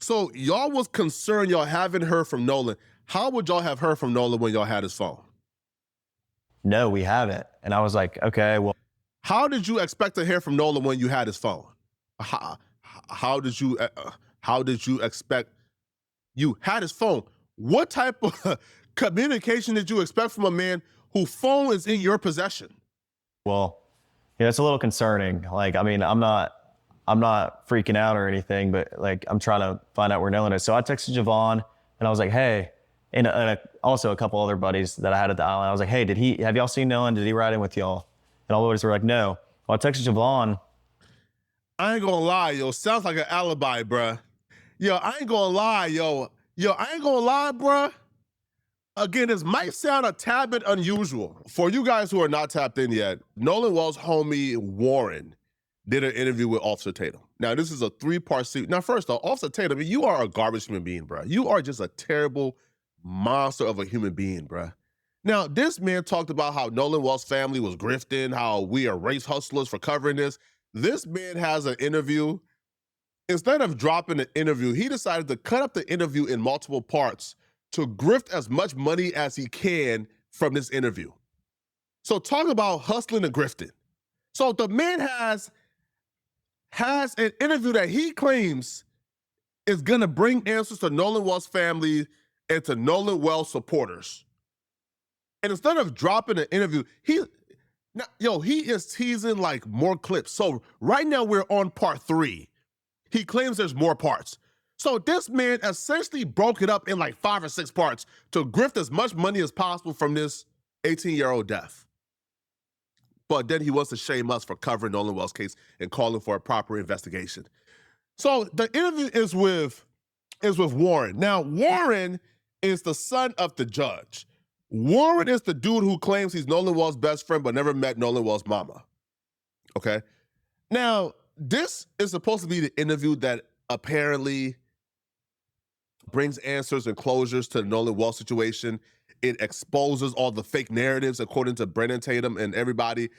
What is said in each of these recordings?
So y'all was concerned y'all haven't heard from Nolan. How would y'all have heard from Nolan when y'all had his phone? No, we haven't. And I was like, okay, well, How did you expect to hear from Nolan when you had his phone? How, how did you how did you expect you had his phone? What type of communication did you expect from a man whose phone is in your possession? well, yeah, it's a little concerning. Like, I mean, I'm not freaking out or anything, but like, I'm trying to find out where Nolan is. So I texted Javon and I was like, hey, and also a couple other buddies that I had at the island. I was like, hey, have y'all seen Nolan? Did he ride in with y'all? And all the buddies were like, no. Well, I texted Javon. I ain't gonna lie, yo. Sounds like an alibi, bruh. Yo, I ain't gonna lie, yo. Yo, I ain't gonna lie, bruh. Again, this might sound a tad bit unusual. For you guys who are not tapped in yet, Nolan Wells' homie Warren did an interview with Officer Tatum. Now, this is a three-part series. Now, first off, Officer Tatum, you are a garbage human being, bruh. You are just a terrible monster of a human being, bruh. Now, this man talked about how Nolan Wells' family was grifting, how we are race hustlers for covering this. This man has an interview. Instead of dropping the interview, he decided to cut up the interview in multiple parts to grift as much money as he can from this interview. So talk about hustling and grifting. So the man has an interview that he claims is gonna bring answers to Nolan Wells' family and to Nolan Wells supporters. And instead of dropping the interview, he is teasing like more clips. So right now we're on part 3. He claims there's more parts. So this man essentially broke it up in like 5 or 6 parts to grift as much money as possible from this 18-year-old death. But then he wants to shame us for covering Nolan Wells' case and calling for a proper investigation. So the interview is with Warren. Now, Warren is the son of the judge. Warren is the dude who claims he's Nolan Wells' best friend but never met Nolan Wells' mama. Okay? Now, this is supposed to be the interview that apparently brings answers and closures to the Nolan Wells situation. It exposes all the fake narratives according to Brandon Tatum and everybody.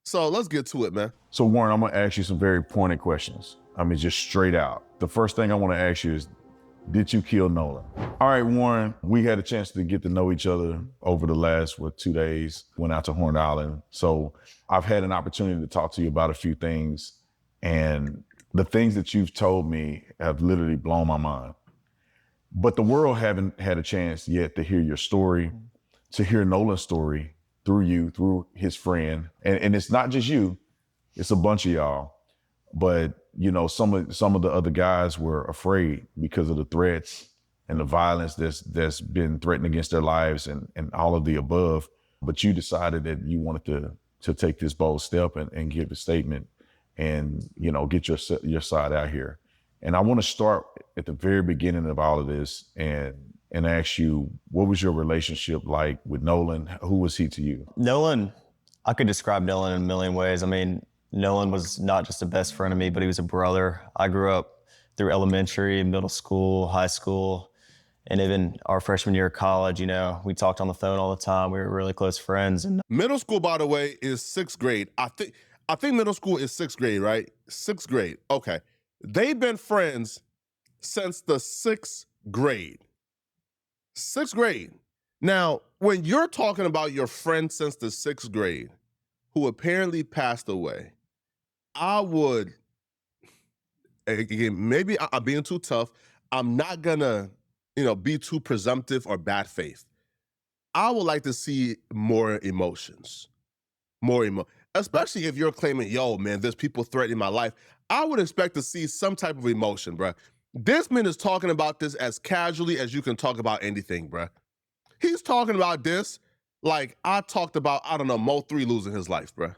So let's get to it, man. So Warren, I'm gonna ask you some very pointed questions. I mean, just straight out. The first thing I wanna ask you is, did you kill Nolan? All right, Warren, we had a chance to get to know each other over the last, 2 days, went out to Horn Island. So I've had an opportunity to talk to you about a few things, and the things that you've told me have literally blown my mind. But the world haven't had a chance yet to hear your story, to hear Nolan's story through you, through his friend. And it's not just you, it's a bunch of y'all. But you know, some of the other guys were afraid because of the threats and the violence that's been threatened against their lives and all of the above. But you decided that you wanted to take this bold step and give a statement and, you know, get your side out here. And I want to start at the very beginning of all of this and ask you, what was your relationship like with Nolan? Who was he to you? Nolan, I could describe Nolan in a million ways. I mean, Nolan was not just a best friend of me, but he was a brother. I grew up through elementary, middle school, high school, and even our freshman year of college. You know, we talked on the phone all the time. We were really close friends. And Middle school, by the way, is 6th grade. I think middle school is 6th grade, right? 6th grade. Okay. They've been friends since the 6th grade. 6th grade. Now, when you're talking about your friend since the 6th grade, who apparently passed away, I would, again, maybe I'm being too tough. I'm not gonna, be too presumptive or bad faith. I would like to see more emotions, especially if you're claiming, yo, man, there's people threatening my life. I would expect to see some type of emotion, bruh. This man is talking about this as casually as you can talk about anything, bruh. He's talking about this like I talked about, I don't know, Mo3 losing his life, bruh.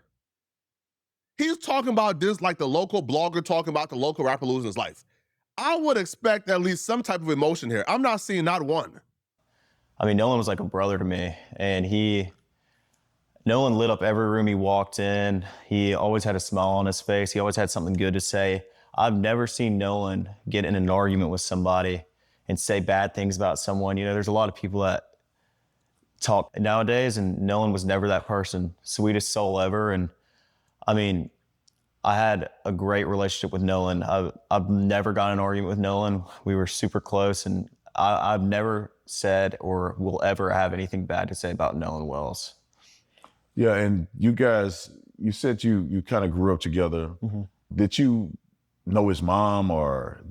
He's talking about this like the local blogger talking about the local rapper losing his life. I would expect at least some type of emotion here. I'm not seeing not one. I mean, Nolan was like a brother to me, and Nolan lit up every room he walked in. He always had a smile on his face. He always had something good to say. I've never seen Nolan get in an argument with somebody and say bad things about someone. You know, there's a lot of people that talk nowadays, and Nolan was never that person. Sweetest soul ever. And I mean, I had a great relationship with Nolan. I've never got in an argument with Nolan. We were super close, and I've never said or will ever have anything bad to say about Nolan Wells. Yeah, and you guys, you said you kind of grew up together. Did you know his mom, or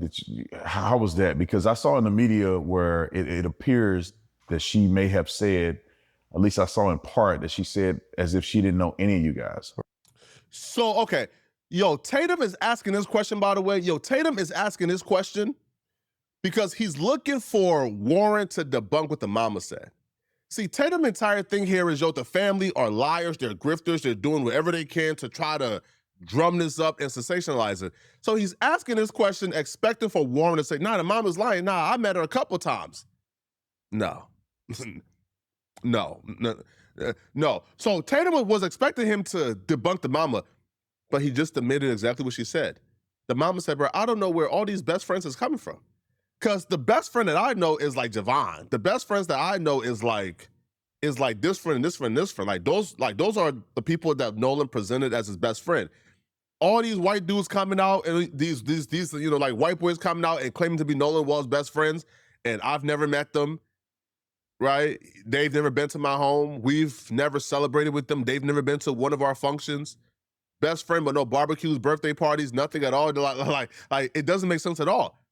how was that? Because I saw in the media where it appears that she may have said, at least I saw in part, that she said as if she didn't know any of you guys. So, okay. Yo, Tatum is asking this question, by the way. Yo, Tatum is asking this question because he's looking for Warren to debunk what the mama said. See, Tatum's entire thing here is, yo, the family are liars, they're grifters, they're doing whatever they can to try to drum this up and sensationalize it. So he's asking this question, expecting for Warren to say, nah, the mama's lying. Nah, I met her a couple times. No. No. So Tatum was expecting him to debunk the mama, but he just admitted exactly what she said. The mama said, bro, I don't know where all these best friends is coming from. Because the best friend that I know is like Javon. The best friends that I know is like this friend and this friend and this friend. Like those are the people that Nolan presented as his best friend. All these white dudes coming out and these like white boys coming out and claiming to be Nolan Wells' best friends, and I've never met them. Right? They've never been to my home. We've never celebrated with them. They've never been to one of our functions. Best friend, but no barbecues, birthday parties, nothing at all. Like it doesn't make sense at all.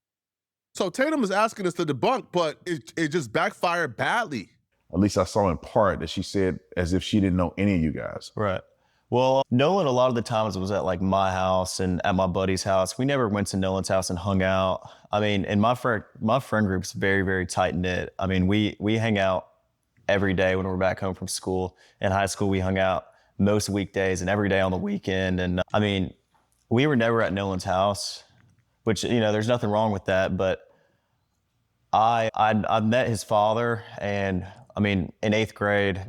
So Tatum is asking us to debunk, but it just backfired badly. At least I saw in part that she said as if she didn't know any of you guys. Right. Well, Nolan, a lot of the times was at like my house and at my buddy's house. We never went to Nolan's house and hung out. I mean, and my friend group's very, very tight knit. I mean, we hang out every day when we're back home from school. In high school, we hung out most weekdays and every day on the weekend. And I mean, we were never at Nolan's house, which, there's nothing wrong with that. But I met his father, and I mean, in 8th grade,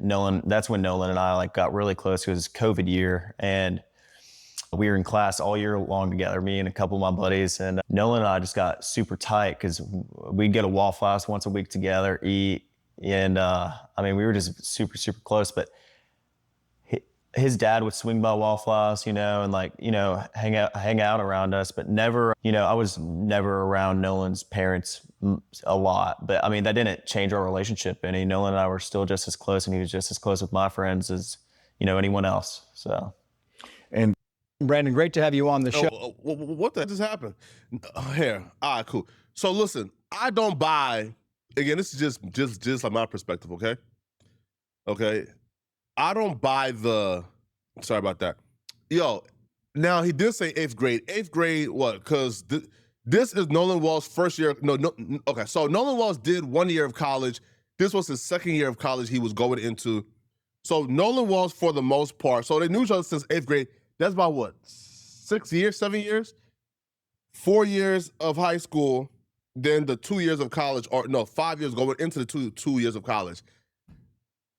that's when Nolan and I like got really close. It was COVID year, and we were in class all year long together, me and a couple of my buddies. And Nolan and I just got super tight because we'd go to Waffle House once a week together, eat. And I mean, we were just super, super close. But his dad would swing by Waffle House, and like, hang out around us, but never, I was never around Nolan's parents a lot. But I mean, that didn't change our relationship any. Nolan and I were still just as close, and he was just as close with my friends as, anyone else. So. And Brandon, great to have you on the show. What the just happened? Here, all right, cool. So listen, I don't buy. Again, this is just like my perspective, okay? Okay, I don't buy the. Sorry about that. Yo, now he did say 8th grade. 8th grade, what? Because this is Nolan Wells' first year. No. Okay, so Nolan Wells did 1 year of college. This was his 2nd year of college he was going into. So Nolan Wells, for the most part, so they knew each other since 8th grade. That's about what? 6 years, 7 years? 4 years of high school, then the 2 years of college, or no, 5 years going into the two years of college.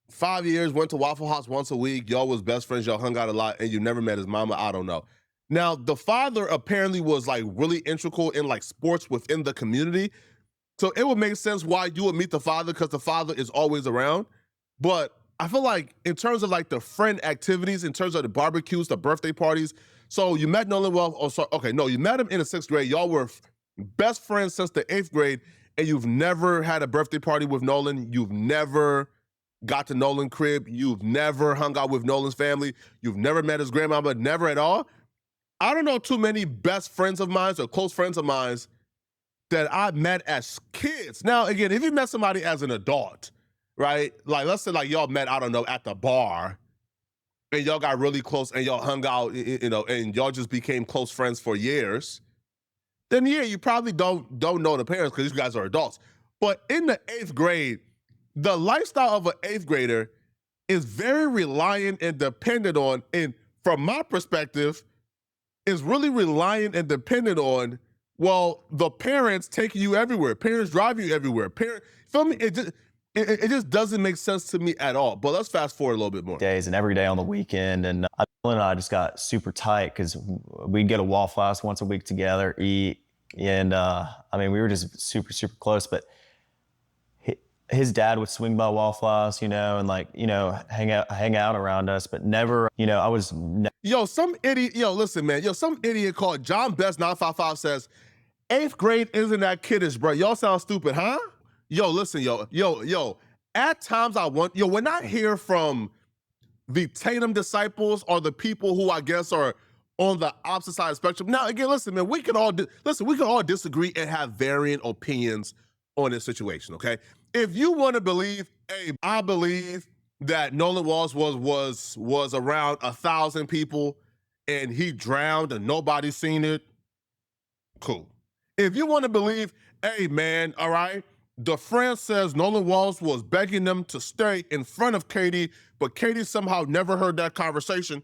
5 years, went to Waffle House once a week. Y'all was best friends. Y'all hung out a lot, and you never met his mama. I don't know. Now, the father apparently was like really integral in like sports within the community. So it would make sense why you would meet the father, because the father is always around. But I feel like in terms of like the friend activities, in terms of the barbecues, the birthday parties. So you met Nolan Wells. You met him in the 6th grade. Y'all were best friends since the 8th grade, and you've never had a birthday party with Nolan. You've never got to Nolan's crib. You've never hung out with Nolan's family. You've never met his grandmama, never at all. I don't know too many best friends of mine or close friends of mine that I met as kids. Now, again, if you met somebody as an adult, right? Like, let's say like y'all met, I don't know, at the bar, and y'all got really close and y'all hung out, and y'all just became close friends for years, then yeah, you probably don't know the parents because these guys are adults. But in the 8th grade, the lifestyle of an 8th grader is very reliant and dependent on, and from my perspective, is really reliant and dependent on, well, the parents taking you everywhere, parents driving you everywhere. Feel me? It just doesn't make sense to me at all. But let's fast forward a little bit more. Days and every day on the weekend. And Nolan and I just got super tight because we'd get a Waffle House once a week together, eat. And I mean, we were just super, super close. But his dad would swing by Waffle House, and like, hang out around us, but never, I was never some idiot, listen, man. Some idiot called John Best 955 says, 8th grade isn't that kiddish, bro. Y'all sound stupid, huh? Listen, at times when I hear from the Tatum disciples or the people who I guess are on the opposite side of the spectrum. Now, again, listen, man, we can all disagree and have varying opinions on this situation, okay? If you want to believe, hey, I believe that Nolan Wells was around 1,000 people and he drowned and nobody seen it, cool. If you want to believe, hey, man, all right, the friend says Nolan Wells was begging them to stay in front of Katie, but Katie somehow never heard that conversation.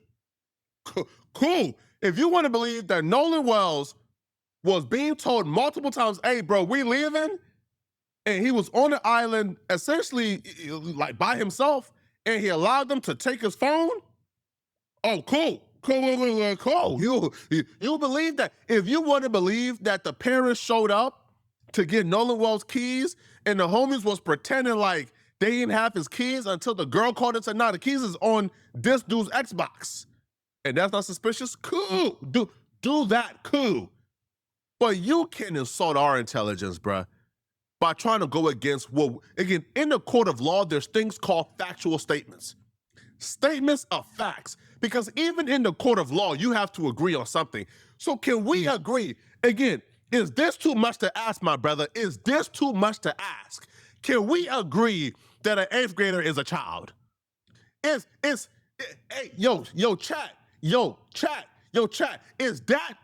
Cool. If you want to believe that Nolan Wells was being told multiple times, hey, bro, we leaving, and he was on the island essentially like by himself, and he allowed them to take his phone, oh, cool. Cool. You believe that? If you want to believe that the parents showed up to get Nolan Wells keys and the homies was pretending like they didn't have his keys until the girl called and said, nah, the keys is on this dude's Xbox. And that's not suspicious? Cool. Do that, cool. But you can insult our intelligence, bruh, by trying to go against again, in the court of law, there's things called factual statements. Statements of facts. Because even in the court of law, you have to agree on something. So can we agree? Again, is this too much to ask, my brother? Is this too much to ask? Can we agree that an 8th grader is a child? Hey, chat. Is that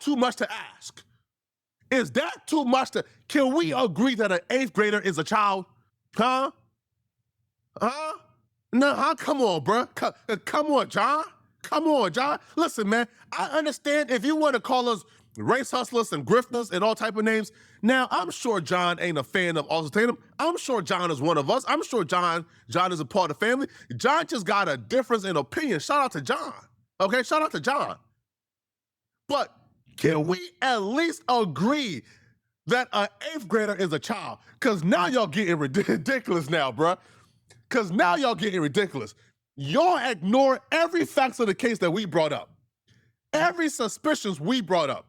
too much to ask? Is that too much to, can we agree that an 8th grader is a child? Huh? No, come on, bro. Come on, John. Come on, John. Listen, man, I understand if you want to call us race hustlers and grifters and all type of names. Now, I'm sure John ain't a fan of Austin Tatum. I'm sure John is one of us. I'm sure John is a part of the family. John just got a difference in opinion. Shout out to John. Okay, shout out to John. But can we at least agree that an 8th grader is a child? Because now y'all getting ridiculous now, bruh. Because now y'all getting ridiculous. Y'all ignore every facts of the case that we brought up. Every suspicions we brought up.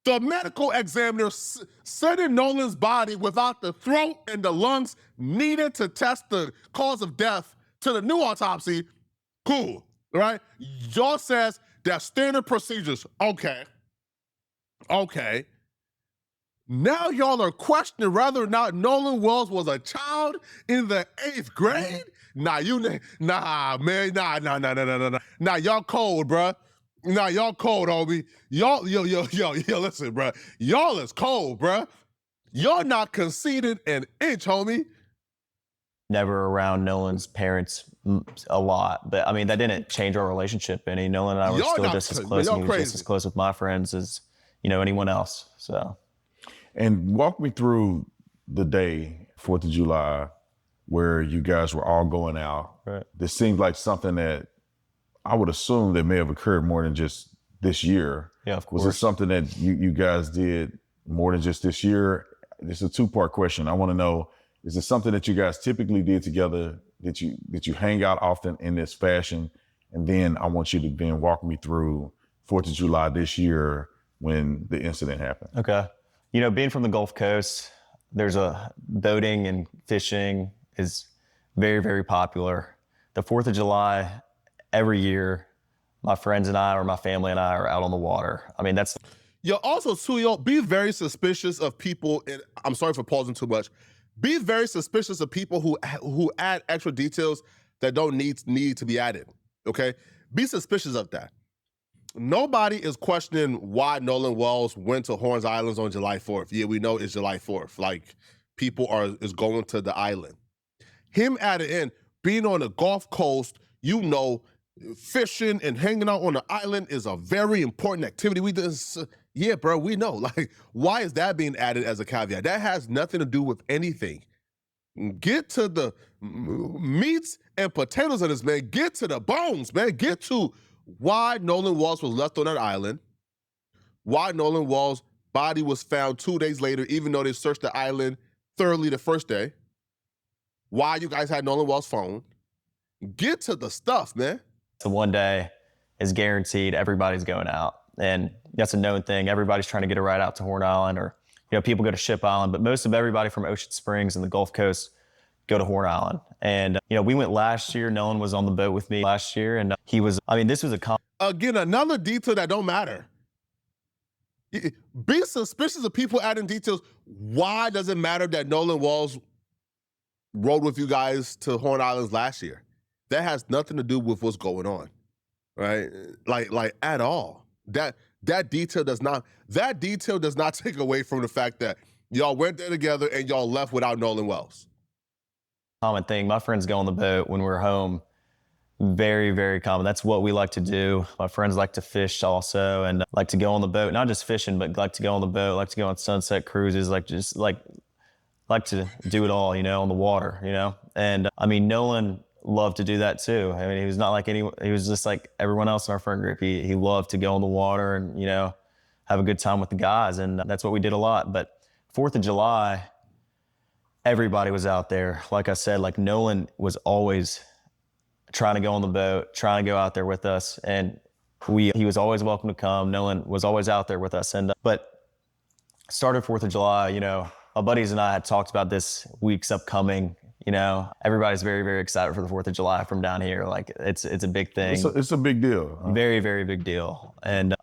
The medical examiner said in Nolan's body without the throat and the lungs needed to test the cause of death to the new autopsy. Cool, right? Y'all says that's standard procedures. Okay. Now y'all are questioning whether or not Nolan Wells was a child in the 8th grade? Nah, man. Nah, y'all cold, bruh. Nah, y'all cold, homie. Y'all, listen, bruh. Y'all is cold, bruh. Y'all not conceded an inch, homie. Never around Nolan's parents a lot, but I mean, that didn't change our relationship any. Nolan and I were still just as close. He was just as close with my friends as, anyone else, so. And walk me through the day, 4th of July, where you guys were all going out. Right. This seems like something that I would assume that may have occurred more than just this year. Yeah, of course. Was it something that you guys did more than just this year? This is a 2-part question. I want to know, is it something that you guys typically did together, that you hang out often in this fashion? And then I want you to then walk me through 4th of July this year when the incident happened. Okay. Being from the Gulf Coast, there's boating and fishing is very, very popular. The 4th of July, every year, my friends and I, or my family and I, are out on the water. I mean, that's... Also, too, be very suspicious of people, and I'm sorry for pausing too much. Be very suspicious of people who add extra details that don't need to be added, okay? Be suspicious of that. Nobody is questioning why Nolan Wells went to Horns Islands on July 4th. Yeah, we know it's July 4th. Like, people is going to the island. Him added in, being on the Gulf Coast, fishing and hanging out on the island is a very important activity. Yeah, bro, we know. Like, why is that being added as a caveat? That has nothing to do with anything. Get to the meats and potatoes of this, man. Get to the bones, man. Get to why Nolan Wells was left on that island, why Nolan Wells' body was found 2 days later, even though they searched the island thoroughly the first day, why you guys had Nolan Wells' phone. Get to the stuff, man. So one day is guaranteed everybody's going out. And that's a known thing. Everybody's trying to get a ride out to Horn Island, or, people go to Ship Island, but most of everybody from Ocean Springs and the Gulf Coast go to Horn Island. And, we went last year. Nolan was on the boat with me last year. And he was, this was a Again, another detail that don't matter. Be suspicious of people adding details. Why does it matter that Nolan Wells rode with you guys to Horn Islands last year? That has nothing to do with what's going on, right? Like at all. That detail does not take away from the fact that y'all went there together and y'all left without Nolan Wells. common thing. My friends go on the boat when we're home. Very, very common. That's what we like to do. My friends like to fish also, and like to go on the boat. Not just fishing, but like to go on the boat, like to go on sunset cruises, like to do it all, on the water, And Nolan loved to do that too. He was not like he was just like everyone else in our friend group. He loved to go on the water and, have a good time with the guys. And that's what we did a lot. But 4th of July, everybody was out there. Like I said, like Nolan was always trying to go on the boat, trying to go out there with us. And he was always welcome to come. Nolan was always out there with us. And, but started 4th of July, my buddies and I had talked about this week's upcoming. Everybody's very, very excited for the 4th of July from down here. Like it's a big thing. It's a big deal. Very, very big deal. And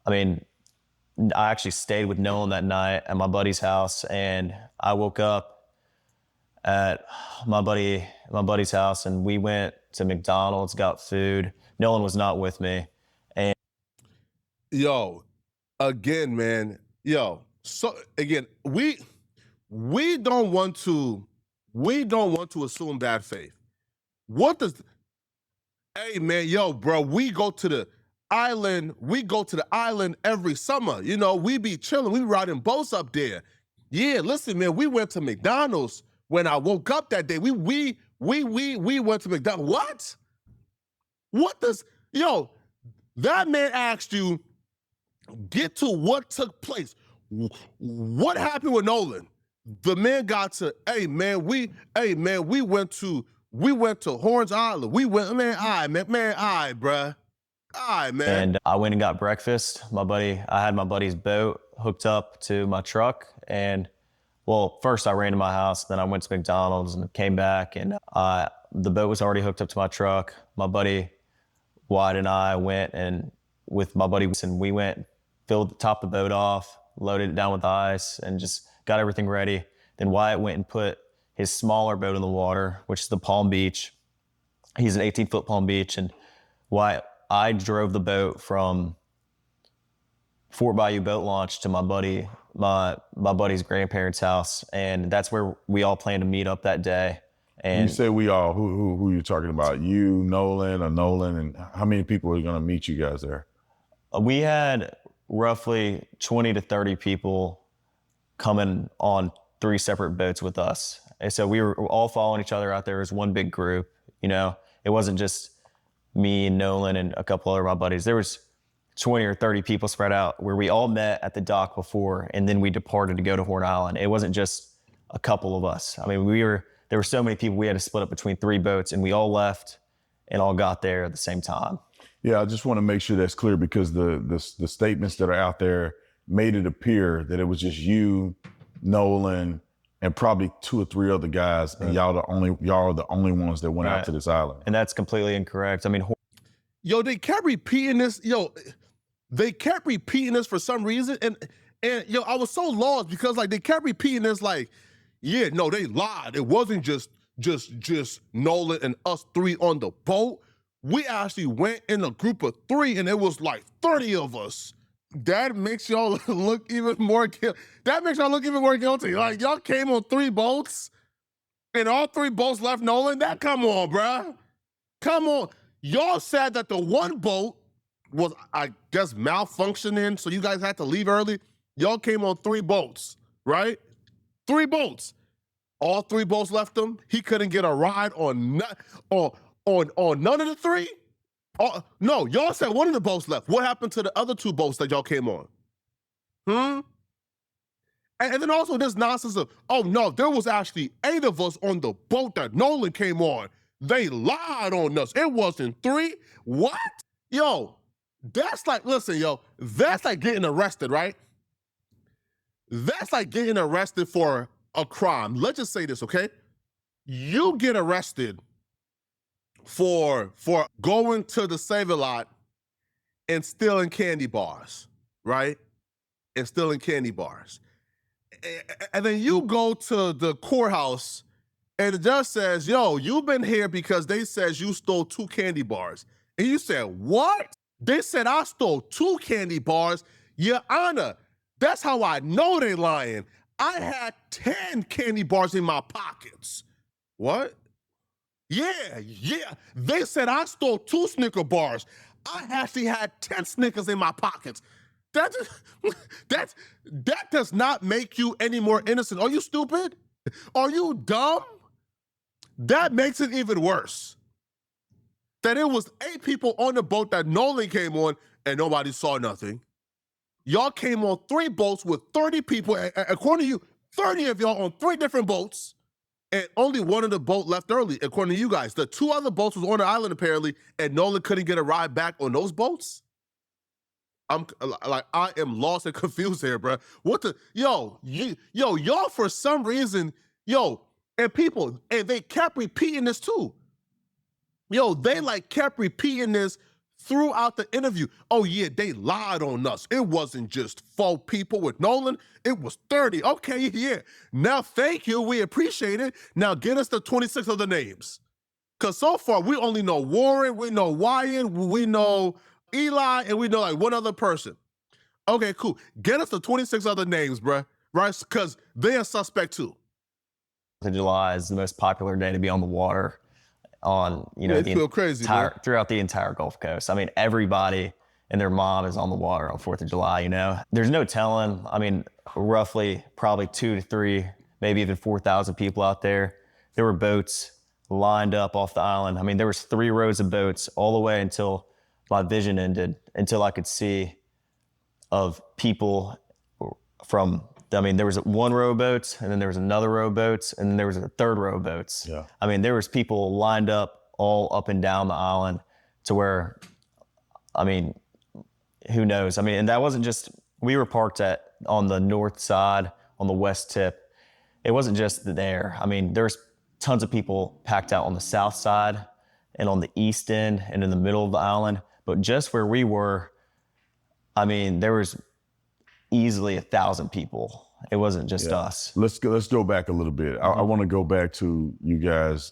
I actually stayed with Nolan that night at my buddy's house, and I woke up at my buddy's house, and we went to McDonald's, got food. Nolan was not with me. And again, man, so again, we don't want to assume bad faith. Hey man, bro, we go to the island every summer. We be chilling, we riding boats up there. Yeah, listen, man, we went to McDonald's when I woke up that day. We went to McDonald's. What does that man asked you, get to what took place. What happened with Nolan? The man got to, we went to Horns Island. We went, man, bruh. All right, man. And I went and got breakfast. I had my buddy's boat hooked up to my truck. And first I ran to my house, then I went to McDonald's and came back, and the boat was already hooked up to my truck. My buddy Wyatt and I went, and with my buddy, and we went, topped the boat off, loaded it down with ice, and just got everything ready. Then Wyatt went and put his smaller boat in the water, which is the Palm Beach. He's an 18-foot Palm Beach, and I drove the boat from Fort Bayou Boat Launch to my buddy's grandparents' house, and that's where we all planned to meet up that day. And you say we all, who are you talking about? You, Nolan, and how many people are going to meet you guys there? We had roughly 20 to 30 people coming on 3 separate boats with us. And so we were all following each other out there as one big group. It wasn't just me and Nolan and a couple other of my buddies. There was 20 or 30 people spread out where we all met at the dock before, and then we departed to go to Horn Island. It wasn't just a couple of us. There were so many people, we had to split up between 3 boats, and we all left and all got there at the same time. Yeah, I just want to make sure that's clear, because the statements that are out there made it appear that it was just you, Nolan, and probably 2 or 3 other guys, and y'all are the only ones that went out to this island. And that's completely incorrect. They kept repeating this. They kept repeating this for some reason, and I was so lost because they kept repeating this they lied. It wasn't just Nolan and us 3 on the boat. We actually went in a group of 3, and it was 30 of us. That makes y'all look even more guilty. Y'all came on 3 boats, and all 3 boats left Nolan. Come on, bruh. Come on. Y'all said that the one boat was, I guess, malfunctioning, so you guys had to leave early. Y'all came on 3 boats, right? 3 boats. All 3 boats left him. He couldn't get a ride on none of the 3. No, y'all said one of the boats left. What happened to the other 2 boats that y'all came on? And then also this nonsense of, there was actually 8 of us on the boat that Nolan came on. They lied on us. It wasn't 3. What? Yo, that's like, listen, yo, that's like getting arrested, right? That's like getting arrested for a crime. Let's just say this, okay? You get arrested for going to the Save-A-Lot and stealing candy bars, right? And stealing candy bars. And then you go to the courthouse and the judge says, yo, you've been here because they says you stole 2 candy bars. And you said, what? They said I stole 2 candy bars. Your Honor, that's how I know they lying. I had 10 candy bars in my pockets. What? Yeah. They said I stole 2 Snicker bars. I actually had 10 Snickers in my pockets. That does not make you any more innocent. Are you stupid? Are you dumb? That makes it even worse. That it was 8 people on the boat that Nolan came on and nobody saw nothing. Y'all came on 3 boats with 30 people. According to you, 30 of y'all on 3 different boats, and only one of the boat left early, according to you guys. The 2 other boats was on the island apparently, and Nolan couldn't get a ride back on those boats? I am lost and confused here, bro. What the, y'all for some reason, and people, and they kept repeating this too. They like kept repeating this throughout the interview. Oh yeah, they lied on us. It wasn't just 4 people with Nolan, it was 30. Okay, yeah. Now thank you, we appreciate it. Now get us the 26 other names. Cause so far we only know Warren, we know Wyan, we know Eli, and we know like 1 other person. Okay, cool. Get us the 26 other names, bruh, right? Because they're suspect too. 4th of July is the most popular day to be on the water on, throughout the entire Gulf Coast. I mean, everybody and their mom is on the water on 4th of July, There's no telling. I mean, roughly probably 2 to 3, maybe even 4,000 people out there. There were boats lined up off the island. I mean, there was 3 rows of boats all the way until my vision ended, until I could see of people from, there was 1 row of boats, and then there was another row of boats, and then there was a 3rd row of boats. Yeah. I mean, there was people lined up all up and down the island to where, who knows? And that wasn't just, we were parked on the north side, on the west tip. It wasn't just there. There's tons of people packed out on the south side and on the east end and in the middle of the island. But just where we were, there was easily 1,000 people. It wasn't just us. Let's go back a little bit. I want to go back to you guys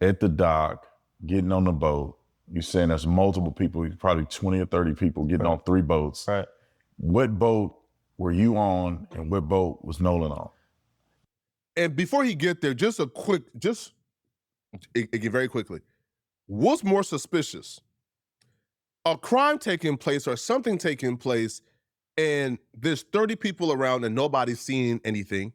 at the dock, getting on the boat. You're saying there's multiple people, probably 20 or 30 people getting on 3 boats. Right. What boat were you on, and what boat was Nolan on? And before he get there, very quickly, what's more suspicious? A crime taking place or something taking place and there's 30 people around and nobody's seeing anything,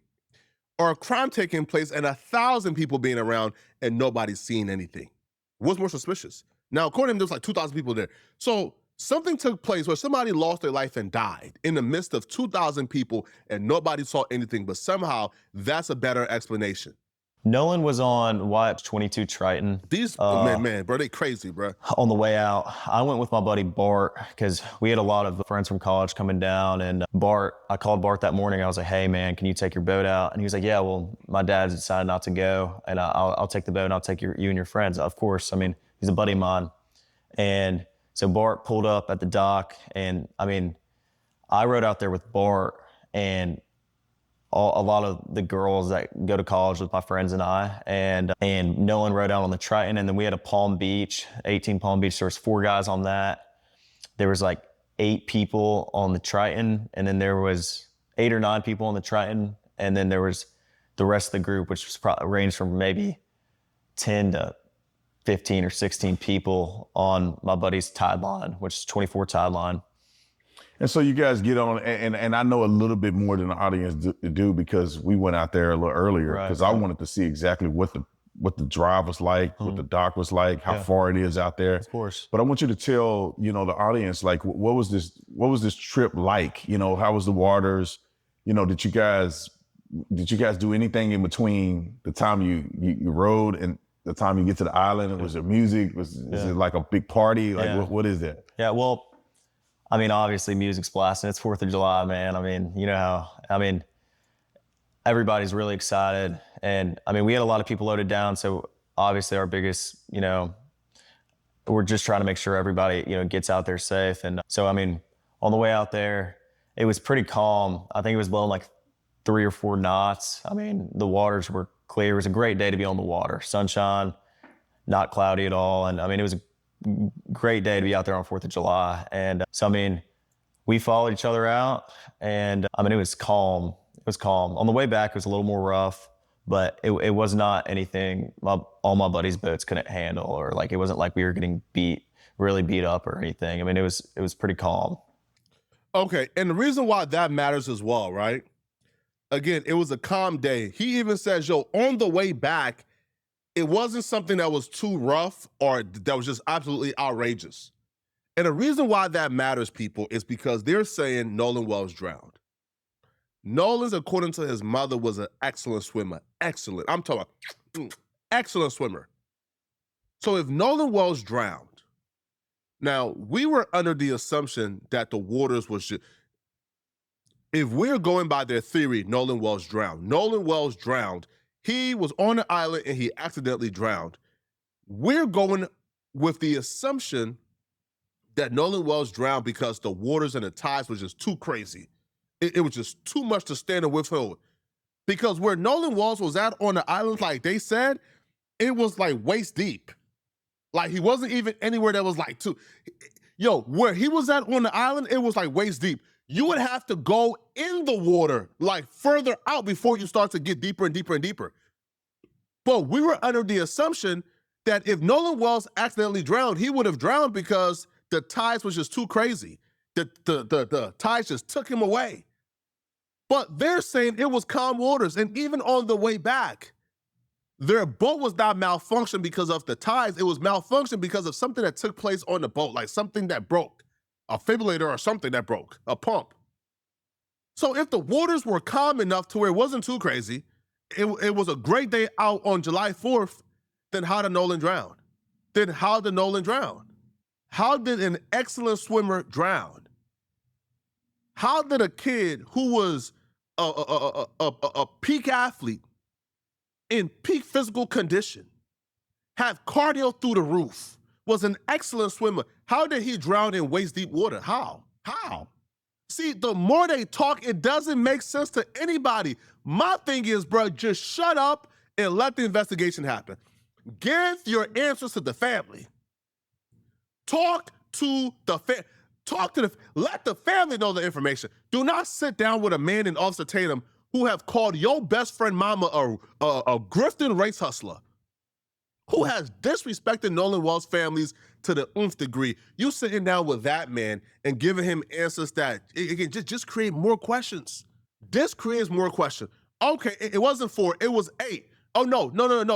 or a crime taking place and 1,000 people being around and nobody's seeing anything? What's more suspicious? Now, according to him, there's like 2,000 people there. So something took place where somebody lost their life and died in the midst of 2,000 people and nobody saw anything, but somehow that's a better explanation. Nolan was on Watch 22 Triton. These, man, bro, they crazy, bro. On the way out, I went with my buddy Bart because we had a lot of friends from college coming down. And I called Bart that morning. I was like, hey, man, can you take your boat out? And he was like, yeah, well, my dad's decided not to go. And I'll take the boat and I'll take you and your friends. Of course, he's a buddy of mine. And so Bart pulled up at the dock. And I rode out there with Bart, and a lot of the girls that go to college with my friends and I, and Nolan rode out on the Triton, and then we had a Palm Beach, 18 Palm Beach. There was 4 guys on that. There was like 8 people on the Triton, and then there was 8 or 9 people on the Triton, and then there was the rest of the group, which was ranged from maybe 10 to 15 or 16 people on my buddy's tide line, which is 24 tide line. And so you guys get on, and I know a little bit more than the audience do because we went out there a little earlier because I wanted to see exactly what the drive was like, what the dock was like, how far it is out there. Of course. But I want you to tell, the audience, like, what was this trip like? How was the waters? Did you guys do anything in between the time you rode the time you get to the island? Was there music? Is it like a big party? Like what is that? Yeah, well, I mean, obviously music's blasting. It's 4th of July, man. I mean, you know how, I mean, everybody's really excited. And I mean, we had a lot of people loaded down. So obviously our biggest, you know, we're just trying to make sure everybody, you know, gets out there safe. And so, I mean, on the way out there, it was pretty calm. I think it was blowing like 3 or 4 knots. I mean, the waters were clear. It was a great day to be on the water. Sunshine, not cloudy at all. And I mean, it was a great day to be out there on 4th of July. And so, I mean, we followed each other out, and I mean, it was calm. It was calm. On the way back, it was a little more rough, but it was not anything all my buddies' boats couldn't handle, or like, it wasn't like we were getting really beat up or anything. I mean, it was pretty calm. Okay, and the reason why that matters as well, right? Again, it was a calm day. He even says, yo, on the way back, it wasn't something that was too rough or that was just absolutely outrageous. And the reason why that matters, people, is because they're saying Nolan Wells drowned. Nolan's, according to his mother, was an excellent swimmer. Excellent. I'm talking about excellent swimmer. So if Nolan Wells drowned, now we were under the assumption that the waters was just, if we're going by their theory, Nolan Wells drowned. Nolan Wells drowned. He was on the island and he accidentally drowned. We're going with the assumption that Nolan Wells drowned because the waters and the tides were just too crazy. It was just too much to stand and withhold. Because where Nolan Wells was at on the island, like they said, it was like waist deep. Like he wasn't even anywhere that was like too. Yo, where he was at on the island, it was like waist deep. You would have to go in the water, like further out before you start to get deeper and deeper and deeper. But we were under the assumption that if Nolan Wells accidentally drowned, he would have drowned because the tides was just too crazy. The tides just took him away. But they're saying it was calm waters. And even on the way back, their boat was not malfunctioned because of the tides. It was malfunctioned because of something that took place on the boat, like something that broke, a fibrillator or something that broke, a pump. So if the waters were calm enough to where it wasn't too crazy, it was a great day out on July 4th, then how did Nolan drown? Then how did Nolan drown? How did an excellent swimmer drown? How did a kid who was a peak athlete in peak physical condition, have cardio through the roof, was an excellent swimmer, how did he drown in waist deep water? How? See, the more they talk, it doesn't make sense to anybody. My thing is, bro, just shut up and let the investigation happen. Give your answers to the family. Talk to the let the family know the information. Do not sit down with a man in Officer Tatum who have called your best friend mama a grifting race hustler, who has disrespected Nolan Wells' families to the nth degree. You sitting down with that man and giving him answers that it can just create more questions. This creates more questions. Okay, it wasn't 4, it was 8. Oh, no,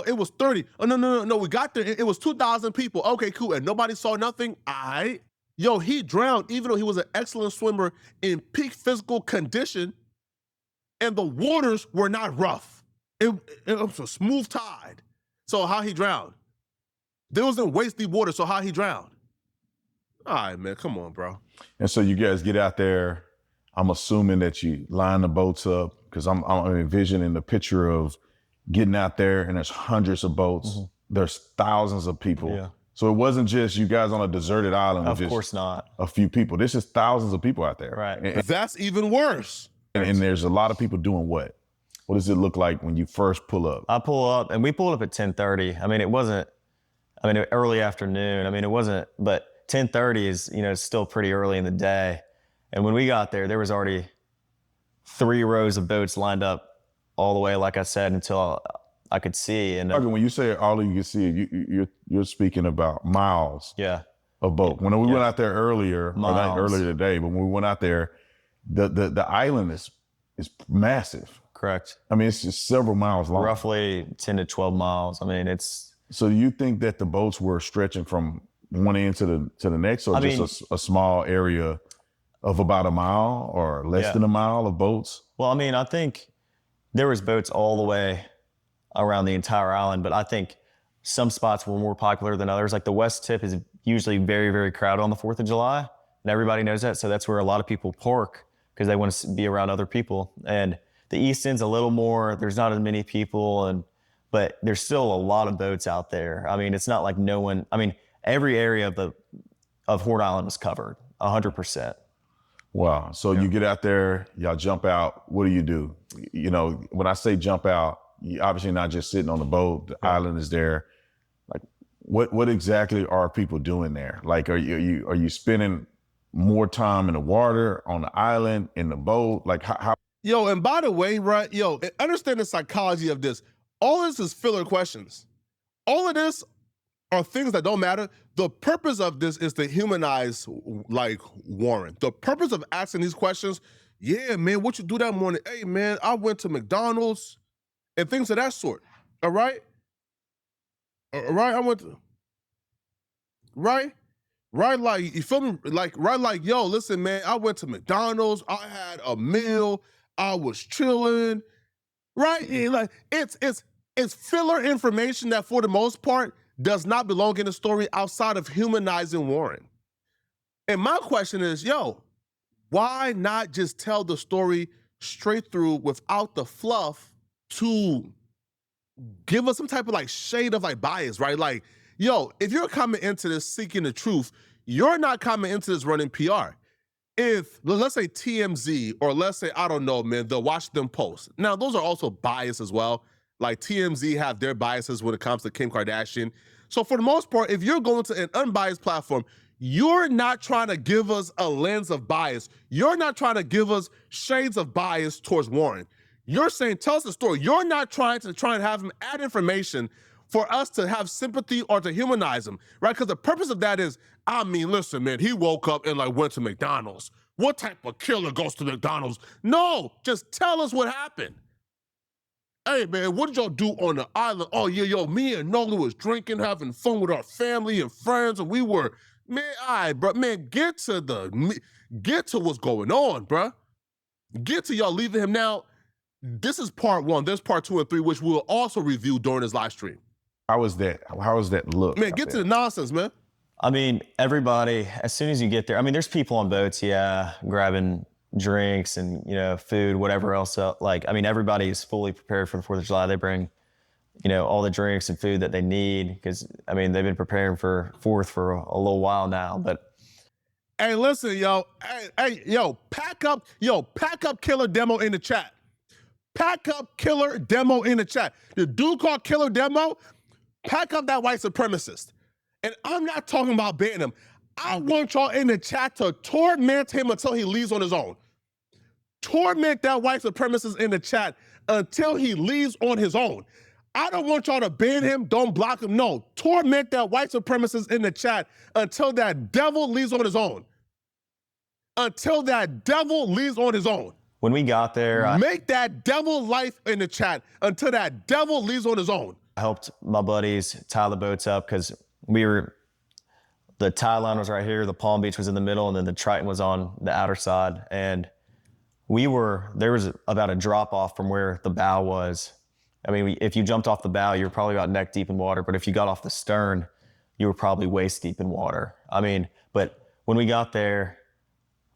it was 30. Oh, no, we got there, it was 2,000 people. Okay, cool, and nobody saw nothing? All right. Yo, he drowned even though he was an excellent swimmer in peak physical condition, and the waters were not rough. It was a smooth tide. So how he drowned? There was in waist deep water, so how he drowned? All right, man, come on, bro. And so you guys get out there. I'm assuming that you line the boats up, because I'm envisioning the picture of getting out there and there's hundreds of boats. Mm-hmm. There's thousands of people. Yeah. So it wasn't just you guys on a deserted island. Of course not. A few people. This is thousands of people out there. Right. And that's even worse. And there's a lot of people doing what? What does it look like when you first pull up? I pull up, and we pulled up at 10:30. I mean, it wasn't, early afternoon. I mean, it wasn't, but 10:30 is, still pretty early in the day. And when we got there, there was already 3 rows of boats lined up all the way, like I said, until I could see. And when you say all you can see, you're speaking about miles of boat. When we went out there earlier, or not earlier today, but when we went out there, the island is massive. Correct. I mean, it's just several miles long. Roughly 10 to 12 miles. I mean, it's... So do you think that the boats were stretching from one end to the next, or just a small area of about a mile or less than a mile of boats? Well, I think there was boats all the way around the entire island, but I think some spots were more popular than others. Like the West Tip is usually very, very crowded on the 4th of July, and everybody knows that. So that's where a lot of people park because they want to be around other people. And the East End's a little more, there's not as many people, but there's still a lot of boats out there. I mean, it's not like no one, I mean, every area of Horn Island was covered, 100%. Wow. So you get out there, y'all jump out. What do? You know, when I say jump out, you obviously not just sitting on the boat. The island is there. Like, what exactly are people doing there? Like, are you spending more time in the water, on the island, in the boat? Like, how? Yo, and by the way, right, yo, understand the psychology of this. All this is filler questions. All of this are things that don't matter. The purpose of this is to humanize, like, Warren. The purpose of asking these questions, yeah, man, what you do that morning? Hey, man, I went to McDonald's and things of that sort, all right? All right, I went to, right, like, you feel me? Like, yo, listen, man, I went to McDonald's, I had a meal, I was chilling, right? Yeah, like, it's filler information that for the most part does not belong in the story outside of humanizing Warren. And my question is, yo, why not just tell the story straight through without the fluff to give us some type of like shade of like bias, right? Like, yo, if you're coming into this seeking the truth, you're not coming into this running PR. If, let's say TMZ, or let's say, I don't know, man, the Washington Post. Now, those are also biased as well. Like TMZ have their biases when it comes to Kim Kardashian. So for the most part, if you're going to an unbiased platform, you're not trying to give us a lens of bias. You're not trying to give us shades of bias towards Warren. You're saying, tell us the story. You're not trying to have him add information for us to have sympathy or to humanize him, right? Because the purpose of that is, I mean, listen, man, he woke up and like went to McDonald's. What type of killer goes to McDonald's? No, just tell us what happened. Hey, man, what did y'all do on the island? Oh, yeah, yo, me and Nolan was drinking, having fun with our family and friends, and we were, man, all right, bro, man, get to what's going on, bro. Get to y'all leaving him. Now, this is part 1. There's part 2 and 3, which we'll also review during this live stream. How was that? How was that look? Man, get to the nonsense, man. I mean, everybody, as soon as you get there, I mean, there's people on boats, yeah, grabbing drinks and, you know, food, whatever else. Like, I mean, everybody is fully prepared for the 4th of July. They bring, you know, all the drinks and food that they need because, I mean, they've been preparing for 4th for a little while now, but. Hey, listen, yo. Hey, yo, pack up Killer Demo in the chat. Pack up Killer Demo in the chat. The dude called Killer Demo, pack up that white supremacist. And I'm not talking about banning him. I want y'all in the chat to torment him until he leaves on his own. Torment that white supremacist in the chat until he leaves on his own. I don't want y'all to ban him, don't block him. No, torment that white supremacist in the chat until that devil leaves on his own. Until that devil leaves on his own. When we got there, make that devil life in the chat until that devil leaves on his own. I helped my buddies tie the boats up because the tie line was right here, the Palm Beach was in the middle, and then the Triton was on the outer side. And there was about a drop off from where the bow was. I mean, if you jumped off the bow, you were probably about neck deep in water. But if you got off the stern, you were probably waist deep in water. I mean, but when we got there,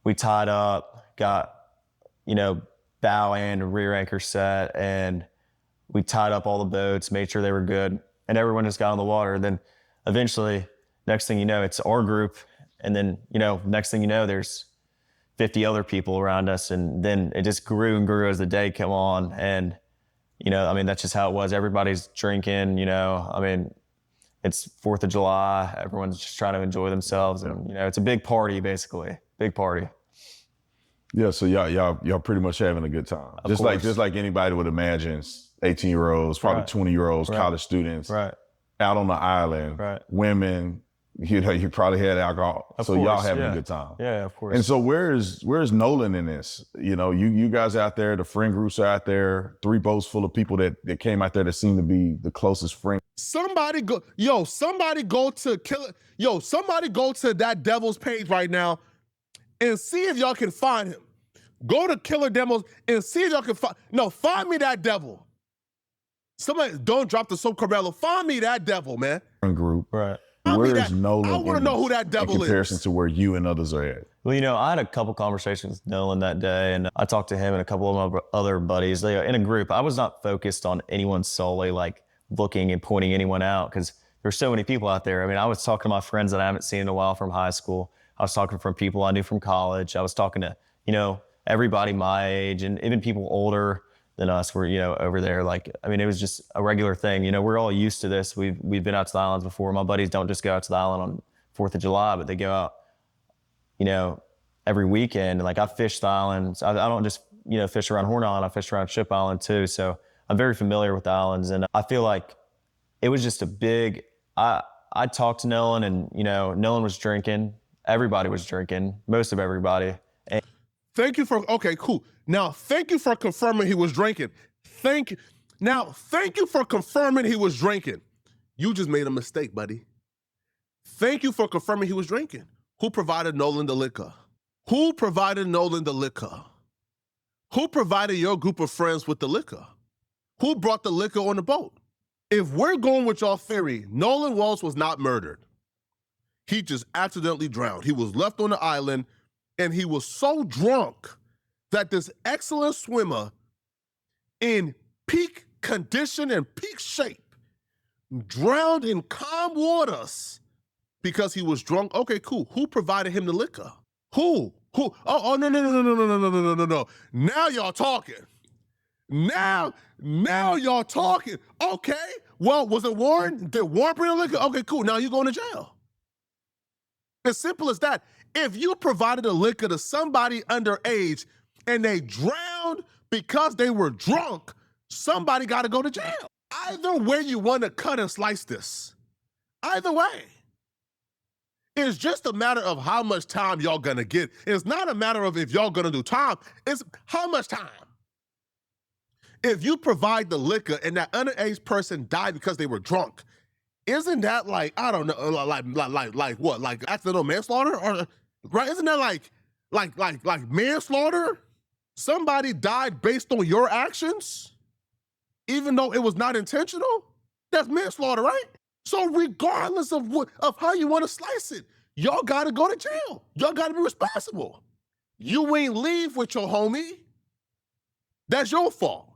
we tied up, got, you know, bow and rear anchor set, and we tied up all the boats, made sure they were good, and everyone just got on the water. And then eventually, next thing you know, it's our group, and then, you know, next thing you know, there's 50 other people around us, and then it just grew and grew as the day came on. And, you know, I mean, that's just how it was. Everybody's drinking, you know, I mean, it's 4th of July, everyone's just trying to enjoy themselves, and, you know, it's a big party, basically, big party. Yeah, so y'all pretty much having a good time. Just like anybody would imagine, 18-year-olds, probably 20-year-olds, college students, out on the island, women, you probably had alcohol. So y'all having a good time. Yeah, of course. And so where's Nolan in this? You know, you guys out there, the friend groups are out there, 3 boats full of people that came out there that seem to be the closest friend. Somebody go to that devil's page right now and see if y'all can find him. Go to Killer Demos and see if y'all can find me that devil. Somebody, don't drop the soap, Carmelo. Find me that devil, man. Group. Right. Where that- is Nolan I wanna know who that devil in comparison is. to where you and others are at? Well, I had a couple conversations with Nolan that day, and I talked to him and a couple of my other buddies. They in a group. I was not focused on anyone solely, like looking and pointing anyone out, because there's so many people out there. I mean, I was talking to my friends that I haven't seen in a while from high school. I was talking from people I knew from college. I was talking to, everybody my age, and even people older than us were, over there. Like, I mean, it was just a regular thing. We're all used to this. We've been out to the islands before. My buddies don't just go out to the island on 4th of July, but they go out, every weekend. Like, I fish the islands. I don't just, fish around Horn Island. I fish around Ship Island too. So I'm very familiar with the islands, and I feel like it was just a big. I talked to Nolan, and Nolan was drinking. Everybody was drinking. Most of everybody. And Thank you for, okay, cool. Now, thank you for confirming he was drinking. Thank you for confirming he was drinking. You just made a mistake, buddy. Thank you for confirming he was drinking. Who provided Nolan the liquor? Who provided Nolan the liquor? Who provided your group of friends with the liquor? Who brought the liquor on the boat? If we're going with your theory, Nolan Wells was not murdered. He just accidentally drowned. He was left on the island, and he was so drunk that this excellent swimmer in peak condition and peak shape drowned in calm waters because he was drunk. Okay, cool. Who provided him the liquor? Who? Oh, no. Now y'all talking. Now y'all talking. Okay. Well, was it Warren? Did Warren bring the liquor? Okay, cool. Now you're going to jail. As simple as that. If you provided a liquor to somebody underage and they drowned because they were drunk, somebody got to go to jail. Either way you want to cut and slice this. Either way. It's just a matter of how much time y'all gonna get. It's not a matter of if y'all gonna do time. It's how much time. If you provide the liquor and that underage person died because they were drunk, isn't that like, I don't know, like what? Like accidental manslaughter? Or right? Isn't that like manslaughter? Somebody died based on your actions, even though it was not intentional? That's manslaughter, right? So regardless of how you want to slice it, y'all gotta go to jail. Y'all gotta be responsible. You ain't leave with your homie. That's your fault.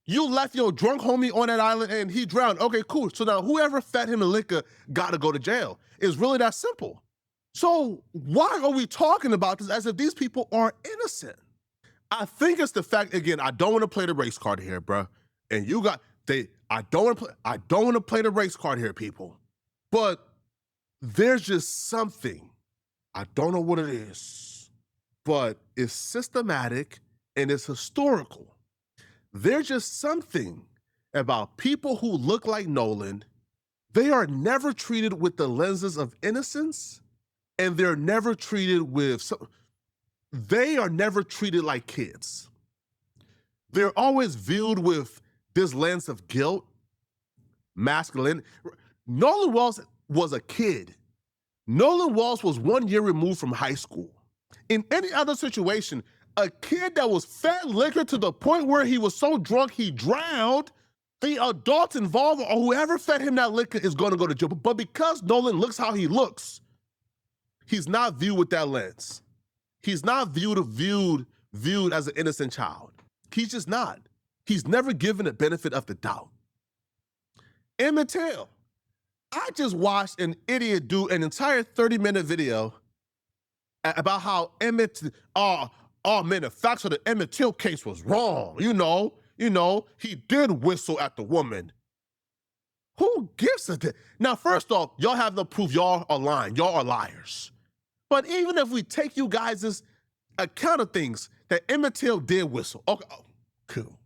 You left your drunk homie on that island and he drowned. Okay, cool. So now whoever fed him the liquor gotta go to jail. It's really that simple. So why are we talking about this as if these people are innocent? I think it's the fact, again, I don't want to play the race card here, bro. And I don't want to play the race card here, people. But there's just something. I don't know what it is, but it's systematic and it's historical. There's just something about people who look like Nolan. They are never treated with the lenses of innocence, and they're never treated like kids. They're always viewed with this lens of guilt, masculine. Nolan Wells was a kid. Nolan Wells was 1 year removed from high school. In any other situation, a kid that was fed liquor to the point where he was so drunk he drowned, the adults involved or whoever fed him that liquor is going to go to jail. But because Nolan looks how he looks, he's not viewed with that lens. He's not viewed as an innocent child. He's just not. He's never given the benefit of the doubt. Emmett Till. I just watched an idiot do an entire 30-minute video about how the facts of the Emmett Till case was wrong. He did whistle at the woman. Who gives a damn? Now, first off, y'all have no proof. Y'all are lying. Y'all are liars. But even if we take you guys' account of things, that Emmett Till did whistle. Okay, cool.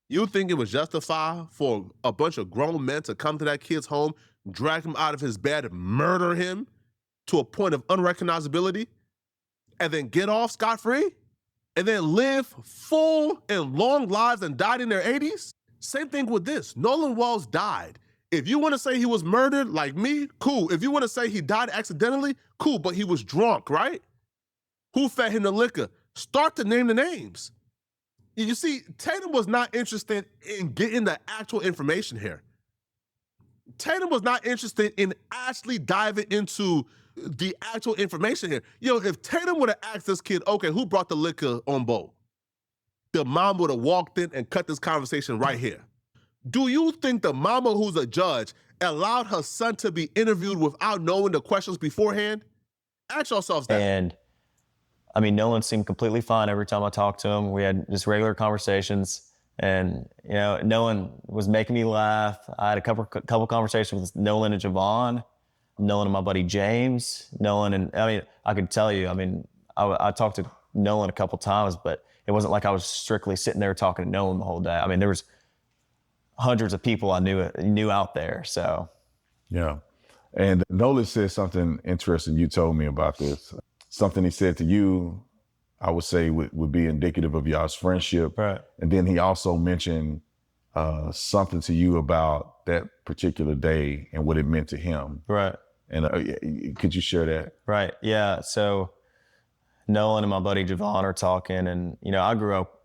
You think it was justified for a bunch of grown men to come to that kid's home, drag him out of his bed, and murder him to a point of unrecognizability, and then get off scot-free, and then live full and long lives and died in their 80s? Same thing with this. Nolan Wells died. If you want to say he was murdered, like me, cool. If you want to say he died accidentally, cool, but he was drunk, right? Who fed him the liquor? Start to name the names. You see, Tatum was not interested in getting the actual information here. Tatum was not interested in actually diving into the actual information here. If Tatum would have asked this kid, okay, who brought the liquor on boat? The mom would have walked in and cut this conversation right here. Do you think the mama who's a judge allowed her son to be interviewed without knowing the questions beforehand? Ask yourselves that. And I mean, Nolan seemed completely fine every time I talked to him. We had just regular conversations, and Nolan was making me laugh. I had a couple conversations with Nolan and Javon, Nolan and my buddy James, Nolan, and I could tell you. I talked to Nolan a couple times, but it wasn't like I was strictly sitting there talking to Nolan the whole day. There was hundreds of people I knew out there. So yeah. And Nolan said something interesting. You told me about this. Something he said to you, I would say would be indicative of y'all's friendship. Right. And then he also mentioned something to you about that particular day and what it meant to him. Right. And could you share that? Right. Yeah. So Nolan and my buddy Javon are talking, and I grew up.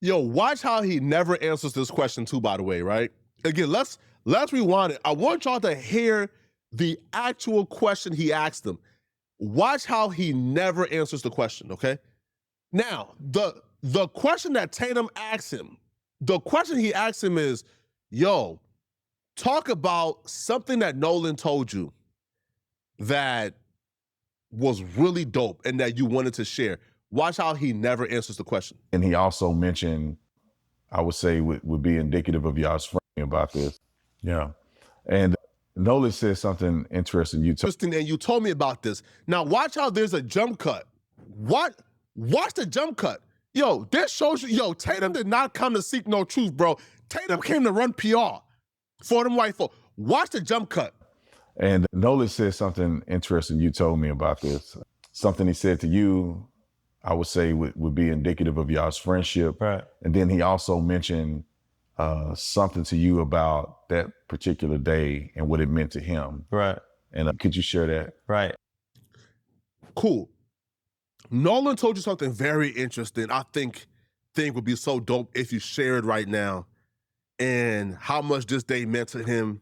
Watch how he never answers this question too, by the way, right? Again, let's rewind it. I want y'all to hear the actual question he asked him. Watch how he never answers the question, okay? Now, the question that Tatum asked him, the question he asked him is, talk about something that Nolan told you that was really dope and that you wanted to share. Watch how he never answers the question. And he also mentioned, I would say would be indicative of y'all's friendship about this. Yeah. And Nolan said something interesting. And you told me about this. Now watch how there's a jump cut. Watch the jump cut. This shows you, Tatum did not come to seek no truth, bro. Tatum came to run PR for them white folk. Watch the jump cut. And Nolan said something interesting. You told me about this. Something he said to you, I would say would be indicative of y'all's friendship. Right. And then he also mentioned something to you about that particular day and what it meant to him. Right. And could you share that? Right. Cool. Nolan told you something very interesting. I think would be so dope if you shared right now, and how much this day meant to him,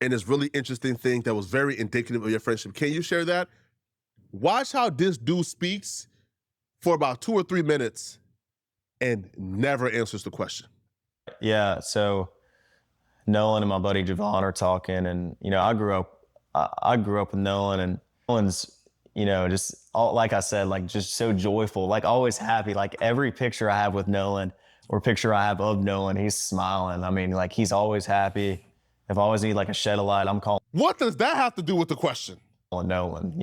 and this really interesting thing that was very indicative of your friendship. Can you share that? Watch how this dude speaks for about 2 or 3 minutes and never answers the question. Yeah. So Nolan and my buddy Javon are talking, and I grew up with Nolan, and Nolan's just like I said, like just so joyful, like always happy. Like every picture I have with Nolan or picture I have of Nolan, he's smiling. Like he's always happy. If I always need like a shed of light, I'm calling. What does that have to do with the question? Nolan,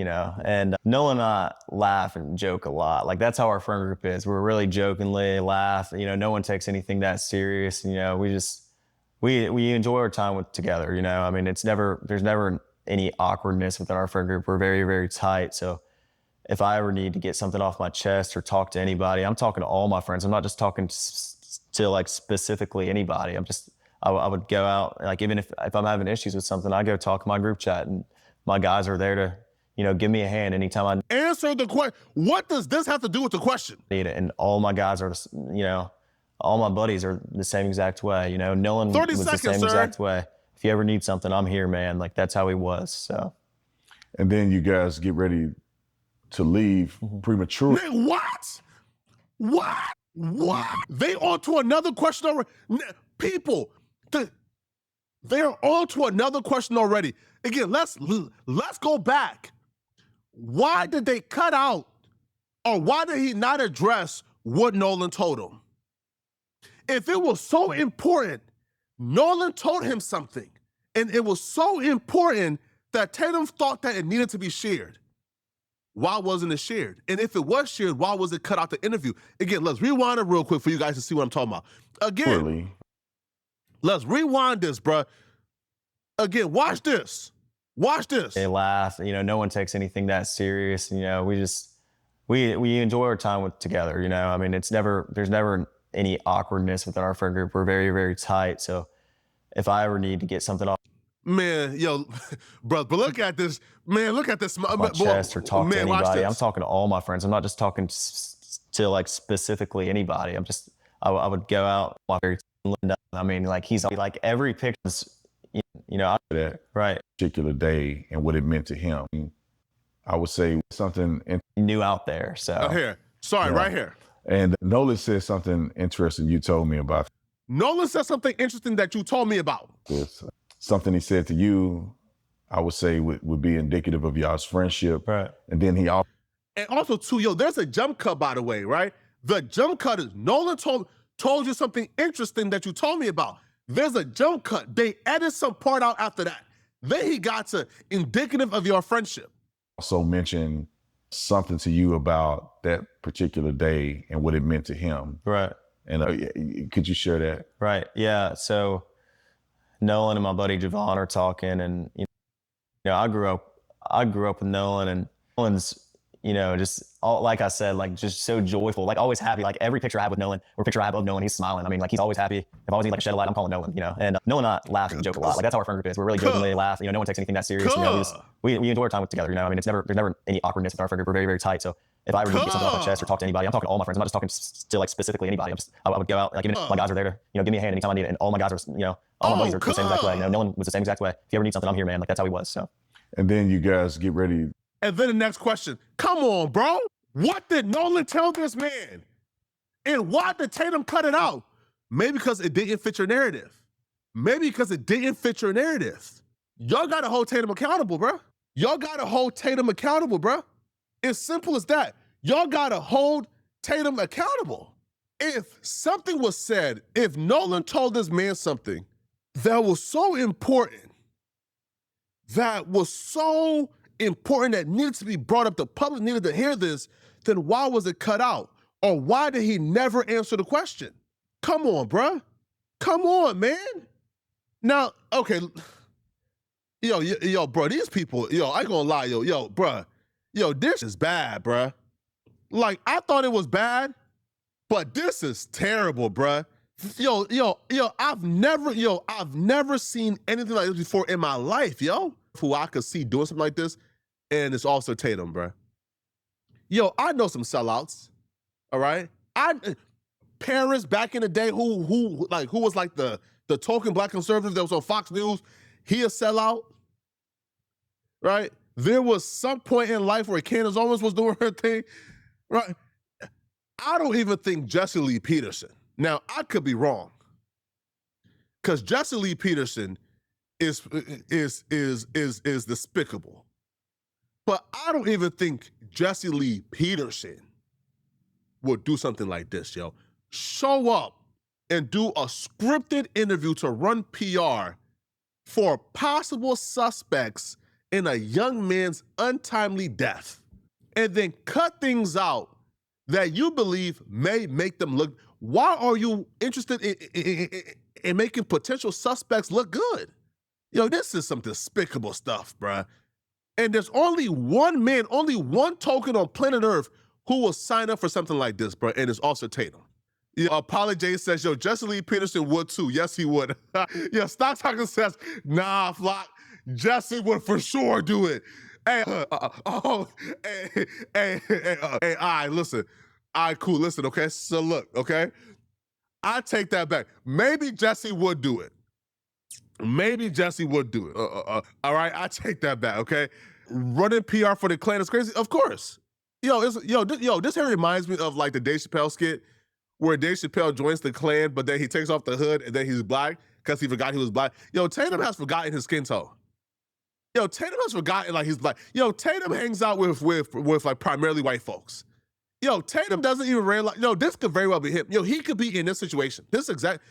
and Nolan and I laugh and joke a lot. Like that's how our friend group is. We're really jokingly laugh. No one takes anything that serious. We enjoy our time together. There's never any awkwardness within our friend group. We're very, very tight. So if I ever need to get something off my chest or talk to anybody, I'm talking to all my friends. I'm not just talking to like specifically anybody. I would go out, like even if I'm having issues with something, I go talk in my group chat, and my guys are there to, give me a hand anytime I answer the question. What does this have to do with the question? need it. And all my guys are, all my buddies are the same exact way. Nolan 30 was seconds, the same sir. exact way. If you ever need something, I'm here, man. Like that's how he was. So. And then you guys get ready to leave prematurely. Man, what? They on to another question already. People, they're on to another question already. Again, let's go back. Why did they cut out, or why did he not address what Nolan told him? If it was so important, Nolan told him something, and it was so important that Tatum thought that it needed to be shared. Why wasn't it shared? And if it was shared, why was it cut out the interview? Again, let's rewind it real quick for you guys to see what I'm talking about. Again, Really? let's rewind this, bruh. Again, watch this. Watch this. They laugh. No one takes anything that serious. We enjoy our time together. There's never any awkwardness within our friend group. We're very, very tight. So if I ever need to get something off Man, bro, but look at this. Man, look at this. my chest or talk to watch anybody, this. I'm talking to all my friends. I'm not just talking to like specifically anybody. I would go out. I mean, like he's like every picture is, you know, That right. particular day and what it meant to him. I would say something. New out there. So Right here. Sorry, Yeah. right here. And Nolan said something interesting you told me about Nolan said something interesting that you told me about. this. Something he said to you, I would say would be indicative of y'all's friendship. right. And then he also And also, too, yo, there's a jump cut, by the way, right? The jump cut is Nolan told you something interesting that you told me about. There's a jump cut. They added some part out after that. Then he got to indicative of your friendship. also mentioned something to you about that particular day and what it meant to him. Right. And could you share that? Right. Yeah. So Nolan and my buddy Javon are talking, and you know, I grew up with Nolan, and Nolan's, you know, just all, like I said, like just so joyful, like always happy. Like every picture I have with Nolan or picture I have of Nolan, he's smiling. I mean, like he's always happy. If I always need like a shed a light, I'm calling Nolan, you know. And Nolan and I laugh and joke a lot. Like that's how our friend group is. We're really jokingly laugh. You know, no one takes anything that serious. You know, we enjoy our time together. You know, I mean, there's never any awkwardness with our friend group. We're very, very tight. So if I ever need to get something off my chest or talk to anybody, I'm talking to all my friends. I'm not just talking to like specifically anybody. I would go out, like even if my guys are there to, you know, give me a hand anytime I need it. And all my guys are, you know, all my buddies are the same exact way. You know, Nolan was the same exact way. If you ever need something, I'm here, man. Like that's how he was. So. And then you guys get ready. And then the next question, come on, bro. What did Nolan tell this man? And why did Tatum cut it out? Maybe because it didn't fit your narrative. Maybe because it didn't fit your narrative. Y'all gotta hold Tatum accountable, bro. Y'all gotta hold Tatum accountable, bro. It's simple as that. Y'all gotta hold Tatum accountable. If something was said, if Nolan told this man something that was so important, that needed to be brought up, the public needed to hear this, then why was it cut out? Or why did he never answer the question? Come on, bruh. Come on, man. Now, okay. Yo, bro, these people, I ain't gonna lie, yo, bruh. Yo, this is bad, bruh. Like, I thought it was bad, but this is terrible, bruh. I've never seen anything like this before in my life, yo. Who I could see doing something like this, and it's also Tatum, bruh. Yo, I know some sellouts, all right? Parents back in the day who was like the token black conservative that was on Fox News, he a sellout, right? There was some point in life where Candace Owens was doing her thing, right? I don't even think Jesse Lee Peterson. Now, I could be wrong, because Jesse Lee Peterson is despicable. But I don't even think Jesse Lee Peterson would do something like this, yo. Show up and do a scripted interview to run PR for possible suspects in a young man's untimely death, and then cut things out that you believe may make them look. Why are you interested in making potential suspects look good? Yo, this is some despicable stuff, bruh. And there's only one man, only one token on planet Earth who will sign up for something like this, bruh, and it's Officer Tatum. Apollo J says, yo, Jesse Lee Peterson would too. Yes, he would. Stock Talker says, nah, Flock, Jesse would for sure do it. Hey, all right, listen. All right, cool, listen, okay? So look, okay? I take that back. Maybe Jesse would do it. Maybe Jesse would do it. All right, I take that back, okay? Running PR for the Klan is crazy? Of course. This here reminds me of like the Dave Chappelle skit where Dave Chappelle joins the Klan, but then he takes off the hood and then he's black because he forgot he was black. Yo, Tatum has forgotten his skin tone. Yo, Tatum has forgotten like he's black. Yo, Tatum hangs out with like primarily white folks. Yo, Tatum doesn't even realize, this could very well be him. Yo, he could be in this situation. This exact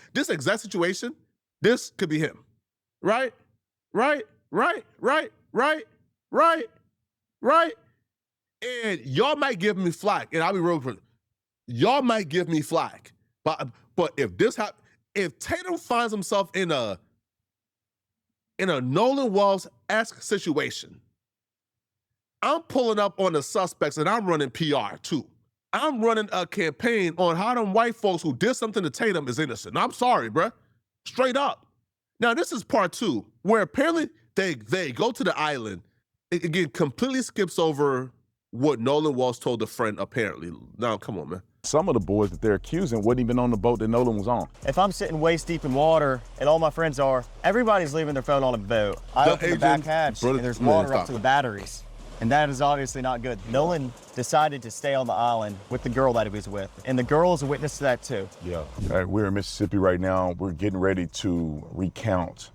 situation, this could be him. Right? And y'all might give me flack, and I'll be real quick. Y'all might give me flack, but if this happens, if Tatum finds himself in a Nolan Wells-esque situation, I'm pulling up on the suspects and I'm running PR too. I'm running a campaign on how them white folks who did something to Tatum is innocent. I'm sorry, bruh. Straight up. Now, this is part two, where apparently they go to the island. It again completely skips over what Nolan Wells told a friend, apparently. Now, come on, man. Some of the boys that they're accusing wasn't even on the boat that Nolan was on. If I'm sitting waist deep in water and all my friends are, everybody's leaving their phone on a boat. I open the back hatch and there's water up to the batteries. And that is obviously not good. Nolan decided to stay on the island with the girl that he was with. And the girl is a witness to that too. Yeah. All right, we're in Mississippi right now. We're getting ready to recount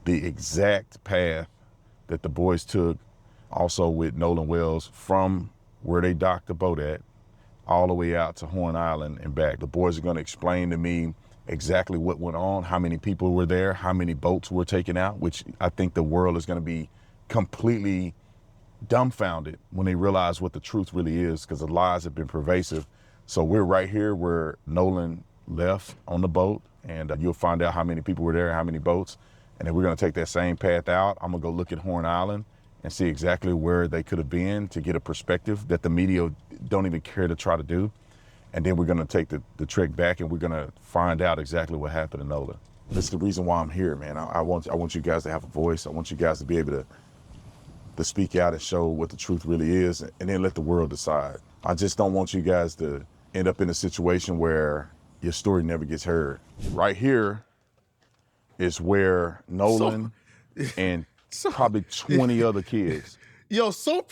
the exact path that the boys took, also with Nolan Wells, from where they docked the boat at, all the way out to Horn Island and back. The boys are gonna explain to me exactly what went on, how many people were there, how many boats were taken out, which I think the world is gonna be completely dumbfounded when they realize what the truth really is, because the lies have been pervasive. So we're right here where Nolan left on the boat, and you'll find out how many people were there, how many boats, and then we're gonna take that same path out. I'm gonna go look at Horn Island and see exactly where they could have been to get a perspective that the media don't even care to try to do. And then we're gonna take the trek back, and we're gonna find out exactly what happened to Nolan. This is the reason why I'm here, man. I want you guys to have a voice. I want you guys to be able to speak out and show what the truth really is, and then let the world decide. I just don't want you guys to end up in a situation where your story never gets heard. Right here is where Nolan and probably 20 other kids. So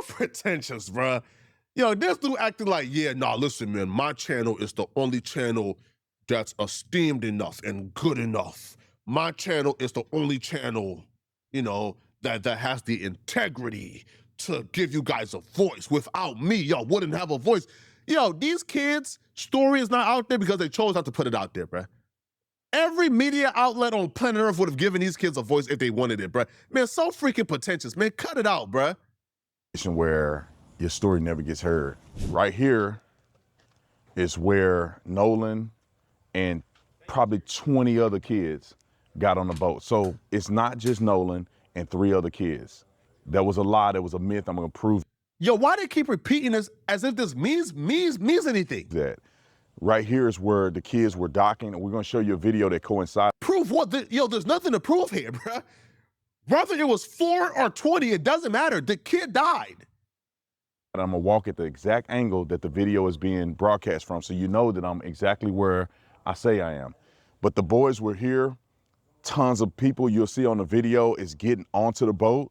pretentious, bruh. This dude acting like, yeah, nah, listen, man, my channel is the only channel that's esteemed enough and good enough. My channel is the only channel, that has the integrity to give you guys a voice. Without me, y'all wouldn't have a voice. These kids' story is not out there because they chose not to put it out there, bruh. Every media outlet on planet Earth would have given these kids a voice if they wanted it, bruh. Man, so freaking pretentious, man. Cut it out, bruh. Where your story never gets heard. Right here is where Nolan and probably 20 other kids got on the boat. So it's not just Nolan and 3 other kids. That was a lie, that was a myth. I'm gonna prove why they keep repeating this as if this means anything? that. Right here is where the kids were docking, and we're gonna show you a video that coincides. Prove what? There's nothing to prove here, bruh. Whether it was 4 or 20, it doesn't matter. The kid died. And I'm gonna walk at the exact angle that the video is being broadcast from, so you know that I'm exactly where I say I am. But the boys were here. Tons of people you'll see on the video is getting onto the boat,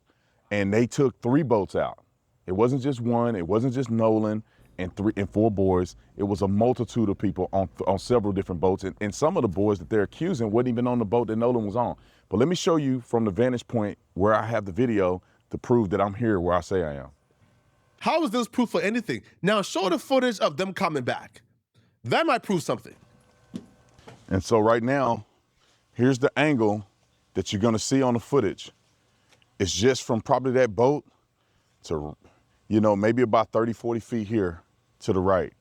and they took 3 boats out. It wasn't just one, it wasn't just Nolan and 4 boys. It was a multitude of people on several different boats, and some of the boys that they're accusing wasn't even on the boat that Nolan was on. But let me show you from the vantage point where I have the video to prove that I'm here where I say I am. How is this proof for anything? Now show the footage of them coming back. That might prove something. And so right now, here's the angle that you're gonna see on the footage. It's just from probably that boat to, maybe about 30, 40 feet here to the right.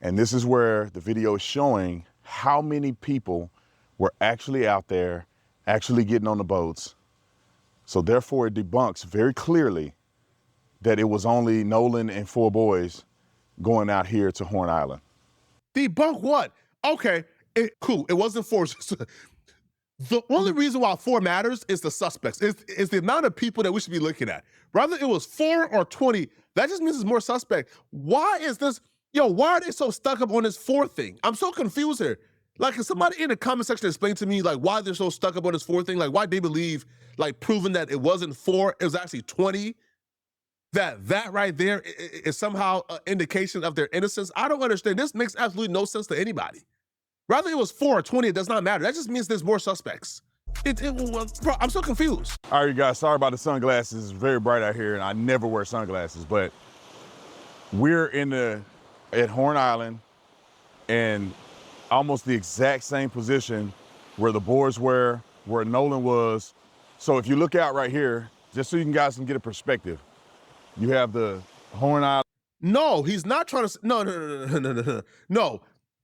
And this is where the video is showing how many people were actually out there, actually getting on the boats. So therefore it debunks very clearly that it was only Nolan and 4 boys going out here to Horn Island. Debunk what? Okay, cool, it wasn't 4. The only reason why 4 matters is the suspects. It's the amount of people that we should be looking at. Whether it was 4 or 20, that just means it's more suspect. Why is this, why are they so stuck up on this 4 thing? I'm so confused here. Like, can somebody in the comment section explain to me, like, why they're so stuck up on this 4 thing? Like, why they believe, like, proving that it wasn't 4, it was actually 20? That right there is somehow an indication of their innocence? I don't understand. This makes absolutely no sense to anybody. Whether it was 4 or 20, it does not matter. That just means there's more suspects. Bro, I'm so confused. All right, you guys, sorry about the sunglasses. It's very bright out here, and I never wear sunglasses, but we're at Horn Island, and almost the exact same position where the boys were, where Nolan was. So if you look out right here, just so you guys can get a perspective, you have the Horn Island. No, he's not trying to,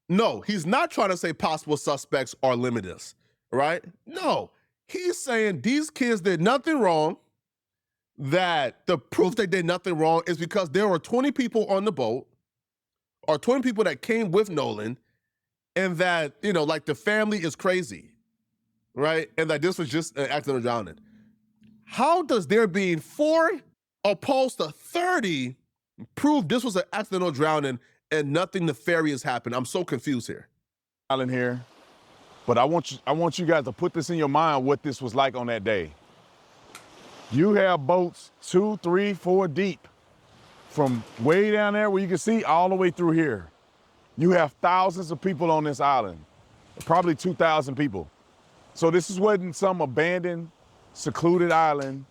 no, he's not trying to say possible suspects are limitless, right? No, he's saying these kids did nothing wrong, that the proof they did nothing wrong is because there were 20 people on the boat, or 20 people that came with Nolan, and that, like the family is crazy, right? And that this was just an accidental drowning. How does there being 4 opposed to 30 prove this was an accidental drowning and nothing nefarious happened. I'm so confused here. Island here, but I want you guys to put this in your mind what this was like on that day. You have boats 2, 3, 4 deep from way down there where you can see all the way through here. You have thousands of people on this island, probably 2,000 people. So this wasn't some abandoned, secluded island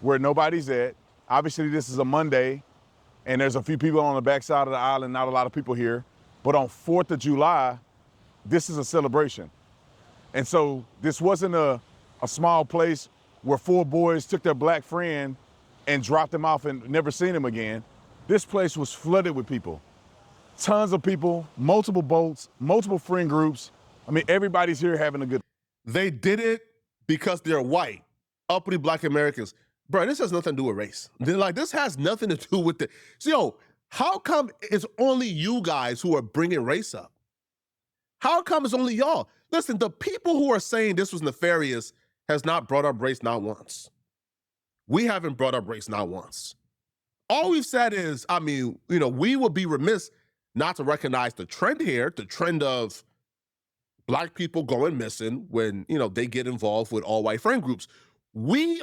where nobody's at. Obviously, this is a Monday, and there's a few people on the backside of the island, not a lot of people here. But on 4th of July, this is a celebration. And so this wasn't a small place where 4 boys took their black friend and dropped him off and never seen him again. This place was flooded with people. Tons of people, multiple boats, multiple friend groups. I mean, everybody's here having a good. They did it because they're white, uppity black Americans. Bro, this has nothing to do with race. This has nothing to do with the. So, yo, how come it's only you guys who are bringing race up? How come it's only y'all? Listen, the people who are saying this was nefarious has not brought up race not once. We haven't brought up race not once. All we've said is, we would be remiss not to recognize the trend here, the trend of black people going missing when, they get involved with all white friend groups. We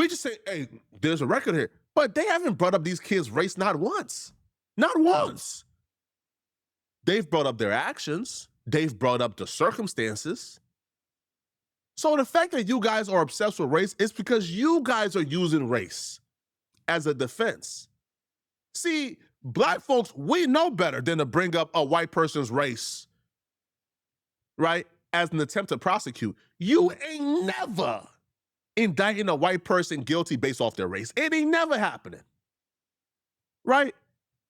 just say, hey, there's a record here. But they haven't brought up these kids' race not once. Not once. They've brought up their actions. They've brought up the circumstances. So the fact that you guys are obsessed with race is because you guys are using race as a defense. See, black folks, we know better than to bring up a white person's race, right, as an attempt to prosecute. You ain't never indicting a white person guilty based off their race. It ain't never happening, right?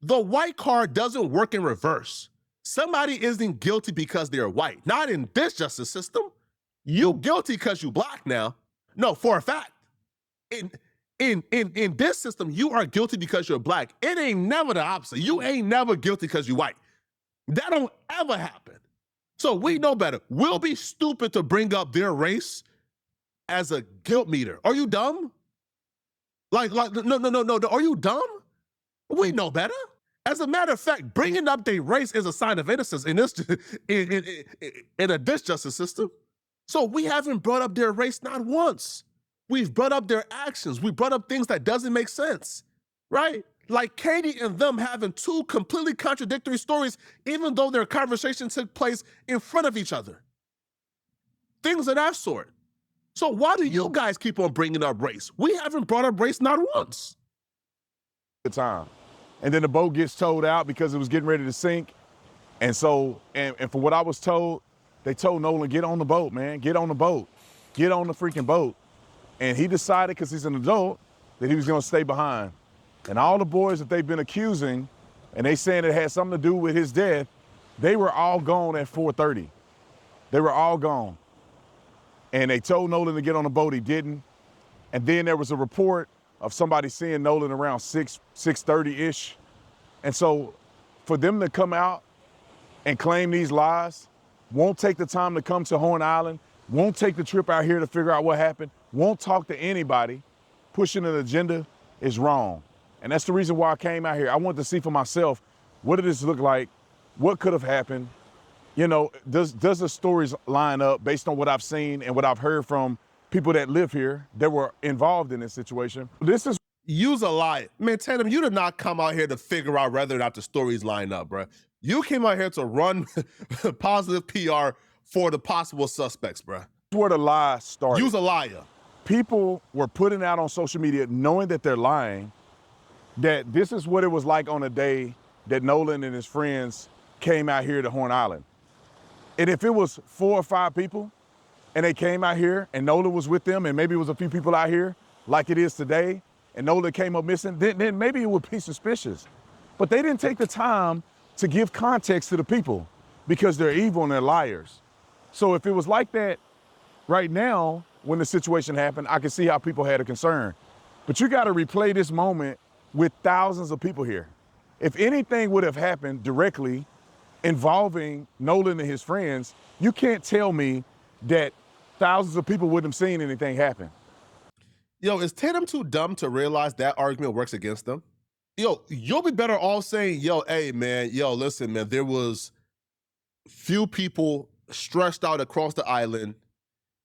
The white card doesn't work in reverse. Somebody isn't guilty because they're white. Not in this justice system. You guilty because you black now. No, for a fact. In this system, you are guilty because you're black. It ain't never the opposite. You ain't never guilty because you white. That don't ever happen. So we know better. We'll be stupid to bring up their race as a guilt meter. Are you dumb? No. Are you dumb? We know better. As a matter of fact, bringing up their race is a sign of innocence in this in a disjustice system. So we haven't brought up their race not once. We've brought up their actions. We brought up things that doesn't make sense, right? Like Katie and them having 2 completely contradictory stories, even though their conversation took place in front of each other. Things of that sort. So why do you guys keep on bringing up race? We haven't brought up race not once. Good time. And then the boat gets towed out because it was getting ready to sink. And so, and for what I was told, they told Nolan, get on the boat, man. Get on the boat. Get on the freaking boat. And he decided, because he's an adult, that he was going to stay behind. And all the boys that they've been accusing, and they saying it had something to do with his death, they were all gone at 4:30. They were all gone. And they told Nolan to get on the boat. He didn't. And then there was a report of somebody seeing Nolan around 6:30-ish. And so for them to come out and claim these lies, won't take the time to come to Horn Island, won't take the trip out here to figure out what happened, won't talk to anybody, pushing an agenda is wrong. And that's the reason why I came out here. I wanted to see for myself, what did this look like? What could have happened? Does the stories line up based on what I've seen and what I've heard from people that live here that were involved in this situation? This is. Use a lie. Man, Tatum, you did not come out here to figure out whether or not the stories line up, bro. You came out here to run positive PR for the possible suspects, bro. That's where the lie started. Use a liar. People were putting out on social media, knowing that they're lying, that this is what it was like on a day that Nolan and his friends came out here to Horn Island. And if it was 4 or 5 people and they came out here and Nolan was with them and maybe it was a few people out here like it is today and Nolan came up missing, then maybe it would be suspicious. But they didn't take the time to give context to the people because they're evil and they're liars. So if it was like that right now, when the situation happened, I could see how people had a concern. But you got to replay this moment with thousands of people here. If anything would have happened directly involving Nolan and his friends, you can't tell me that thousands of people wouldn't have seen anything happen. Yo, is Tatum too dumb to realize that argument works against them? Yo, you'll be better off saying, yo, hey, man, yo, listen, man, there was few people stretched out across the island.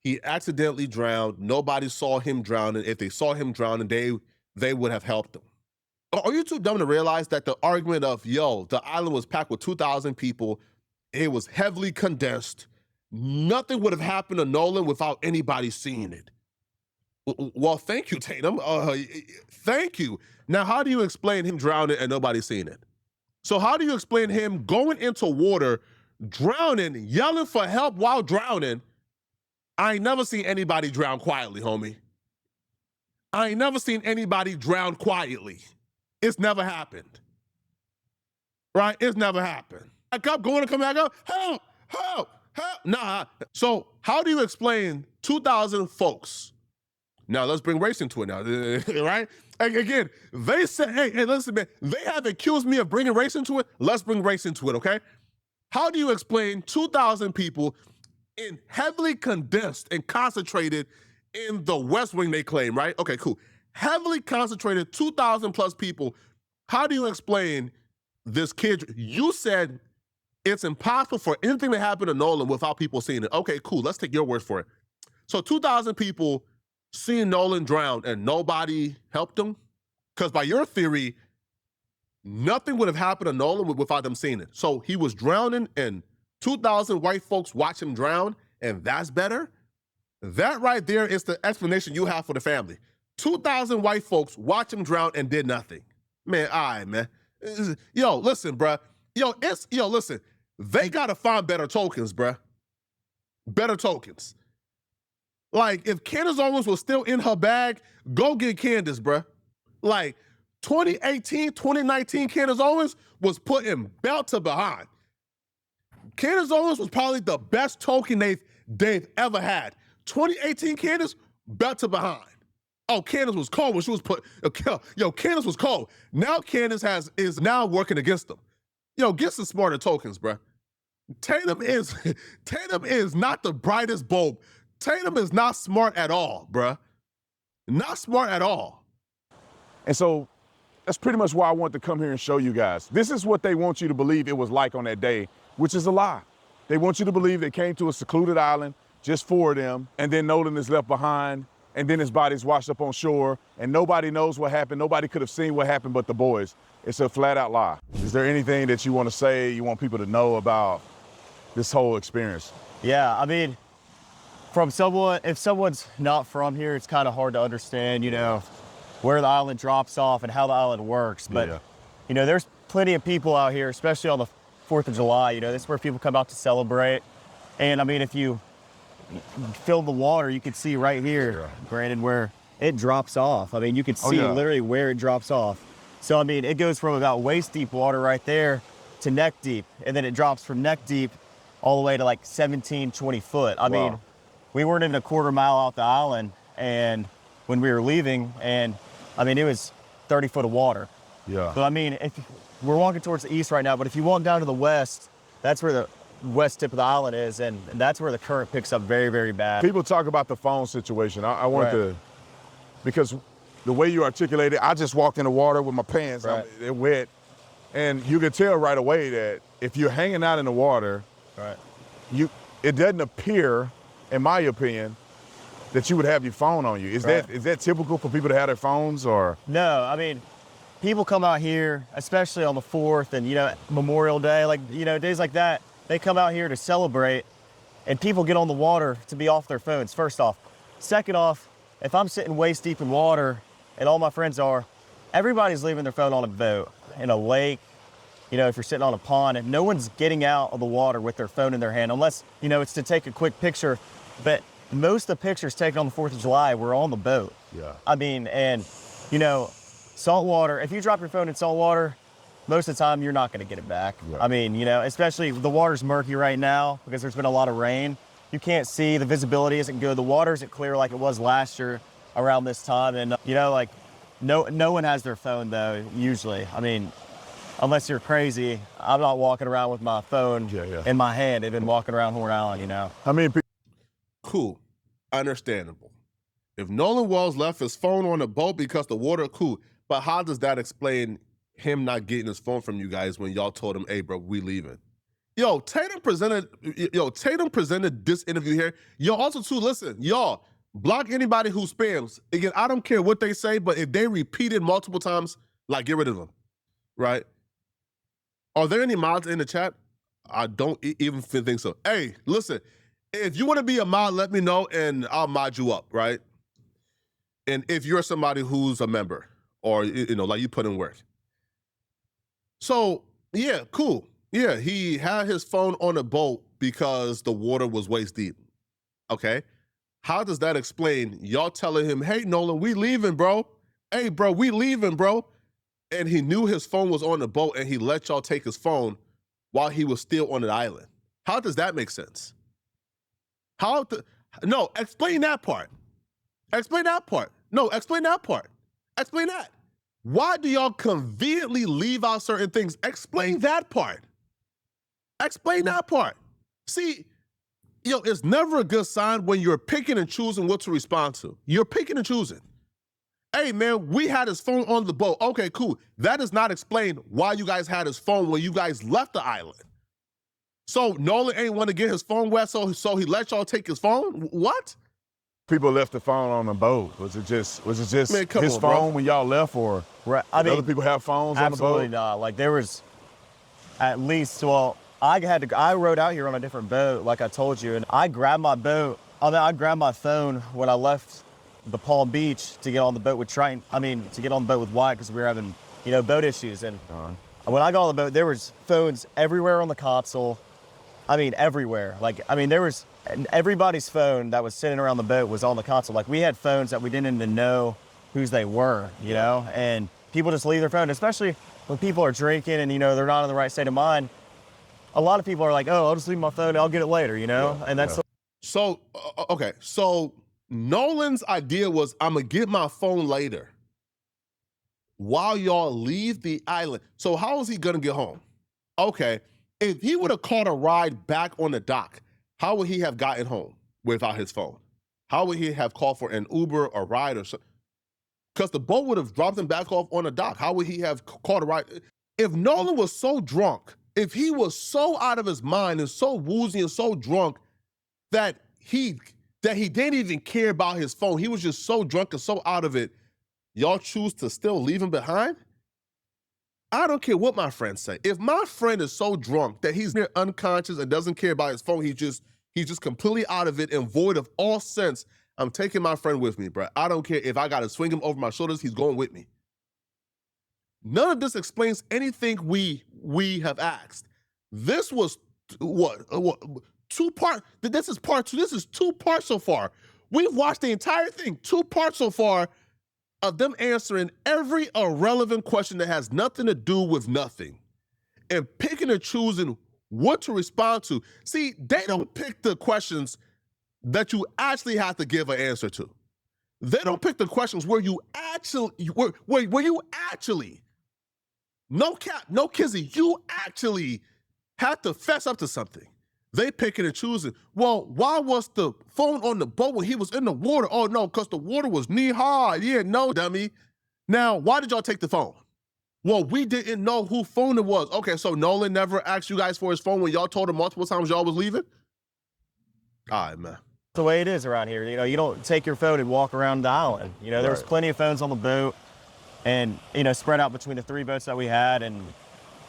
He accidentally drowned. Nobody saw him drowning. If they saw him drowning, they would have helped him. Are you too dumb to realize that the argument of, yo, the island was packed with 2,000 people, it was heavily condensed, nothing would have happened to Nolan without anybody seeing it? Well, thank you, Tatum. Thank you. Now, how do you explain him drowning and nobody seeing it? So how do you explain him going into water, drowning, yelling for help while drowning? I ain't never seen anybody drown quietly, homie. I ain't never seen anybody drown quietly. It's never happened. Right? It's never happened. Back up, going to come back up. Help, help, help. Nah. So how do you explain 2,000 folks? Now let's bring race into it now, right? Again, they said, hey, listen, man, they have accused me of bringing race into it. Let's bring race into it, okay? How do you explain 2,000 people in heavily condensed and concentrated in the West Wing, they claim, right? Okay, cool. Heavily concentrated, 2,000 plus people. How do you explain this kid? You said it's impossible for anything to happen to Nolan without people seeing it. Okay, cool. Let's take your word for it. So 2,000 people seeing Nolan drown and nobody helped him? Because by your theory, nothing would have happened to Nolan without them seeing it. So he was drowning and 2,000 white folks watch him drown, and that's better? That right there is the explanation you have for the family. 2,000 white folks watch him drown and did nothing. Man, all right, man. Yo, listen, bruh. Yo, listen. They gotta find better tokens, bruh. Better tokens. Like, if Candace Owens was still in her bag, go get Candace, bruh. Like, 2018, 2019 Candace Owens was putting belt to behind. Candace Owens was probably the best token they've ever had. 2018 Candace, belt to behind. Oh, Candace was cold when she was put. Yo, Candace was cold. Now Candace is now working against them. Yo, get some smarter tokens, bruh. Tatum is not the brightest bulb. Tatum is not smart at all, bruh. Not smart at all. And so that's pretty much why I want to come here and show you guys. This is what they want you to believe it was like on that day, which is a lie. They want you to believe they came to a secluded island, just 4 of them, and then Nolan is left behind, and then his body's washed up on shore, and nobody knows what happened. Nobody could have seen what happened but the boys. It's a flat out lie. Is there anything that you want to say, you want people to know about this whole experience? Yeah, I mean, from someone, if someone's not from here, it's kind of hard to understand, you know, where the island drops off and how the island works. But, Yeah. you know, there's plenty of people out here, especially on the 4th of July. You know, that's where people come out to celebrate. And I mean, if you fill the water, you can see right here, Yeah. Brandon, where it drops off. I mean, you can see yeah. literally where it drops off. So, I mean, it goes from about waist deep water right there to neck deep. And then it drops from neck deep all the way to like 17, 20 foot. I mean, we weren't even a quarter mile out the island and when we were leaving, and I mean, it was 30 foot of water. Yeah. But I mean, if we're walking towards the east right now, but if you walk down to the west, that's where the west tip of the island is, and that's where the current picks up very, very bad. People talk about the phone situation. I want Right. to, because the way you articulate it, I just walked in the water with my pants, Right. they're wet, and you can tell right away that if you're hanging out in the water, Right. it doesn't appear, in my opinion, that you would have your phone on you. Is Right. that typical for people to have their phones, or? No, I mean, people come out here, especially on the 4th and, you know, Memorial Day, like, you know, days like that, they come out here to celebrate, and people get on the water to be off their phones, first off. Second off, if I'm sitting waist deep in water, and all my friends are, everybody's leaving their phone on a boat, in a lake, you know, if you're sitting on a pond, and no one's getting out of the water with their phone in their hand, unless, you know, it's to take a quick picture. But most of the pictures taken on the 4th of July were on the boat. Yeah. I mean, and, you know, salt water, if you drop your phone in salt water, most of the time you're not going to get it back. Yeah. I mean, you know, especially the water's murky right now because there's been a lot of rain. You can't see, the visibility isn't good. The water isn't clear like it was last year around this time. And, you know, like, no one has their phone, though, usually. I mean, unless you're crazy, I'm not walking around with my phone in my hand. I've been walking around Horn Island, you know. How many people? Cool. Understandable. If Nolan Wells left his phone on the boat because the water, cool. But how does that explain him not getting his phone from you guys when y'all told him, hey, bro, we leaving. Yo, Tatum presented this interview here. Yo, also too, listen, y'all, block anybody who spams. Again, I don't care what they say, but if they repeat it multiple times, like, get rid of them, right? Are there any mods in the chat? I don't even think so. Hey, listen, if you want to be a mod, let me know and I'll mod you up, right? And if you're somebody who's a member or, like you put in work. So, yeah, cool. Yeah, he had his phone on a boat because the water was waist deep. Okay. How does that explain y'all telling him, hey, Nolan, we leaving, bro. Hey, bro, we leaving, bro. And he knew his phone was on the boat and he let y'all take his phone while he was still on the island. How does that make sense? No, explain that part. Explain that part. No, explain that part. Explain that. Why do y'all conveniently leave out certain things? Explain that part. Explain that part. See, it's never a good sign when you're picking and choosing what to respond to. You're picking and choosing. Hey, man, we had his phone on the boat. Okay, cool. That does not explain why you guys had his phone when you guys left the island. So Nolan ain't want to get his phone wet, so he let y'all take his phone? What? People left the phone on the boat. Was it just Man, come his on, phone bro. when y'all left, or Right. did other people have phones on the Absolutely boat? not. Like there was at least, well, I rode out here on a different boat, like I told you, and I grabbed my phone when I left the Palm Beach to get on the boat with to get on the boat with Wyatt because we were having, boat issues. And when I got on the boat, there was phones everywhere on the console. I mean, everywhere. There was everybody's phone that was sitting around the boat was on the console. Like we had phones that we didn't even know whose they were, you know? And people just leave their phone, especially when people are drinking and, they're not in the right state of mind. A lot of people are like, oh, I'll just leave my phone, I'll get it later, And that's So, okay. So Nolan's idea was, I'm going to get my phone later while y'all leave the island. So how is he going to get home? Okay. If he would have caught a ride back on the dock, how would he have gotten home without his phone? How would he have called for an Uber or ride or something? Because the boat would have dropped him back off on the dock. How would he have caught a ride? If Nolan was so drunk, if he was so out of his mind and so woozy and so drunk that he didn't even care about his phone, he was just so drunk and so out of it, y'all choose to still leave him behind? I don't care what my friends say. If my friend is so drunk that he's near unconscious and doesn't care about his phone, he's just completely out of it and void of all sense, I'm taking my friend with me, bro. I don't care if I got to swing him over my shoulders, he's going with me. None of this explains anything we have asked. This was what 2 parts. This is part 2. This is 2 parts so far. We've watched the entire thing, 2 parts so far of them answering every irrelevant question that has nothing to do with nothing and picking and choosing what to respond to. See, they don't pick the questions that you actually have to give an answer to. They don't pick the questions where you actually, no cap, no kizzy, you actually have to fess up to something. They picking and choosing. Well, why was the phone on the boat when he was in the water? Oh no, because the water was knee high. Yeah, no, dummy. Now, why did y'all take the phone? Well, we didn't know whose phone it was. Okay, so Nolan never asked you guys for his phone when y'all told him multiple times y'all was leaving? All right, man. the way it is around here. You don't take your phone and walk around the island. There was plenty of phones on the boat and, spread out between the 3 boats that we had. And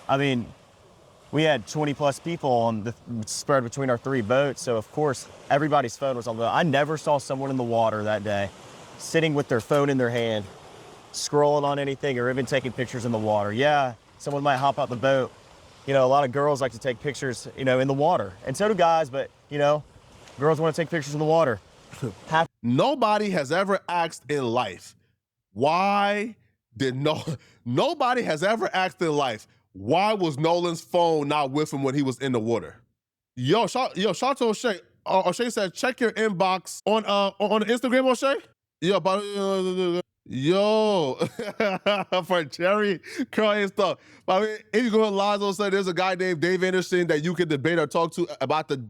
I mean, we had 20 plus people on the spread between our 3 boats. So of course, everybody's phone was on the boat. I never saw someone in the water that day sitting with their phone in their hand, scrolling on anything or even taking pictures in the water. Yeah, someone might hop out the boat. A lot of girls like to take pictures, in the water. And so do guys, but, girls want to take pictures in the water. Nobody has ever asked in life, nobody has ever asked in life, why was Nolan's phone not with him when he was in the water? Shout to O'Shea. O'Shea said, check your inbox on Instagram, O'Shea. For Jerry Curl and stuff. But I mean, if you go to Lonzo say there's a guy named Dave Anderson that you can debate or talk to about the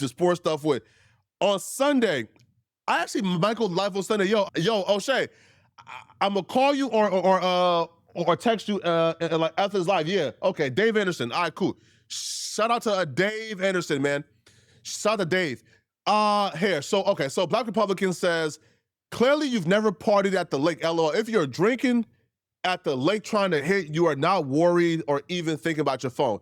sports stuff with. On Sunday, I actually Michael live on Sunday. Yo, O'Shea, I'm gonna call you or or text you like after his live. Yeah, okay, Dave Anderson. All right, cool. Shout out to Dave Anderson, man. Shout out to Dave. Here, so Black Republican says, clearly you've never partied at the lake, LOL. If you're drinking at the lake trying to hit, you are not worried or even thinking about your phone.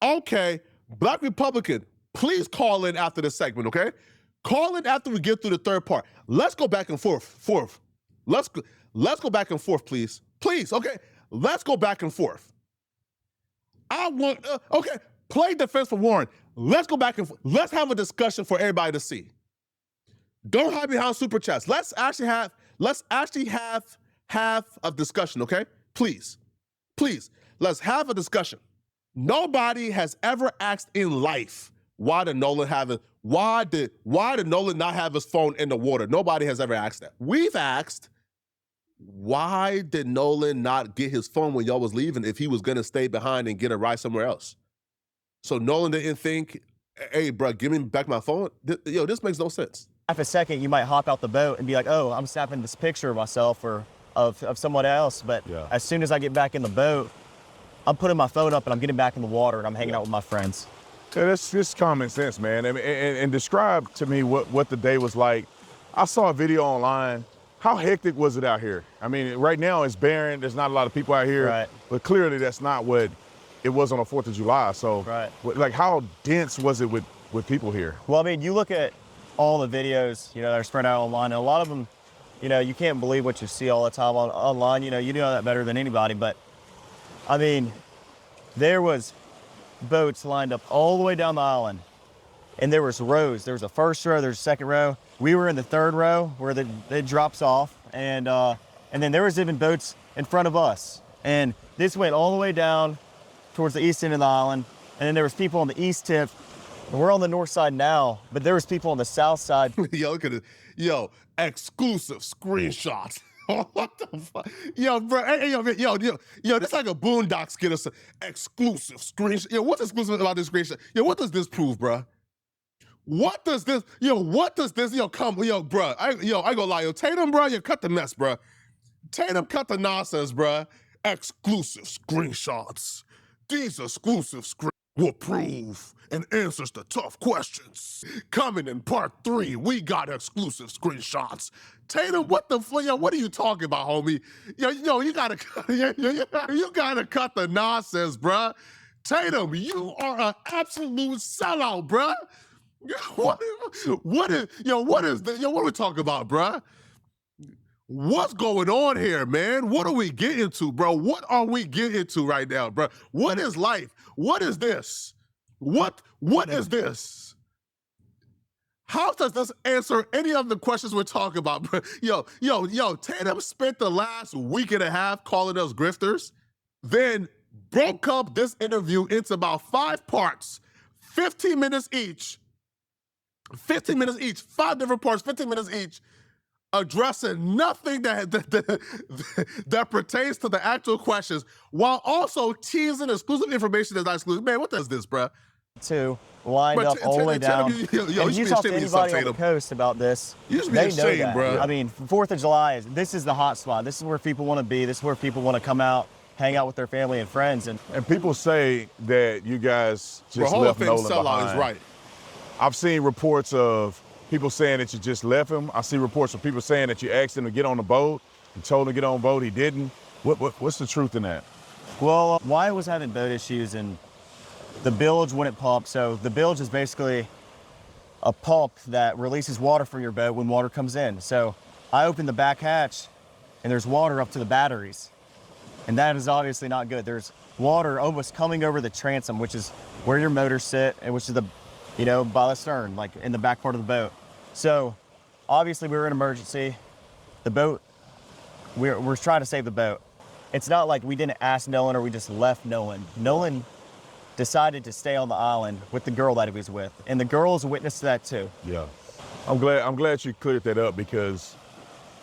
Okay, Black Republican, please call in after this segment, okay? Call in after we get through the third part. Let's go back and forth. Let's go back and forth, please. Please, okay? Let's go back and forth. I want, okay, play defense for Warren. Let's go back and forth. Let's have a discussion for everybody to see. Don't hide behind super chats. Let's actually have a discussion, okay? Please, let's have a discussion. Nobody has ever asked in life why did Nolan not have his phone in the water? Nobody has ever asked that. We've asked, why did Nolan not get his phone when y'all was leaving if he was gonna stay behind and get a ride somewhere else? So Nolan didn't think, hey, bro, give me back my phone. Yo, this makes no sense. Half a second, you might hop out the boat and be like, oh, I'm snapping this picture of myself or of someone else. But as soon as I get back in the boat, I'm putting my phone up and I'm getting back in the water and I'm hanging out with my friends. Yeah, that's just common sense, man. I mean, and describe to me what the day was like. I saw a video online. How hectic was it out here? I mean, right now it's barren. There's not a lot of people out here. Right. But clearly that's not what it was on the 4th of July. So, like, how dense was it with people here? Well, I mean, you look at all the videos, that are spread out online, and a lot of them, you can't believe what you see all the time online. You know that better than anybody. But, I mean, there was boats lined up all the way down the island, and there was rows. There was a first row, there's a second row. We were in the third row where it drops off, and then there was even boats in front of us. And this went all the way down towards the east end of the island, and then there was people on the east tip. And we're on the north side now, but there was people on the south side. Yo, look at it. Yo, exclusive screenshots. What the fuck? Yo, bro, yo, this like a Boondocks skit or some exclusive screenshot. Yo, what's exclusive about this screenshot? Yo, what does this prove, bro? What does this, come, bro, I go lie, Tatum, bro, you cut the mess, bro. Tatum cut the nonsense, bro. Exclusive screenshots. These exclusive screenshots will prove and answers to tough questions. Coming in part 3, we got exclusive screenshots. Tatum, what the fuck? Yo, what are you talking about, homie? Yo, you gotta cut the nonsense, bruh. Tatum, you are an absolute sellout, bruh. What is this? Yo, what are we talking about, bruh? What's going on here, man? What are we getting to, bro? What are we getting to right now, bro? What is life? What is this? What is this? How does this answer any of the questions we're talking about, bro? Yo, Tatum spent the last week and a half calling us grifters, then broke up this interview into about 5 parts, 15 minutes each, 5 different parts, 15 minutes each, addressing nothing that pertains to the actual questions, while also teasing exclusive information that's not exclusive. Man, what is this, bruh? To lined up all the way down. And you talk to anybody on the coast about this, you should be they ashamed, know that. Bruh. I mean, 4th of July, this is the hot spot. This is where people want to be. This is where people want to come out, hang out with their family and friends. And people say that you guys just Hall left of Fame Nolan sellout behind. is right. I've seen reports of people saying that you just left him. I see reports of people saying that you asked him to get on the boat. You told him to get on the boat. He didn't. What's the truth in that? Well, Wyatt was having boat issues and the bilge wouldn't pump. So the bilge is basically a pump that releases water from your boat when water comes in. So I opened the back hatch and there's water up to the batteries. And that is obviously not good. There's water almost coming over the transom, which is where your motors sit and which is by the stern, like in the back part of the boat. So obviously we were in emergency. The boat, we're trying to save the boat. It's not like we didn't ask Nolan or we just left Nolan. Nolan decided to stay on the island with the girl that he was with. And the girl is a witness to that too. Yeah. I'm glad you cleared that up, because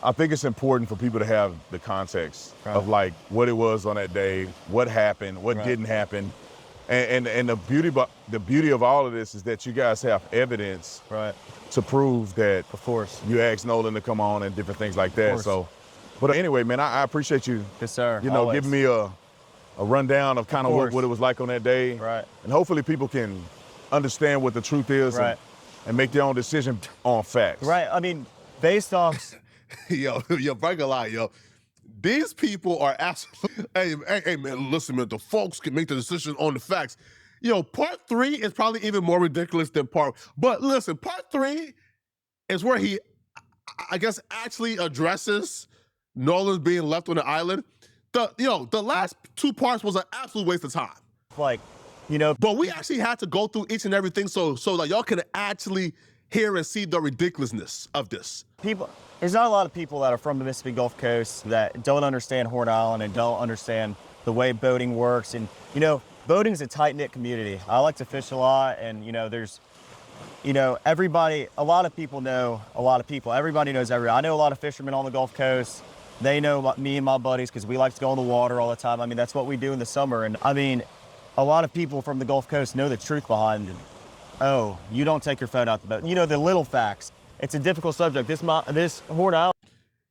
I think it's important for people to have the context of like what it was on that day, what happened, what didn't happen. And the beauty of all of this is that you guys have evidence to prove that, of course, you asked Nolan to come on and different things like that. So But anyway, man, I appreciate you, Yes, sir. you know, Always. giving me a rundown of kind of course. what it was like on that day. Right. And hopefully people can understand what the truth is Right. and make their own decision on facts. Right. I mean, based off. Yo, break a lie, yo. These people are absolutely. Hey, man, listen, man. The folks can make the decision on the facts. Yo, part 3 is probably even more ridiculous than part. But listen, part 3 is where he, I guess, actually addresses Nolan's being left on the island. The last 2 parts was an absolute waste of time. Like, you know, But we actually had to go through each and everything so that y'all can actually hear and see the ridiculousness of this. there's not a lot of people that are from the Mississippi Gulf Coast that don't understand Horn Island and don't understand the way boating works. And, you know, boating is a tight-knit community. I like to fish a lot, and, you know, there's, you know, everybody, a lot of people know a lot of people. Everybody knows everybody. I know a lot of fishermen on the Gulf Coast. They know me and my buddies because we like to go in the water all the time. I mean, that's what we do in the summer. And, I mean, a lot of people from the Gulf Coast know the truth behind it. Oh, you don't take your phone out the boat. You know, the little facts. It's a difficult subject. This Horn Island.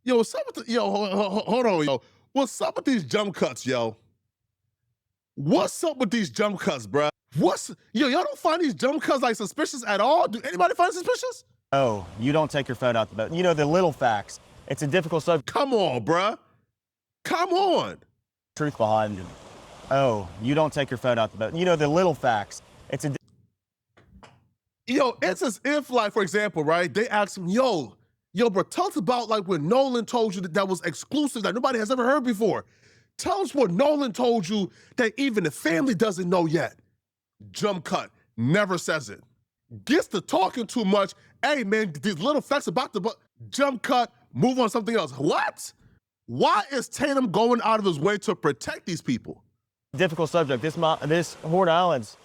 Yo, what's up with hold on, yo. What's up with these jump cuts, yo? What's up with these jump cuts, bruh? Y'all don't find these jump cuts like suspicious at all? Do anybody find it suspicious? Oh, you don't take your phone out the boat. You know, the little facts. It's a difficult subject. Come on, bruh. Come on. Truth behind it. Oh, you don't take your phone out the boat. You know, the little facts. It's as if, like, for example, right, they ask him, yo, bro, tell us about, like, when Nolan told you that was exclusive, that nobody has ever heard before. Tell us what Nolan told you that even the family doesn't know yet. Jump cut, never says it. Gets to talking too much. Hey, man, these little facts about the jump cut, move on to something else. What? Why is Tatum going out of his way to protect these people? difficult subject. This Horn Island's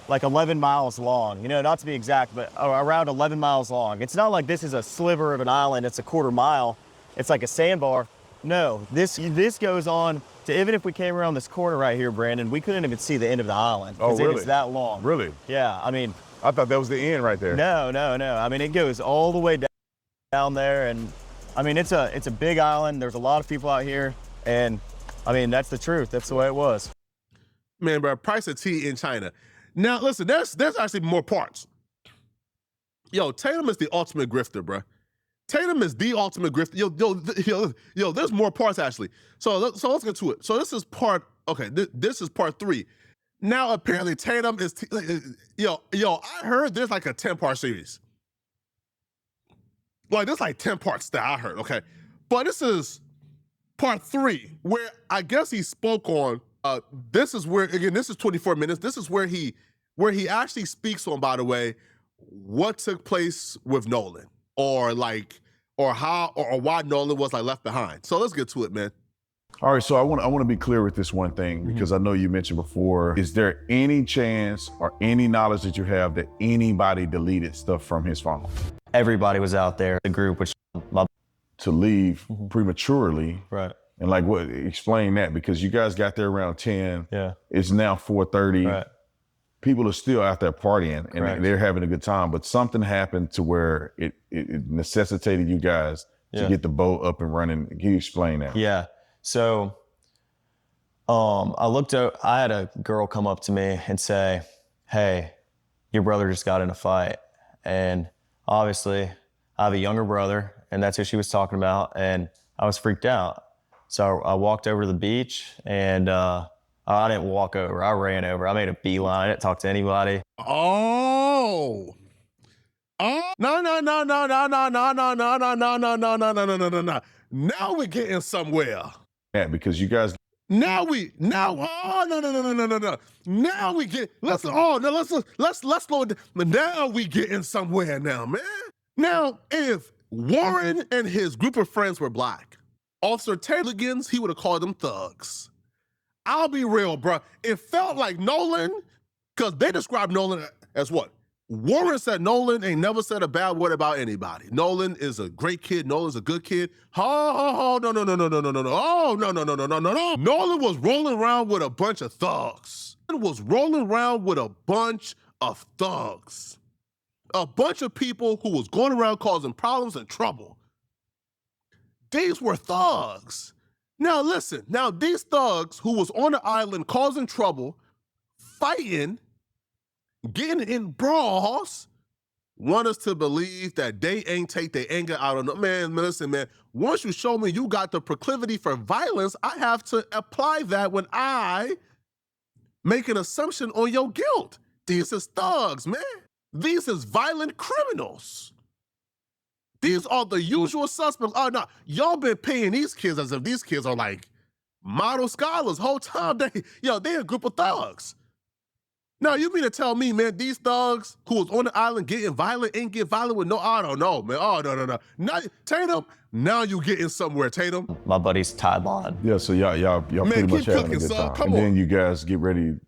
like 11 miles long, you know, not to be exact, but around 11 miles long. It's not like this is a sliver of an island, it's a quarter mile. It's like a sandbar. No, this goes on to, even if we came around this corner right here, Brandon, we couldn't even see the end of the island. Oh, really? It's that long. Really? Yeah, I mean. I thought that was the end right there. No. I mean, it goes all the way down there, and I mean, it's a big island. There's a lot of people out here, and I mean, that's the truth. That's the way it was. Man, bro, price of tea in China. Now, listen, there's actually more parts. Yo, Tatum is the ultimate grifter, bro. Tatum is the ultimate grifter. Yo, there's more parts, actually. So let's get to it. So this is part, okay, this is part 3. Now, apparently, Tatum is, I heard there's like a 10-part series. Like, there's like 10 parts that I heard, okay? But this is part 3, where I guess he spoke on, this is where, again, this is 24 minutes. This is where he actually speaks on, by the way, what took place with Nolan, or how, or why Nolan was like left behind. So let's get to it, man. All right, so I want to be clear with this one thing, because I know you mentioned before, is there any chance or any knowledge that you have that anybody deleted stuff from his phone? Everybody was out there, the group, which To leave prematurely. Right. And like, what, explain that, because you guys got there around 10. Yeah. It's now 4:30. Right. People are still out there partying and Correct. they're having a good time, but something happened to where it necessitated you guys to get the boat up and running. Can you explain that? Yeah. So I had a girl come up to me and say, "Hey, your brother just got in a fight." And obviously I have a younger brother, and that's who she was talking about. And I was freaked out. So I walked over to the beach, and I didn't walk over, I ran over. I made a beeline. I didn't talk to anybody. No. Now we're getting somewhere. Yeah, because you guys. Now we slow it down. Now we getting somewhere now, man. Now, if Warren and his group of friends were black, Officer Taylorgans, he would have called them thugs. I'll be real, bro. It felt like Nolan, because they described Nolan as what? Warren said Nolan ain't never said a bad word about anybody. Nolan is a great kid. Nolan's a good kid. No. Oh, no. Nolan was rolling around with a bunch of thugs. A bunch of people who was going around causing problems and trouble. These were thugs. Now listen, now these thugs who was on the island causing trouble, fighting, getting in brawls, want us to believe that they ain't take their anger out on them. Man, listen, man, once you show me you got the proclivity for violence, I have to apply that when I make an assumption on your guilt. These is thugs, man. These is violent criminals. These are the usual suspects. Oh, no, y'all been paying these kids as if these kids are like model scholars. Whole time, they're a group of thugs. Now, you mean to tell me, man, these thugs who was on the island getting violent ain't get violent with no, I don't know, man. Oh, no. Now, Tatum, now you getting somewhere, Tatum. My buddy's tied line. Yeah, so y'all Man, pretty much keep having cooking, a good son. time. Come and on. then you guys get ready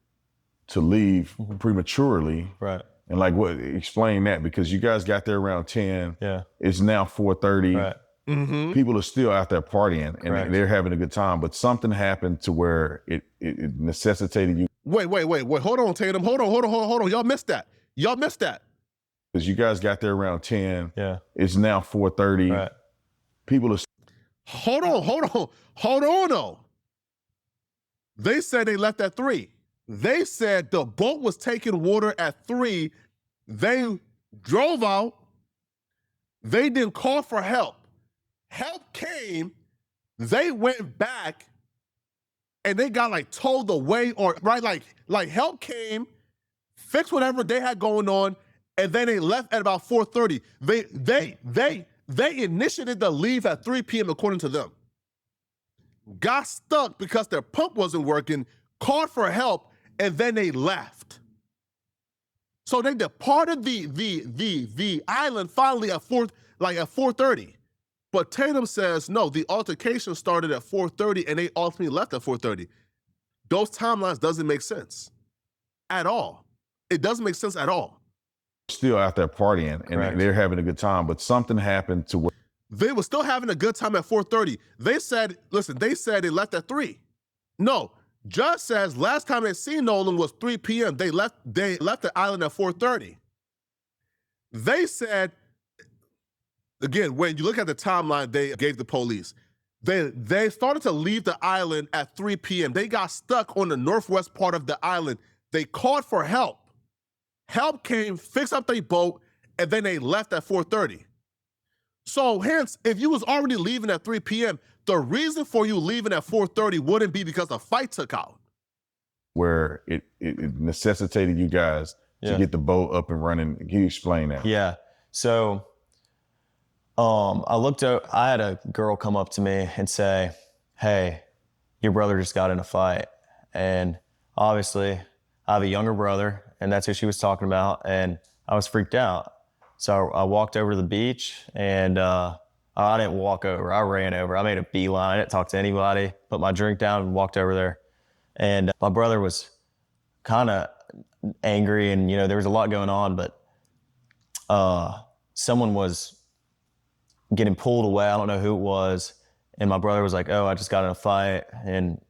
to leave prematurely. Right. And like, what? Explain that, because you guys got there around 10. Yeah. It's now 4:30. Right. Mm-hmm. People are still out there partying and Correct. they're having a good time, but something happened to where it necessitated you. Wait. Hold on, Tatum. Hold on. Y'all missed that. Because you guys got there around 10. Yeah. It's now 4:30. Right. People are Hold on, though. They said they left at 3. They said the boat was taking water at 3. They drove out. They didn't call for help. Help came. They went back and they got like told the way, or right, like help came, fixed whatever they had going on, and then they left at about 4:30. They initiated the leave at 3 p.m. according to them. Got stuck because their pump wasn't working, called for help, and then they left. So they departed the island finally at 4:30. But Tatum says, no, the altercation started at 4:30 and they ultimately left at 4:30. Those timelines doesn't make sense at all. It doesn't make sense at all. still out there partying and Correct. they're having a good time, but something happened to where They were still having a good time at 4:30. They said they left at 3. No, Judge says last time they seen Nolan was 3 p.m. They left the island at 4:30. They said, again, when you look at the timeline they gave the police, they started to leave the island at 3 p.m. They got stuck on the northwest part of the island. They called for help. Help came, fixed up their boat, and then they left at 4:30. So hence, if you was already leaving at 3 p.m., the reason for you leaving at 4:30 wouldn't be because a fight took out. where it necessitated you guys to Yeah. get the boat up and running. Can you explain that? Yeah. So I had a girl come up to me and say, hey, your brother just got in a fight. And obviously I have a younger brother, and that's who she was talking about. And I was freaked out. So I walked over to the beach, and I didn't walk over. I ran over. I made a beeline. I didn't talk to anybody, put my drink down and walked over there. And my brother was kind of angry, and there was a lot going on, but someone was getting pulled away. I don't know who it was. And my brother was like, oh, I just got in a fight, and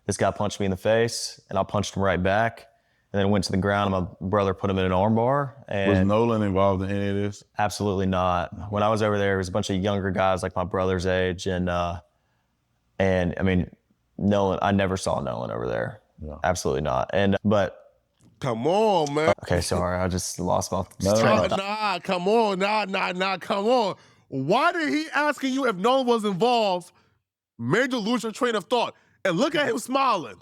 this guy punched me in the face, and I punched him right back. And then went to the ground, and my brother put him in an arm bar. And Was Nolan involved in any of this? absolutely not. When I was over there, it was a bunch of younger guys like my brother's age, and I mean, Nolan. I never saw Nolan over there. Yeah. Absolutely not. But Come on, man. okay, sorry, I just lost my No, train no, of thought. Nah, come on. Nah, come on. Why did he asking you if Nolan was involved made you lose your train of thought? And look at him smiling.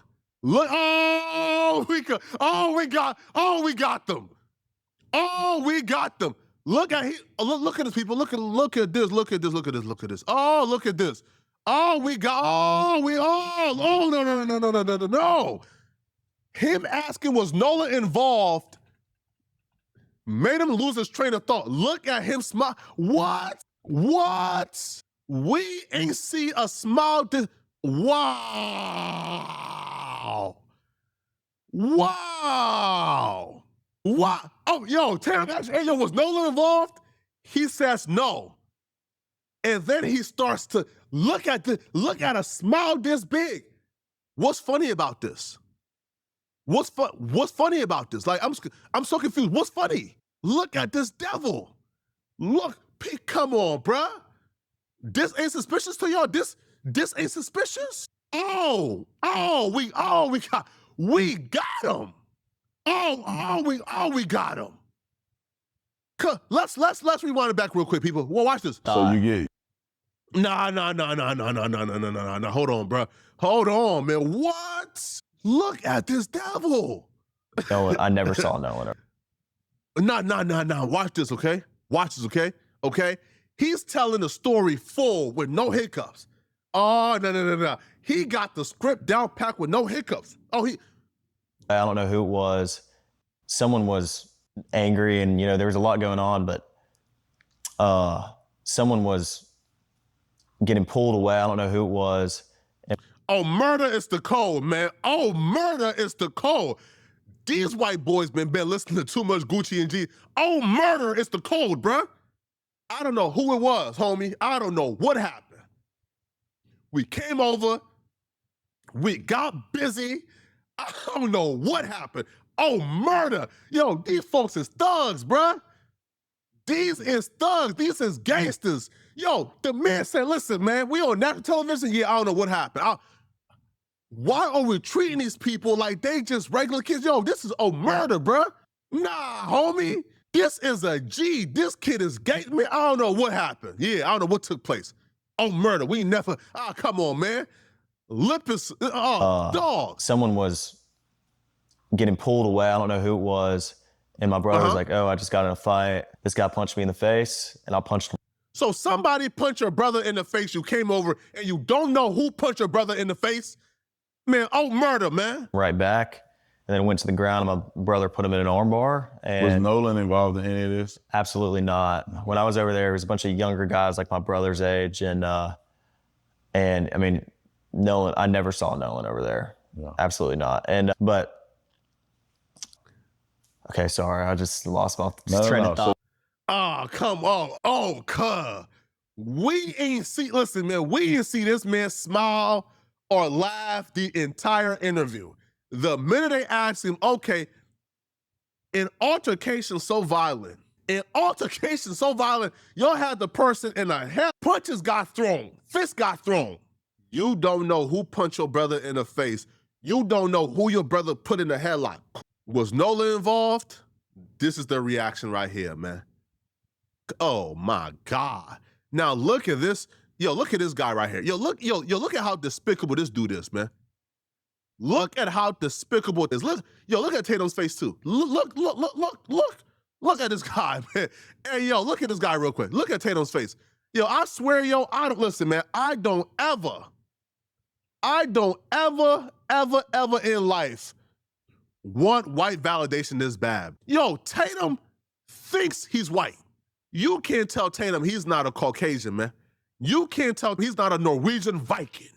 Look, we got them. We got them. Look at this, people. Look at this. Oh, look at this. No. Him asking was Nolan involved made him lose his train of thought. Look at him smile. What? We ain't see a smile this. Wow. Oh, yo, Tatum, was Nolan involved? He says no. And then he starts to look at a smile this big. What's funny about this? What's funny about this? Like, I'm so confused. What's funny? Look at this devil. Look, come on, bruh. This ain't suspicious to y'all? This ain't suspicious? We got him. We got him. Let's rewind it back real quick, people. Well, watch this. So you get Nah. Hold on, bro. Hold on, man. What? Look at this devil. Nolan, I never saw Nolan. Nah. Watch this, okay? Watch this, okay? Okay? He's telling the story full with no hiccups. Oh, no. He got the script down packed with no hiccups. I don't know who it was. Someone was angry, and there was a lot going on, but someone was getting pulled away. I don't know who it was. Murder is the code, man. Murder is the code. These white boys been listening to too much Gucci and G. Murder is the code, bruh. I don't know who it was, homie. I don't know what happened. We came over. We got busy. I don't know what happened. Murder. Yo, these folks is thugs, bruh. These is thugs. These is gangsters. Yo, the man said, listen, man, we on national television. Yeah, I don't know what happened. Why are we treating these people like they just regular kids? Yo, this is murder, bruh. Nah, homie. This is a G. This kid is gay. Man, I don't know what happened. Yeah, I don't know what took place. Murder. We never. Come on, man. Lip is. Dog. Someone was getting pulled away. I don't know who it was. And my brother was like, I just got in a fight. This guy punched me in the face, and I punched him. So somebody punched your brother in the face. You came over, and you don't know who punched your brother in the face? Man, murder, man. Right back. And then went to the ground, and my brother put him in an armbar. Was Nolan involved in any of this? Absolutely not. When I was over there was a bunch of younger guys like my brother's age, and I mean, Nolan, I never saw Nolan over there. Yeah. Absolutely not. Okay, sorry, I just lost my train of thought. Come on. We ain't see this man smile or laugh the entire interview. The minute they asked him, okay, an altercation so violent, y'all had the person in the head, punches got thrown, fists got thrown. You don't know who punched your brother in the face. You don't know who your brother put in the headlock. Was Nolan involved? This is the reaction right here, man. Oh my God. Now look at this. Yo, look at this guy right here. Look at how despicable this dude is, man. Look at how despicable it is. Look at Tatum's face too. Look at this guy, man. Hey, look at this guy real quick. Look at Tatum's face. I swear, listen, man, I don't ever in life want white validation this bad. Tatum thinks he's white. You can't tell Tatum he's not a Caucasian, man. You can't tell he's not a Norwegian Viking.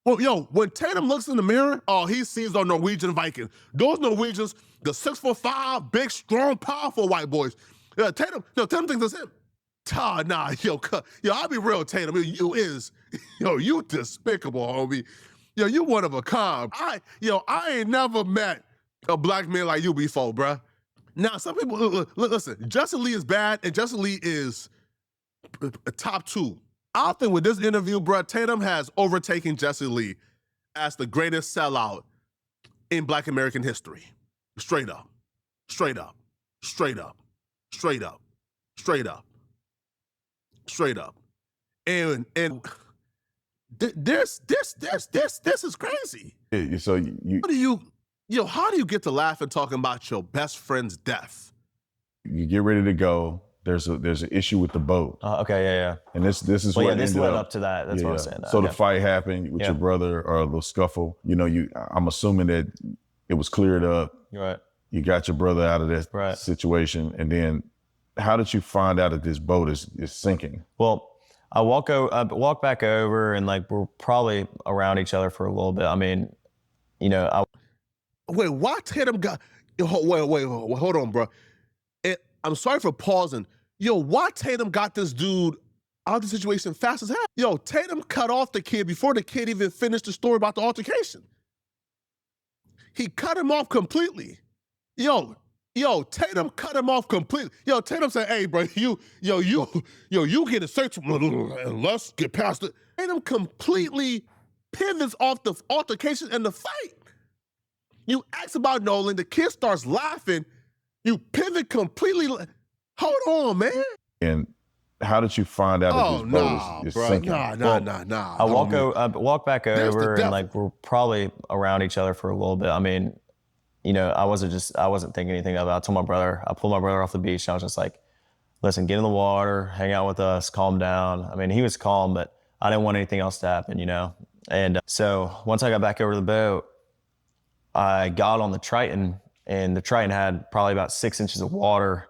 Well, when Tatum looks in the mirror, he sees a Norwegian Viking. Those Norwegians, the 6'5", big, strong, powerful white boys. Tatum thinks it's him. I'll be real, Tatum. You despicable, homie. You one of a kind. I ain't never met a black man like you before, bruh. Now, some people, listen, Justin Lee is bad, and Justin Lee is top 2. I think with this interview, bruh, Tatum has overtaken Jesse Lee as the greatest sellout in Black American history. Straight up. And this is crazy. Yeah, so how do you get to laughing talking about your best friend's death? You get ready to go. There's an issue with the boat. Okay, yeah. And this is well, what this ended led up to that. That's what I'm saying. So the fight happened with your brother, or a little scuffle. I'm assuming that it was cleared up. Right. You got your brother out of that situation, and then how did you find out that this boat is sinking? Well, I walk back over, and we're probably around each other for a little bit. I mean, Wait, why Tatum got? Wait, hold on, bro. I'm sorry for pausing. Why Tatum got this dude out of the situation fast as hell? Tatum cut off the kid before the kid even finished the story about the altercation. He cut him off completely. Yo, Tatum cut him off completely. Yo, Tatum said, "Hey, bro, you get a search. Let's get past it." Tatum completely pivots off the altercation and the fight. You ask about Nolan, the kid starts laughing. You pivot completely. Hold on, man. And how did you find out Oh, that this nah, boat is bro. sinking? Nah. I walk back There's the over, and devil. like we're probably around each other for a little bit. I mean, you know, I wasn't thinking anything of it. I told my brother, I pulled my brother off the beach, and I was just like, listen, get in the water, hang out with us, calm down. I mean, he was calm, but I didn't want anything else to happen, you know? And so once I got back over to the boat, I got on the Triton, and the Triton had probably about 6 inches of water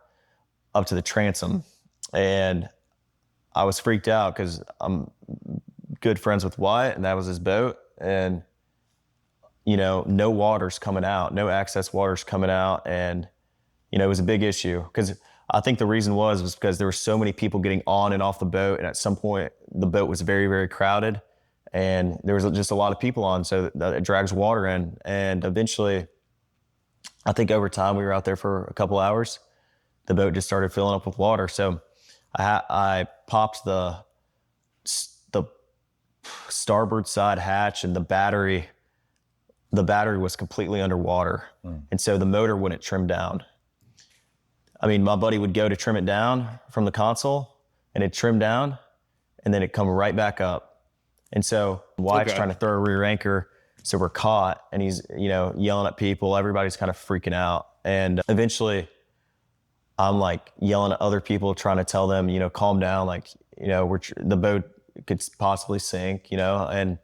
up to the transom. And I was freaked out because I'm good friends with Wyatt, and that was his boat. And you know, no water's coming out, no access water's coming out. And, you know, it was a big issue because I think the reason was because there were so many people getting on and off the boat. And at some point the boat was very, very crowded and there was just a lot of people on. So that it drags water in. And eventually, I think over time, we were out there for a couple hours. The boat just started filling up with water. So I popped the starboard side hatch, and the battery was completely underwater. And so the motor wouldn't trim down. I mean, my buddy would go to trim it down from the console, and it'd trim down, and then it'd come right back up. And so Wyatt's trying to throw a rear anchor, so we're caught, and he's, you know, yelling at people. Everybody's kind of freaking out. And eventually I'm like yelling at other people, trying to tell them, you know, calm down. Like, you know, the boat could possibly sink, you know, and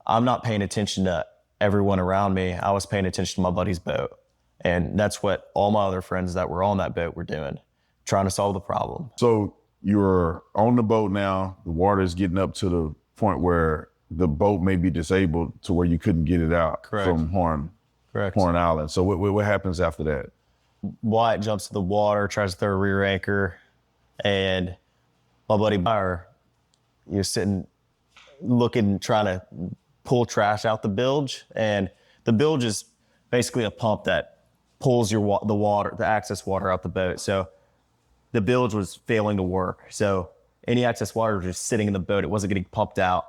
I'm not paying attention to everyone around me. I was paying attention to my buddy's boat. And that's what all my other friends that were on that boat were doing, trying to solve the problem. So you're on the boat now, the water is getting up to the point where the boat may be disabled to where you couldn't get it out from Horn Island. So what happens after that? Wyatt jumps in the water, tries to throw a rear anchor, and my buddy Meyer, he was sitting, looking, trying to pull trash out the bilge. And the bilge is basically a pump that pulls the water, the access water out the boat. So the bilge was failing to work. So any excess water was just sitting in the boat. It wasn't getting pumped out.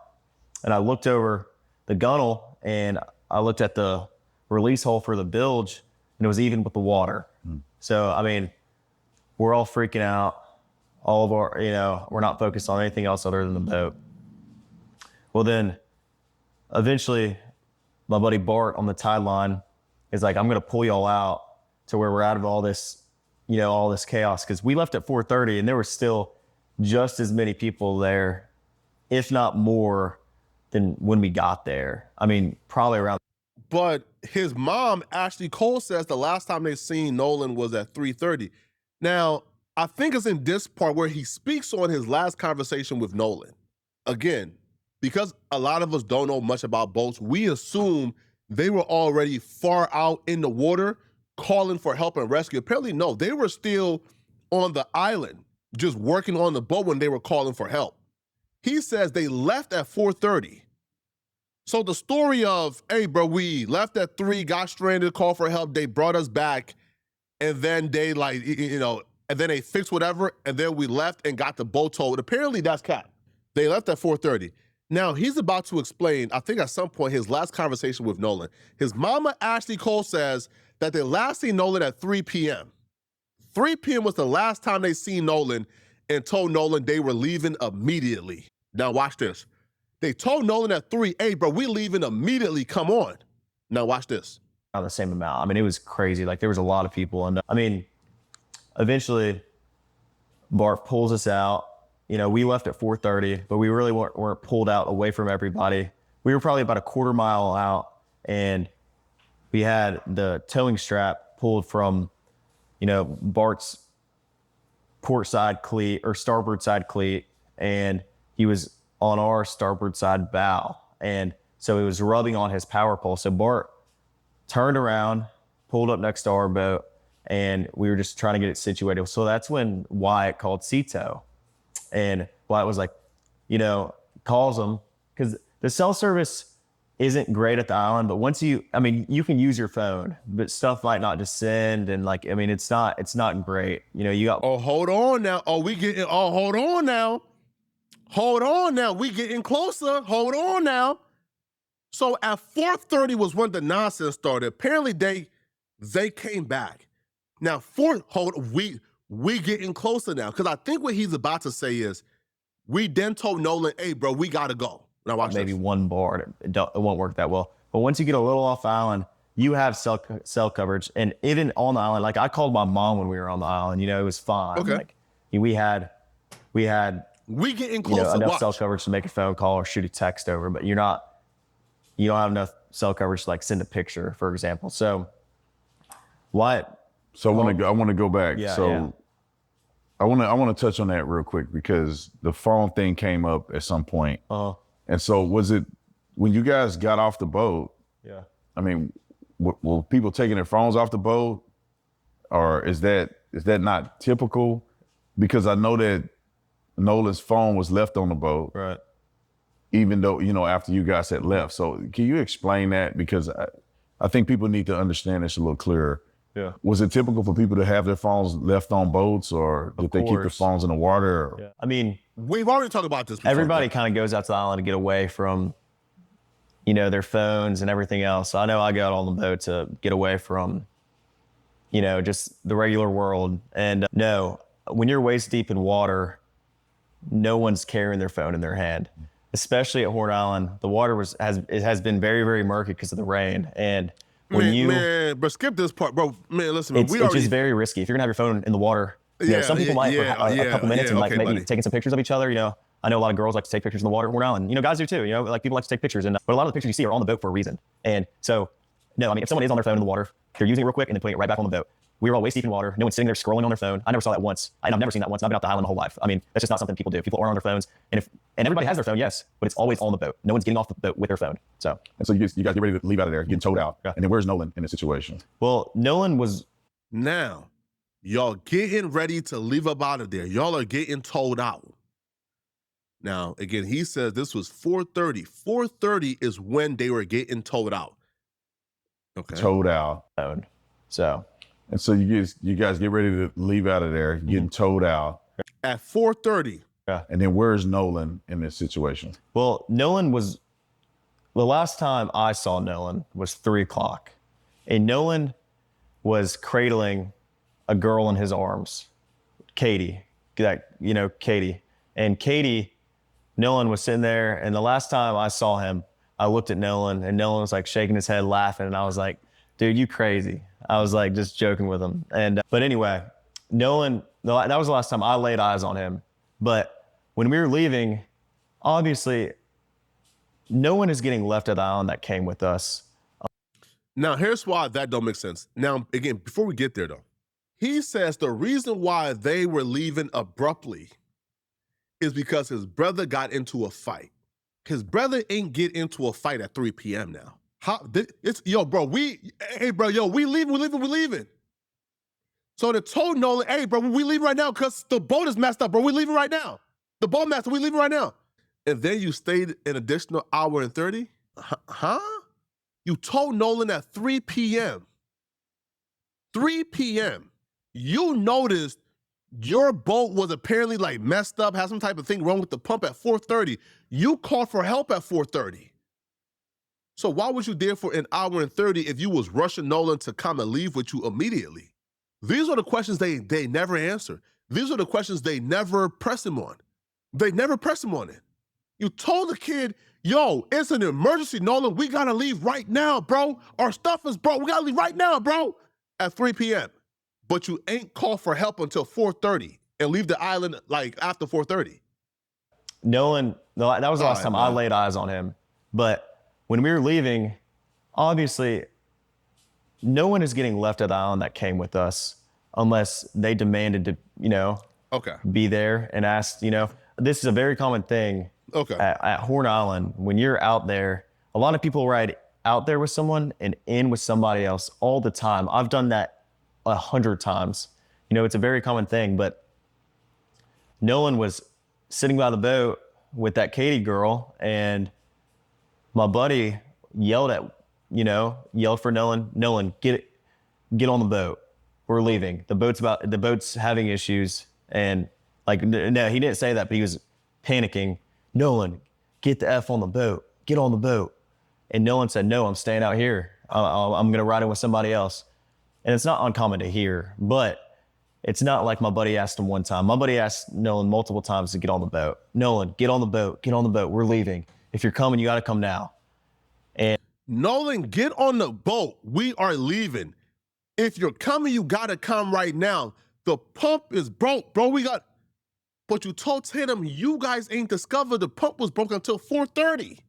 And I looked over the gunnel, and I looked at the release hole for the bilge, and it was even with the water. So, I mean, we're all freaking out. All of our, you know, we're not focused on anything else other than the boat. Well, then eventually my buddy Bart on the tide line is like, I'm going to pull y'all out to where we're out of all this, you know, all this chaos. Cause we left at 4:30 and there were still just as many people there, if not more than when we got there. I mean, probably around. But his mom, Ashley Cole, says the last time they seen Nolan was at 3:30. Now, I think it's in this part where he speaks on his last conversation with Nolan. Again, because a lot of us don't know much about boats, we assume they were already far out in the water calling for help and rescue. Apparently, no, they were still on the island, just working on the boat when they were calling for help. He says they left at 4:30. So the story of, hey, bro, we left at 3, got stranded, called for help, they brought us back, and then they like, you know, and then they fixed whatever, and then we left and got the boat towed. Apparently that's cap. They left at 4:30. Now he's about to explain, I think at some point, his last conversation with Nolan. His mama, Ashley Cole, says that they last seen Nolan at 3 p.m. 3 p.m. was the last time they seen Nolan and told Nolan they were leaving immediately. Now watch this. They told Nolan at 3, hey, bro, we leaving immediately, come on. Now watch this. The same amount. I mean, it was crazy. Like, there was a lot of people. And I mean, eventually, Bart pulls us out. You know, we left at 4:30, but we really weren't pulled out away from everybody. We were probably about a quarter mile out, and we had the towing strap pulled from, you know, Bart's port side cleat or starboard side cleat, and he was on our starboard side bow. And so it was rubbing on his power pole. So Bart turned around, pulled up next to our boat, and we were just trying to get it situated. So that's when Wyatt called Cito. And Wyatt was like, you know, calls him, because the cell service isn't great at the island, but once you can use your phone, but stuff might not just send, and like, I mean, it's not great. You know, you got. Oh, hold on now. Oh, hold on now. Hold on now. We getting closer. Hold on now. So at 4:30 was when the nonsense started. Apparently they came back. Now we getting closer now, because I think what he's about to say is, we then told Nolan, hey, bro, we gotta go. Now watch Maybe this. one bar, and it won't work that well. But once you get a little off island, you have cell coverage, and even on the island, like I called my mom when we were on the island. You know, it was fine. Okay. Like we had We getting you closer. know, enough Watch. cell coverage to make a phone call or shoot a text over, but you don't have enough cell coverage to like send a picture, for example. So what? So I want to go back. Yeah, so yeah. I want to touch on that real quick, because the phone thing came up at some point. And so was it when you guys got off the boat? Yeah. I mean, were people taking their phones off the boat, or is that not typical? Because I know that Nolan's phone was left on the boat, Right. even though, you know, after you guys had left. So can you explain that? Because I think people need to understand this a little clearer. Yeah. Was it typical for people to have their phones left on boats, or did they keep their course. phones in the water? Or? Yeah. I mean, We've already talked about this before. everybody kind of goes out to the island to get away from, you know, their phones and everything else. So I know I got on the boat to get away from, you know, just the regular world. And no, when you're waist deep in water, no one's carrying their phone in their hand, especially at Horn Island. The water has been very, very murky because of the rain. And when man, bro, skip this part, bro. Man, listen, man, it's just very risky. If you're gonna have your phone in the water, you know, some people might for a couple minutes and like maybe buddy. taking some pictures of each other. You know, I know a lot of girls like to take pictures in the water at Horn Island. You know, guys do too. You know, like people like to take pictures, but a lot of the pictures you see are on the boat for a reason. And so, no, I mean, if someone is on their phone in the water, they're using it real quick and then putting it right back on the boat. We were all waist deep in water. No one's sitting there scrolling on their phone. I never saw that once. And I've never seen that once. I've been out the island my whole life. I mean, that's just not something people do. People are on their phones, and everybody has their phone, yes, but it's always on the boat. No one's getting off the boat with their phone. So. And so you guys get ready to leave out of there, getting towed out. Yeah. And then where's Nolan in the situation? Well, Nolan was. Now, y'all getting ready to leave up out of there. Y'all are getting towed out. Now, again, he says this was 4:30. 4:30 is when they were getting towed out. Okay. Towed out. Phone. So. And so you guys get ready to leave out of there, getting towed out. At 4:30. And then where's Nolan in this situation? Well, Nolan was. The last time I saw Nolan was 3:00, and Nolan was cradling a girl in his arms, Katie. Katie. And Katie, Nolan was sitting there, and the last time I saw him, I looked at Nolan, and Nolan was like shaking his head, laughing, and I was like, dude, you crazy. I was like just joking with him. And but anyway, Nolan, that was the last time I laid eyes on him. But when we were leaving, obviously, no one is getting left at the island that came with us. Now, here's why that don't make sense. Now, again, before we get there, though, he says the reason why they were leaving abruptly is because his brother got into a fight. His brother ain't get into a fight at 3 p.m. now. We leaving. So they told Nolan, hey, bro, we leaving right now because the boat is messed up, bro. We leaving right now. The boat master, we leaving right now. And then you stayed an additional hour and 30? Huh? You told Nolan at 3 p.m. 3 p.m. You noticed your boat was apparently like messed up, had some type of thing wrong with the pump at 4:30. You called for help at 4:30. So why was you there for an hour and 30 if you was rushing Nolan to come and leave with you immediately? These are the questions they never answer. These are the questions they never press him on. They never press him on it. You told the kid, yo, it's an emergency, Nolan. We gotta leave right now, bro. Our stuff is broke. We gotta leave right now, bro. At 3 p.m. But you ain't called for help until 4:30 and leave the island like after 4:30. Nolan, that was the last time I laid eyes on him. But when we were leaving, obviously, no one is getting left at the island that came with us unless they demanded to, be there and asked, this is a very common thing at Horn Island. When you're out there, a lot of people ride out there with someone and in with somebody else all the time. I've done that 100 times. It's a very common thing, but Nolan was sitting by the boat with that Katie girl, and my buddy yelled for Nolan, get on the boat. We're leaving. The boat's having issues. And like, no, he didn't say that, but he was panicking. Nolan, get the F on the boat. Get on the boat. And Nolan said, no, I'm staying out here. I'm going to ride in with somebody else. And it's not uncommon to hear, but it's not like my buddy asked him one time. My buddy asked Nolan multiple times to get on the boat. Nolan, get on the boat. Get on the boat. We're leaving. If you're coming, you got to come now. Nolan, get on the boat. We are leaving. If you're coming, you got to come right now. The pump is broke, bro. But you told Tatum, you guys ain't discovered the pump was broke until 4:30.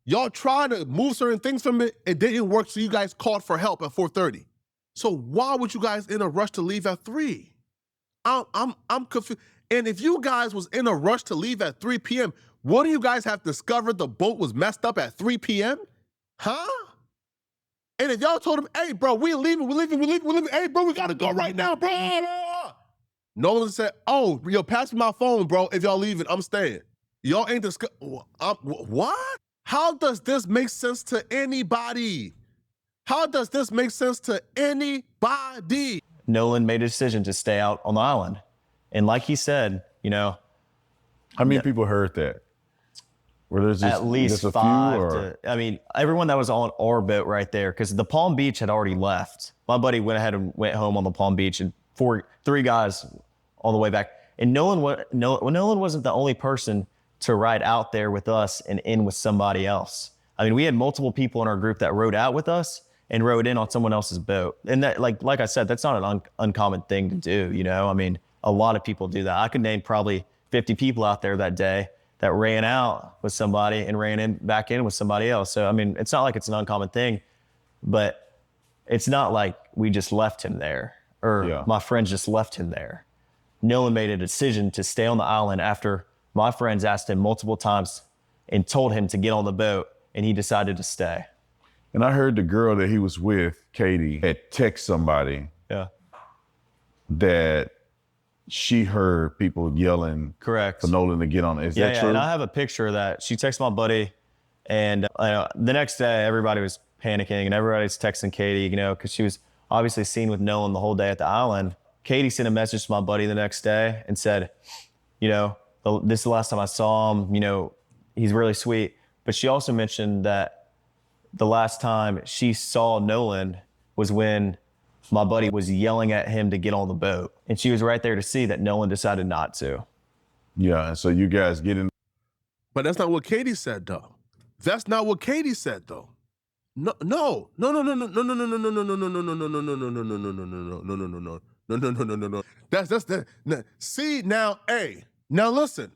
Y'all tried to move certain things from it. It didn't work, so you guys called for help at 4:30. So why would you guys in a rush to leave at 3? I'm confused. And if you guys was in a rush to leave at 3 p.m., wouldn't you guys have discovered the boat was messed up at 3 p.m.? Huh? And if y'all told him, hey, bro, we're leaving. Hey, bro, we gotta go right now, bro. Nolan said, oh, yo, pass me my phone, bro. If y'all leaving, I'm staying. Y'all ain't what? How does this make sense to anybody? How does this make sense to anybody? Nolan made a decision to stay out on the island. And like he said, how many people heard that? Were there just at least just a 5 few, or? I mean, everyone that was on our boat right there, because the Palm Beach had already left. My buddy went ahead and went home on the Palm Beach, and 3 guys all the way back. And Nolan wasn't the only person to ride out there with us and in with somebody else. I mean, we had multiple people in our group that rode out with us and rode in on someone else's boat. And that, like I said, that's not an uncommon thing to do, I mean, a lot of people do that. I could name probably 50 people out there that day that ran out with somebody and ran back in with somebody else. So, I mean, it's not like it's an uncommon thing, but it's not like we just left him there or my friends just left him there. Nolan made a decision to stay on the island after my friends asked him multiple times and told him to get on the boat, and he decided to stay. And I heard the girl that he was with, Katie, had text somebody that she heard people yelling Correct. for Nolan to get on it. Is that true? And I have a picture of that. She texted my buddy, and the next day everybody was panicking and everybody's texting Katie, because she was obviously seen with Nolan the whole day at the island. Katie sent a message to my buddy the next day and said, this is the last time I saw him, he's really sweet. But she also mentioned that the last time she saw Nolan was when my buddy was yelling at him to get on the boat. And she was right there to see that Nolan decided not to. Yeah, and so you guys get in. But that's not what Katie said, though. That's not what Katie said, though. No. That's that. See now, now listen,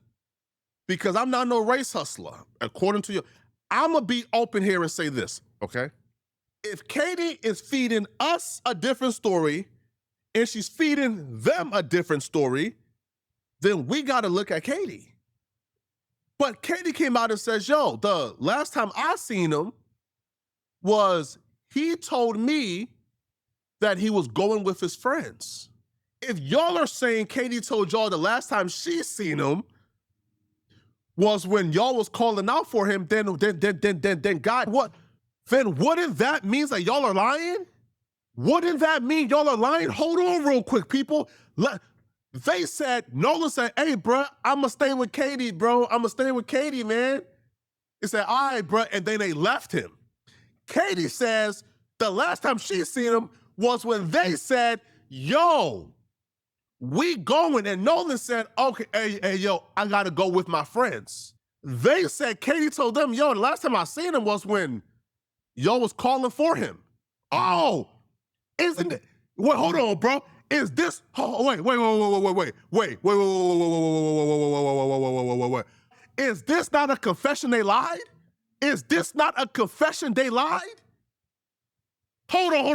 because I'm not no race hustler. According to you, I'm gonna be open here and say this, okay? If Katie is feeding us a different story and she's feeding them a different story, then we gotta look at Katie. But Katie came out and says, yo, the last time I seen him was he told me that he was going with his friends. If y'all are saying Katie told y'all the last time she seen him was when y'all was calling out for him, then God, what? Then wouldn't that mean that y'all are lying? Wouldn't that mean y'all are lying? Hold on real quick, people. They said, Nolan said, hey, bro, I'ma stay with Katie, bro. I'ma stay with Katie, man. He said, all right, bro, and then they left him. Katie says the last time she seen him was when they said, yo, we going, and Nolan said, okay, hey, yo, I gotta go with my friends. They said Katie told them, yo, the last time I seen him was when y'all was calling for him. Oh, isn't it? Wait, hold on, bro. Is this? Wait. Is this not a confession they lied? Is this not a confession they lied? Hold on.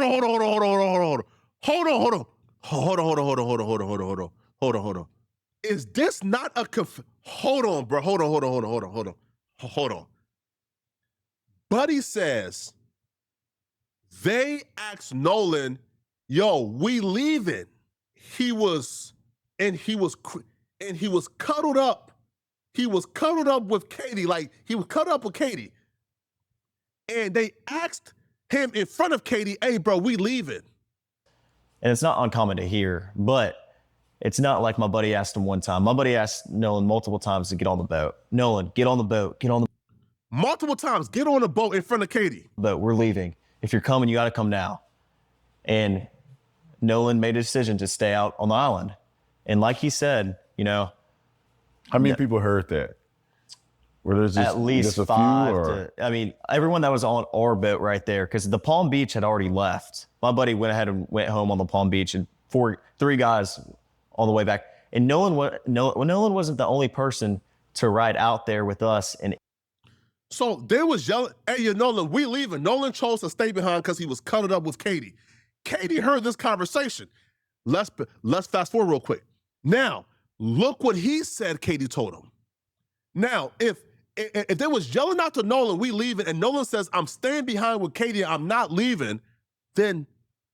Is this not a hold on, bro. Hold on. Buddy says they asked Nolan, yo, we leaving. He was cuddled up. He was cuddled up with Katie. Like, he was cuddled up with Katie. And they asked him in front of Katie, hey, bro, we leaving. And it's not uncommon to hear, but it's not like my buddy asked him one time. My buddy asked Nolan multiple times to get on the boat. Nolan, get on the boat, get on the Multiple times, get on the boat in front of Katie. boat, we're leaving. If you're coming, you got to come now. And Nolan made a decision to stay out on the island. And like he said, you know, How many people heard that? Were there just, at least just a five. few, or? I mean, everyone that was on our boat right there, because the Palm Beach had already left. My buddy went ahead and went home on the Palm Beach, and three guys on the way back. And Nolan wasn't the only person to ride out there with us. And So they was yelling, hey, you Nolan, we leaving. Nolan chose to stay behind because he was cuddled up with Katie. Katie heard this conversation. Let's fast forward real quick. Now, look what he said Katie told him. Now, if they was yelling out to Nolan, we leaving, and Nolan says, I'm staying behind with Katie, I'm not leaving, then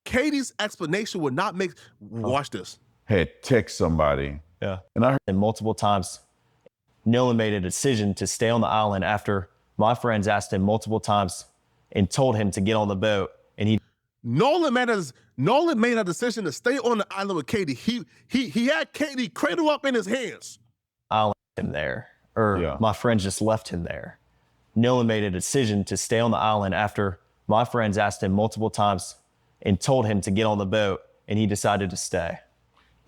Katie's explanation would not make, watch this. Had text somebody. yeah, And I heard, and multiple times, Nolan made a decision to stay on the island after my friends asked him multiple times and told him to get on the boat, and he Nolan made a decision to stay on the island with Katie. He had Katie cradle up in his hands. I left him there, or Yeah. my friends just left him there. Nolan made a decision to stay on the island after my friends asked him multiple times and told him to get on the boat, and he decided to stay.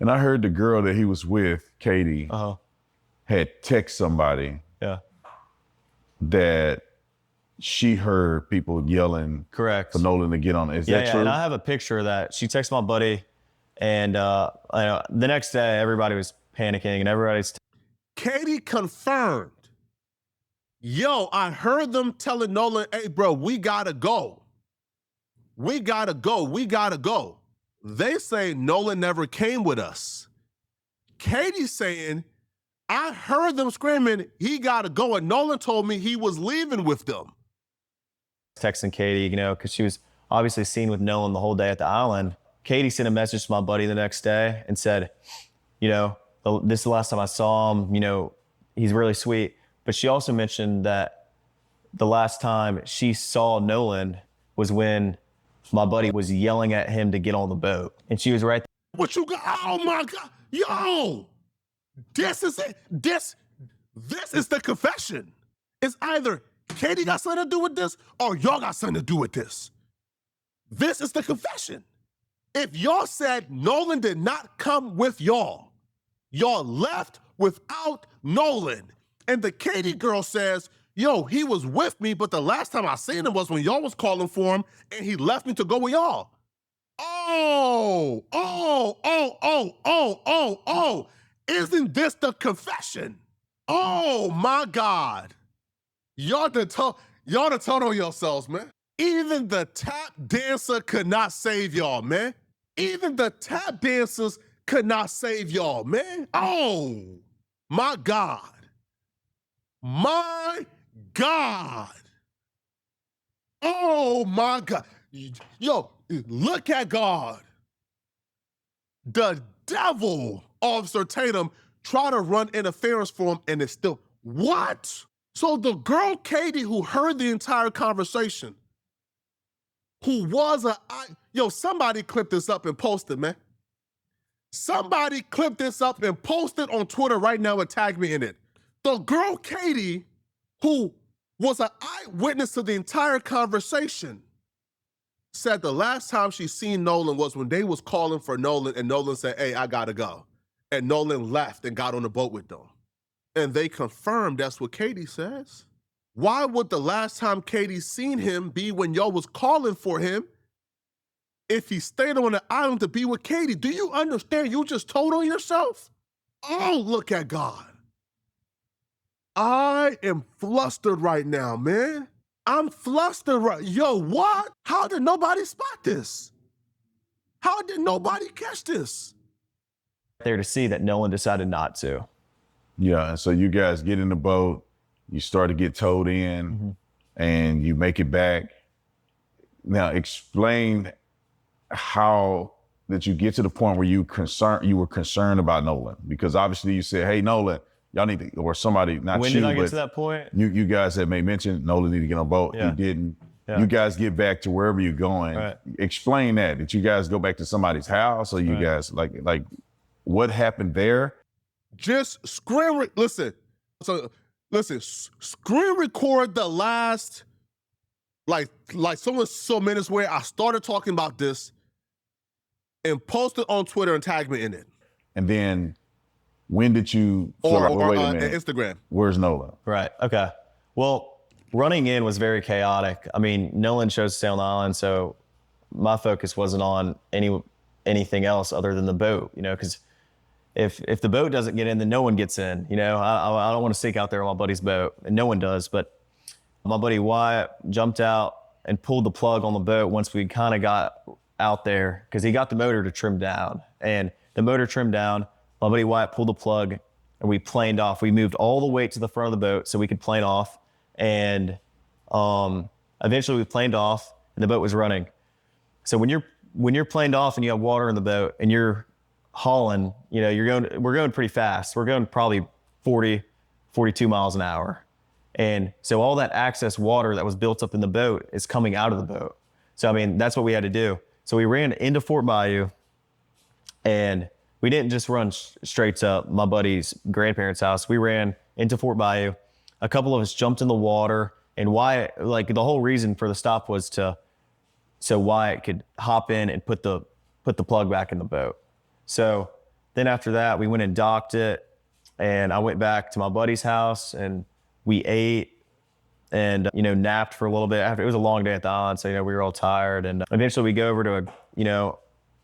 and I heard the girl that he was with, Katie, had text somebody Yeah, that she heard people yelling correct. for Nolan to get on. Is Yeah, that yeah, true? and I have a picture of that. She texted my buddy, and the next day everybody was panicking, and everybody's Katie confirmed, yo, I heard them telling Nolan, hey, bro, we gotta go. We gotta go. We gotta go. They say Nolan never came with us. Katie's saying, I heard them screaming, he gotta go. And Nolan told me he was leaving with them. texting Katie, you know, because she was obviously seen with Nolan the whole day at the island. Katie sent a message to my buddy the next day and said, you know, this is the last time I saw him, you know, he's really sweet. But she also mentioned that the last time she saw Nolan was when my buddy was yelling at him to get on the boat. And she was right there. What you got? Oh my God. Yo, this is it. This is the confession. It's either Katie got something to do with this or y'all got something to do with this. This is the confession. If y'all said Nolan did not come with y'all left without Nolan, and the Katie girl says, yo, he was with me, but the last time I seen him was when y'all was calling for him and he left me to go with y'all. Oh, isn't this the confession? Oh my God. Y'all done told on yourselves, man. Even the tap dancer could not save y'all, man. Even the tap dancers could not save y'all, man. Oh my God. My God. Oh my God. Yo, look at God. The devil, Officer Tatum, tried to run interference for him, and it's still, what? So the girl, Katie, who heard the entire conversation, who was somebody clip this up and post it, man. Somebody clip this up and post it on Twitter right now and tag me in it. The girl, Katie, who was an eyewitness to the entire conversation, said the last time she seen Nolan was when they was calling for Nolan, and Nolan said, hey, I gotta go. And Nolan left and got on the boat with them. And they confirmed that's what Katie says. Why would the last time Katie seen him be when y'all was calling for him if he stayed on the island to be with Katie? Do you understand? You just told on yourself? Oh, look at God. I am flustered right now, man. I'm flustered right. Yo, what? How did nobody spot this? How did nobody catch this? there to see that Nolan decided not to. Yeah, and so you guys get in the boat, you start to get towed in, and you make it back. Now, explain how did you get to the point where you were concerned about Nolan? Because obviously you said, hey, Nolan, y'all need to, or somebody, not When you, did I get but to that point? you guys had made mention Nolan need to get on a boat. Yeah. He didn't. You guys get back to wherever you're going. Right. Explain that. Did you guys go back to somebody's house, or you guys like what happened there? Just listen. So listen, screen record the last like so minutes where I started talking about this and post it on Twitter and tag me in it. And then when did you feel like, well, wait a minute, Instagram. Where's Nolan? Right. Okay. Well, running in was very chaotic. I mean, Nolan chose to stay on the island, so my focus wasn't on anything else other than the boat, you know, because if the boat doesn't get in, then no one gets in. You know, I don't want to sink out there on my buddy's boat, and no one does. But my buddy Wyatt jumped out and pulled the plug on the boat once we kind of got out there, because he got the motor to trim down. And the motor trimmed down, my buddy Wyatt pulled the plug, and we planed off. We moved all the weight to the front of the boat so we could plane off. And eventually we planed off, and the boat was running. So when you're planed off and you have water in the boat and you're hauling, you know, we're going pretty fast. We're going probably 40, 42 miles an hour. And so all that excess water that was built up in the boat is coming out of the boat. So, I mean, that's what we had to do. So we ran into Fort Bayou, and we didn't just run straight to my buddy's grandparents' house. We ran into Fort Bayou. A couple of us jumped in the water, and Wyatt, like, the whole reason for the stop was so Wyatt could hop in and put the plug back in the boat. So then after that, we went and docked it, and I went back to my buddy's house, and we ate and, you know, napped for a little bit. After, it was a long day at the island, so, you know, we were all tired. And eventually we go over to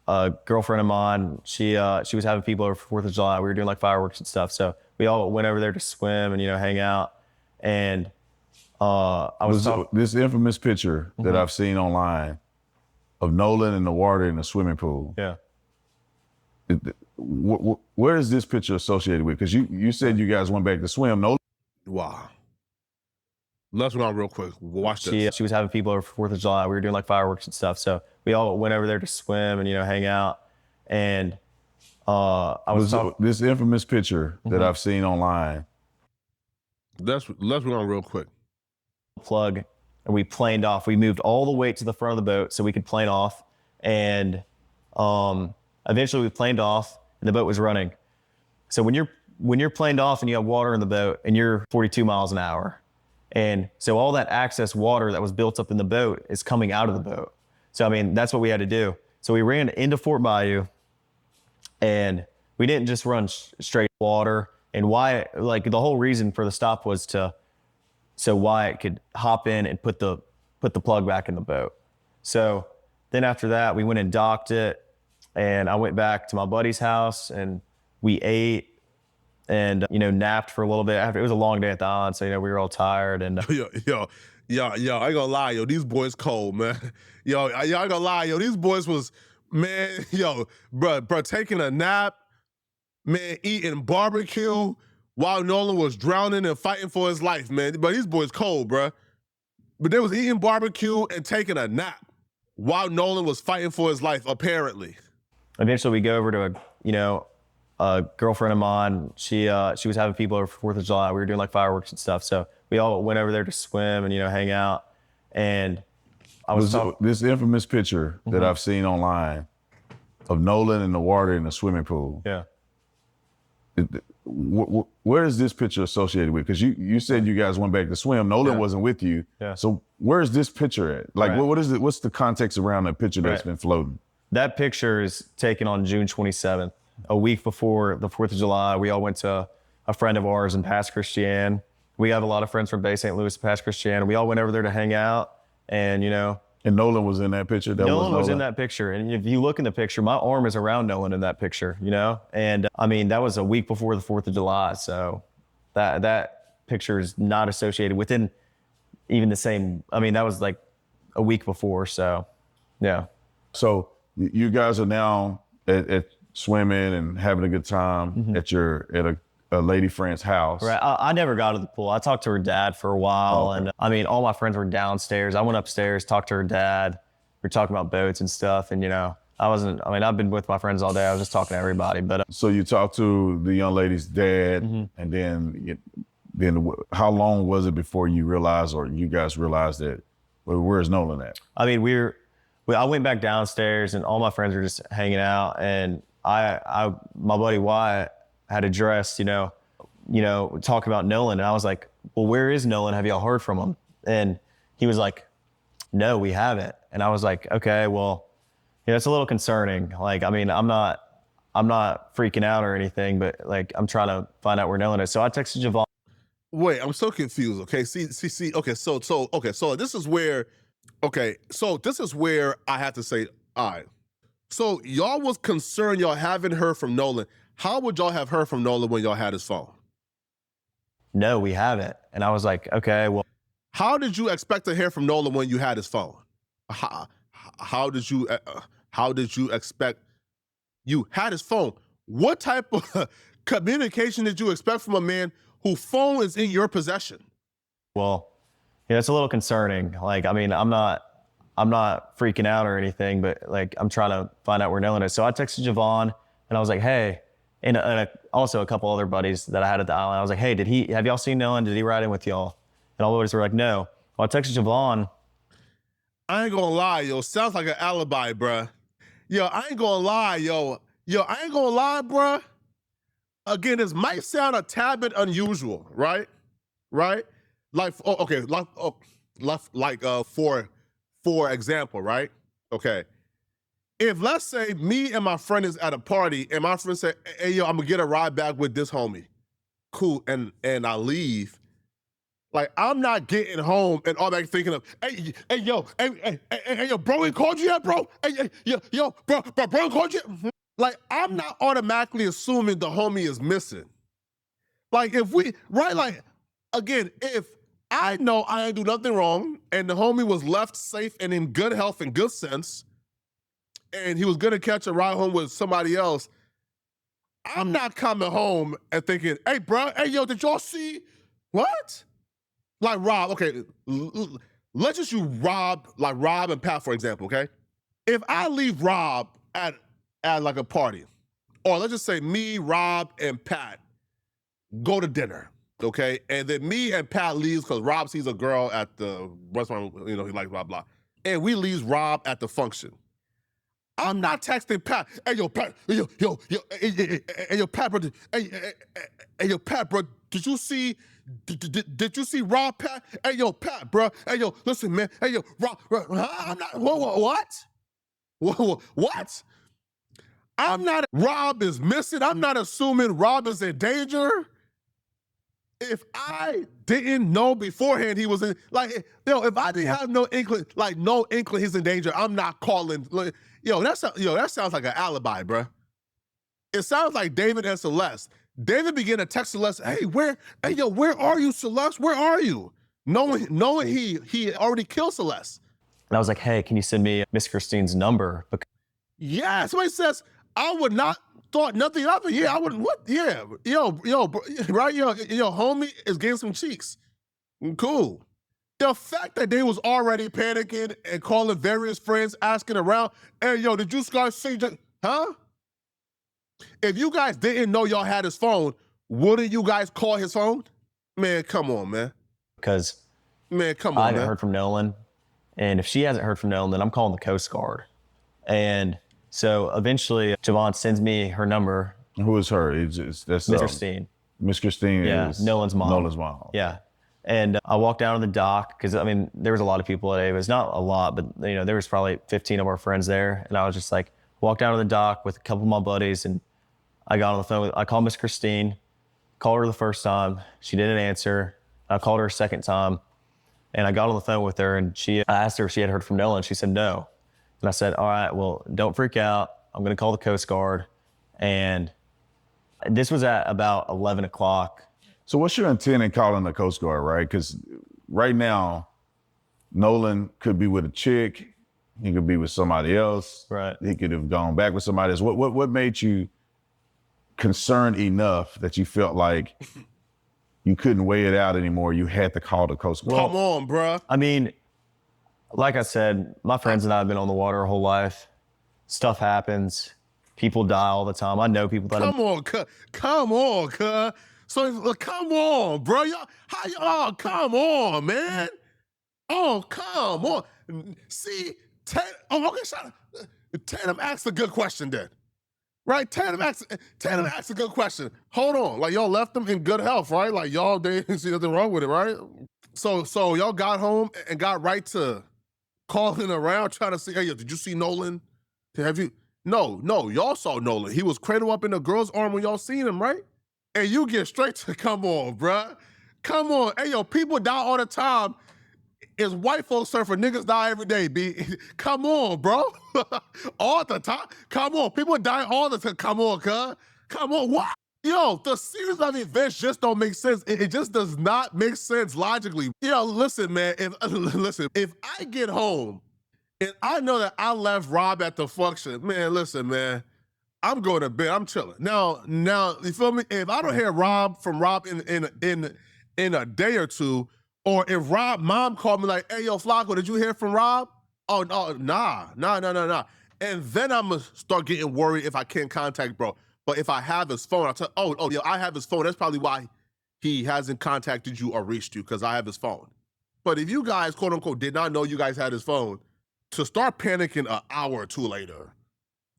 a girlfriend of mine. She was having people over for 4th of July. We were doing like fireworks and stuff. So we all went over there to swim and, you know, hang out. And this infamous picture that I've seen online of Nolan in the water in the swimming pool. Yeah. Where is this picture associated with? Because you said you guys went back to swim. Nolan. Wow. Let's run real quick. Watch this. She was having people over for 4th of July. We were doing like fireworks and stuff. So we all went over there to swim and, you know, hang out. And this infamous picture that I've seen online. Let's run real quick. Plug, and we planed off. We moved all the weight to the front of the boat so we could plane off. And eventually we planed off, and the boat was running. So when you're planed off and you have water in the boat and you're 42 miles an hour, and so all that excess water that was built up in the boat is coming out of the boat. So, I mean, that's what we had to do. So we ran into Fort Bayou, and we didn't just run straight water. And Wyatt, like, the whole reason for the stop was so Wyatt could hop in and put the plug back in the boat. So then after that, we went and docked it, and I went back to my buddy's house, and we ate and, you know, napped for a little bit. After, it was a long day at the island, so, you know, we were all tired. And yo, I ain't gonna lie, yo, these boys cold, man. Yo, I ain't gonna lie, yo, these boys was, man, yo, bro, taking a nap, man, eating barbecue while Nolan was drowning and fighting for his life, man. But these boys cold, bro. But they was eating barbecue and taking a nap while Nolan was fighting for his life, apparently. Eventually we go over to a girlfriend of mine. She was having people over for 4th of July. We were doing like fireworks and stuff. So we all went over there to swim and, you know, hang out. And this infamous picture that I've seen online of Nolan in the water in the swimming pool. Yeah. Where is this picture associated with? Because you said you guys went back to swim. Nolan wasn't with you. Yeah. So where is this picture at? Like, Right. what is it? What's the context around that picture that's been floating? That picture is taken on June 27th, a week before the 4th of July. We all went to a friend of ours in Pass Christian. We have a lot of friends from Bay St. Louis, Pass Christian. We all went over there to hang out, and, you know. And Nolan was in that picture? Nolan was in that picture. And if you look in the picture, my arm is around Nolan in that picture, you know? And I mean, that was a week before the 4th of July. So that picture is not associated within even the same, I mean, that was like a week before. So, yeah. So you guys are now at swimming and having a good time at a lady friend's house. Right. I never got to the pool. I talked to her dad for a while. Okay. And I mean, all my friends were downstairs. I went upstairs, talked to her dad. We were talking about boats and stuff. And, you know, I've been with my friends all day. I was just talking to everybody. But So you talked to the young lady's dad, and then how long was it before you realized, or you guys realized, that Well, where's Nolan at? I mean, I went back downstairs and all my friends were just hanging out, and my buddy Wyatt had addressed, talking about Nolan, and I was like, well, where is Nolan? Have y'all heard from him? And he was like, no, we haven't. And I was like, okay, well, it's a little concerning. Like, I mean, I'm not freaking out or anything, but like, I'm trying to find out where Nolan is. So I texted Javon. Wait, I'm so confused. Okay, see. Okay, so this is where, I have to say, all right. So y'all was concerned y'all haven't heard from Nolan. How would y'all have heard from Nolan when y'all had his phone? No, we haven't. And I was like, okay, well. How did you expect to hear from Nolan when you had his phone? How did you expect you had his phone? What type of communication did you expect from a man whose phone is in your possession? Well, it's a little concerning. Like, I mean, I'm not freaking out or anything, but like, I'm trying to find out where Nolan is. So I texted Javon and I was like, hey, and also a couple other buddies that I had at the island. I was like, hey, have y'all seen Nolan? Did he ride in with y'all? And all the buddies were like, no. Well, I texted Javon. I ain't gonna lie, yo. Sounds like an alibi, bruh. Yo, I ain't gonna lie, yo. I ain't gonna lie, bruh. Again, this might sound a tad bit unusual, right? Like, for example, right? Okay. If let's say me and my friend is at a party and my friend say, hey, yo, I'm gonna get a ride back with this homie. Cool, and I leave. Like, I'm not getting home and automatically thinking of, hey, yo, bro, ain't called you yet, bro? Hey, yo, bro, ain't called you yet? Like, I'm not automatically assuming the homie is missing. Like, again, if I know I ain't do nothing wrong and the homie was left safe and in good health and good sense, and he was gonna catch a ride home with somebody else, I'm not coming home and thinking, hey, bro, hey, yo, did y'all see what? Like Rob, okay, let's just use Rob and Pat, for example, okay? If I leave Rob at like a party, or let's just say me, Rob, and Pat go to dinner, okay? And then me and Pat leaves because Rob sees a girl at the restaurant, he likes blah, blah. And we leaves Rob at the function. I'm not texting Pat, hey, yo, Pat, hey, yo, Pat, bro, hey, yo, Pat, bro, did you see Rob, Pat? Hey, yo, Pat, bro. Hey, yo, listen, man. Hey, yo, Rob, I'm not, what? What? I'm not, Rob is missing. I'm not assuming Rob is in danger. If I didn't know beforehand he was in, like, yo, if I didn't have no inkling he's in danger, I'm not calling. Like, that sounds like an alibi, bruh. It sounds like David and Celeste. David began to text Celeste, hey, where are you, Celeste? Where are you? Knowing he already killed Celeste. And I was like, hey, can you send me Miss Christine's number? Yeah, somebody says, I would not thought nothing of it. Yeah, I wouldn't, what? Yeah, bro, right? Homie is getting some cheeks. Cool. The fact that they was already panicking and calling various friends, asking around, hey, yo, did you guys see, huh? If you guys didn't know y'all had his phone, wouldn't you guys call his phone? Man, come on, man. Because man, come on, I haven't heard from Nolan. And if she hasn't heard from Nolan, then I'm calling the Coast Guard. And so eventually Javon sends me her number. Who is her? That's Miss Christine. Miss Christine is Nolan's mom. Nolan's mom. Yeah. And I walked down to the dock because, I mean, there was a lot of people at Ava's. Not a lot, but, there was probably 15 of our friends there. And I was just like, walked down to the dock with a couple of my buddies, and I got on the phone. I called Miss Christine, called her the first time. She didn't answer. I called her a second time, and I got on the phone with her, and I asked her if she had heard from Nolan. She said no. And I said, all right, well, don't freak out. I'm going to call the Coast Guard. And this was at about 11 o'clock. So what's your intent in calling the Coast Guard, right? Because right now, Nolan could be with a chick. He could be with somebody else. Right. He could have gone back with somebody else. What made you concerned enough that you felt like you couldn't weigh it out anymore? You had to call the Coast Guard. Come on, bruh. I mean, like I said, my friends and I have been on the water our whole life. Stuff happens. People die all the time. I know people that come on, cuz. So come on, bro. Come on, man. Oh, come on. See, oh, okay, Tatum asked a good question then. Right? Tatum asked a good question. Hold on. Like, y'all left them in good health, right? Like, y'all, they didn't see nothing wrong with it, right? So y'all got home and got right to calling around trying to see, hey, did you see Nolan? Have you? No, y'all saw Nolan. He was cradled up in the girl's arm when y'all seen him, right? And you get straight to, come on, bruh. Come on. Hey, yo, people die all the time. It's white folks surfing, niggas die every day, B. Come on, bro. All the time. Come on, people die all the time. Come on, cuz. Come on, what? Yo, the series of events just don't make sense. It just does not make sense logically. Yo, listen, man. If I get home and I know that I left Rob at the function, man, listen, man. I'm going to bed. I'm chilling. Now, you feel me? If I don't hear from Rob in a day or two, or if Rob mom called me like, hey, yo, Flacco, did you hear from Rob? Oh, no, nah. And then I'm gonna start getting worried if I can't contact bro. But if I have his phone, I'll tell, yeah, I have his phone. That's probably why he hasn't contacted you or reached you, because I have his phone. But if you guys, quote unquote, did not know you guys had his phone, to start panicking an hour or two later,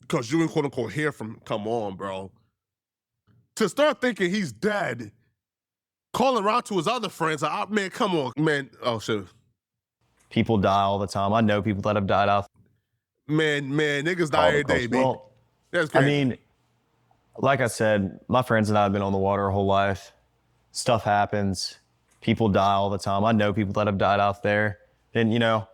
because you didn't, quote unquote, hear from, come on, bro. To start thinking he's dead, calling around to his other friends, like, man, come on, man. Oh, shit. People die all the time. I know people that have died out. Man, niggas die every day, B. Well, That's crazy. I mean, like I said, my friends and I have been on the water our whole life. Stuff happens. People die all the time. I know people that have died out there. And, you know,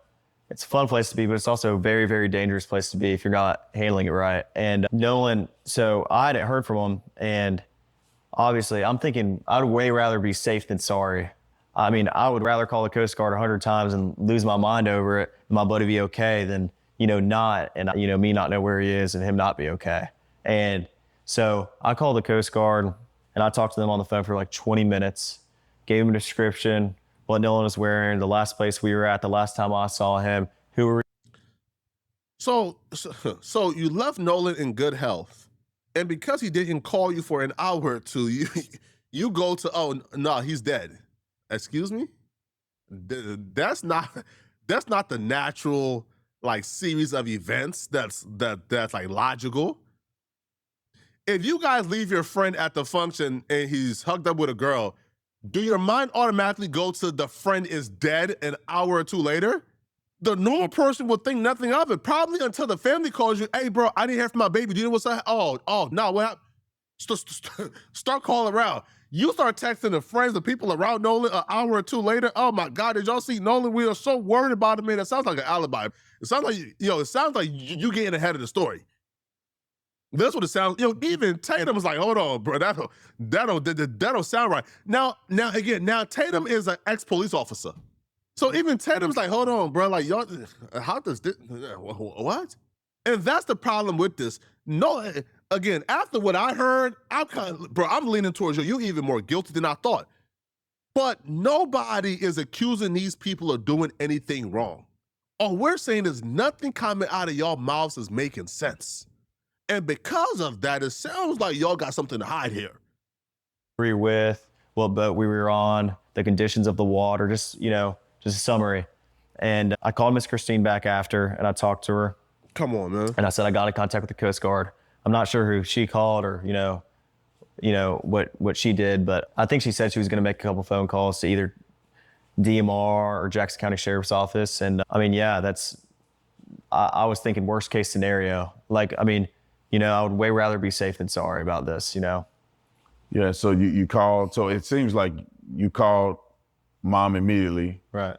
it's a fun place to be, but it's also a very, very dangerous place to be if you're not handling it right. And Nolan, so I hadn't heard from him, and obviously I'm thinking I'd way rather be safe than sorry. I mean, I would rather call the Coast Guard 100 times and lose my mind over it, and my buddy be okay, than, you know, not, and, you know, me not know where he is and him not be okay. And so I called the Coast Guard and I talked to them on the phone for like 20 minutes, gave him a description, what Nolan was wearing, the last place we were at, the last time I saw him, who were. So you left Nolan in good health, and because he didn't call you for an hour or two, you go to, oh no, he's dead. Excuse me? That's not the natural like series of events that's like logical. If you guys leave your friend at the function and he's hugged up with a girl, do your mind automatically go to the friend is dead an hour or two later? The normal person would think nothing of it, probably until the family calls you, hey, bro, I didn't hear from my baby. Do you know what's up? Oh, no, what happened? Start calling around. You start texting the friends, the people around Nolan an hour or two later. Oh, my God, did y'all see Nolan? We are so worried about him, man. It sounds like an alibi. It sounds like, you getting ahead of the story. That's what it sounds. Even Tatum was like, "Hold on, bro, that don't sound right." Now Tatum is an ex-police officer, so even Tatum's like, "Hold on, bro, like y'all, how does this what?" And that's the problem with this. No, again, after what I heard, I'm leaning towards you. You're even more guilty than I thought. But nobody is accusing these people of doing anything wrong. All we're saying is nothing coming out of y'all mouths is making sense. And because of that, it sounds like y'all got something to hide here. Agree with, what boat we were on, the conditions of the water, just a summary. And I called Miss Christine back after, and I talked to her. Come on, man. And I said I got in contact with the Coast Guard. I'm not sure who she called or what she did, but I think she said she was going to make a couple phone calls to either DMR or Jackson County Sheriff's Office. And I mean, yeah, I was thinking worst case scenario. Like, I mean, I would way rather be safe than sorry about this, Yeah, so you called. So it seems like you called mom immediately. Right.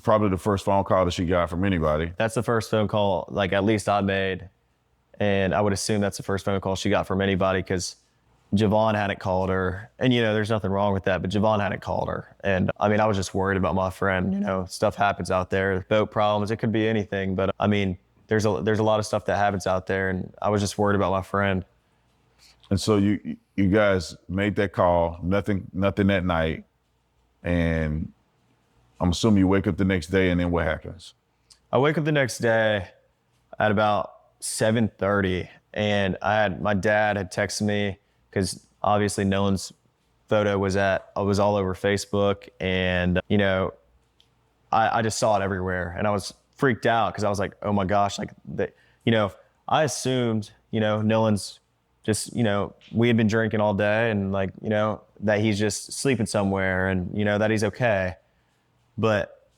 Probably the first phone call that she got from anybody. That's the first phone call, like, at least I made. And I would assume that's the first phone call she got from anybody, because Javon hadn't called her. And, there's nothing wrong with that, but Javon hadn't called her. And I mean, I was just worried about my friend. Stuff happens out there, boat problems, it could be anything. But I mean, there's a lot of stuff that happens out there, and I was just worried about my friend. And so you guys made that call, nothing that night, and I'm assuming you wake up the next day, and then what happens? I wake up the next day at about 7:30, and my dad had texted me, because obviously Nolan's photo was all over Facebook, and I just saw it everywhere, and I was freaked out because I was like, oh my gosh, like I assumed, Nolan's just, we had been drinking all day, and like, that he's just sleeping somewhere, and that he's okay. But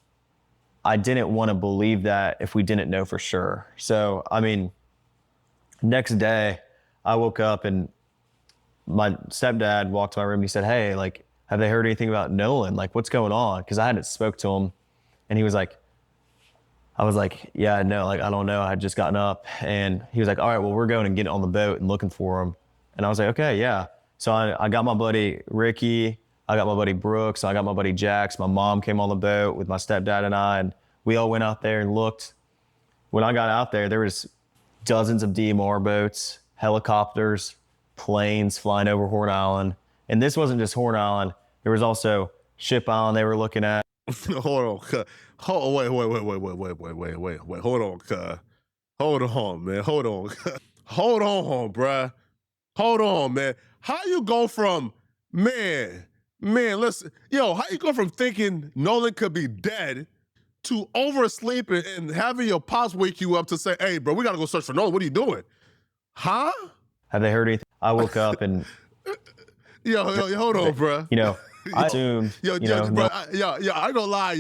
I didn't want to believe that if we didn't know for sure. So, I mean, next day I woke up and my stepdad walked to my room and he said, hey, like, have they heard anything about Nolan? Like, what's going on? Because I hadn't spoke to him, and he was like, I was like, yeah, no, like, I don't know. I had just gotten up, and he was like, all right, well, we're going and getting on the boat and looking for him. And I was like, okay, yeah. So I got my buddy Ricky, I got my buddy Brooks, I got my buddy Jax. My mom came on the boat with my stepdad and I, and we all went out there and looked. When I got out there was dozens of DMR boats, helicopters, planes flying over Horn Island. And this wasn't just Horn Island. There was also Ship Island they were looking at. Hold on. Wait. Hold on, cuz. Hold on, man. Hold on. Hold on, bruh. Hold on, man. How you go from, man, listen, how you go from thinking Nolan could be dead to oversleeping and having your pops wake you up to say, hey, bro, we gotta go search for Nolan. What are you doing? Huh? Have they heard anything? I woke up and yo, hold on, bro. I assumed, bro, I ain't gonna lie,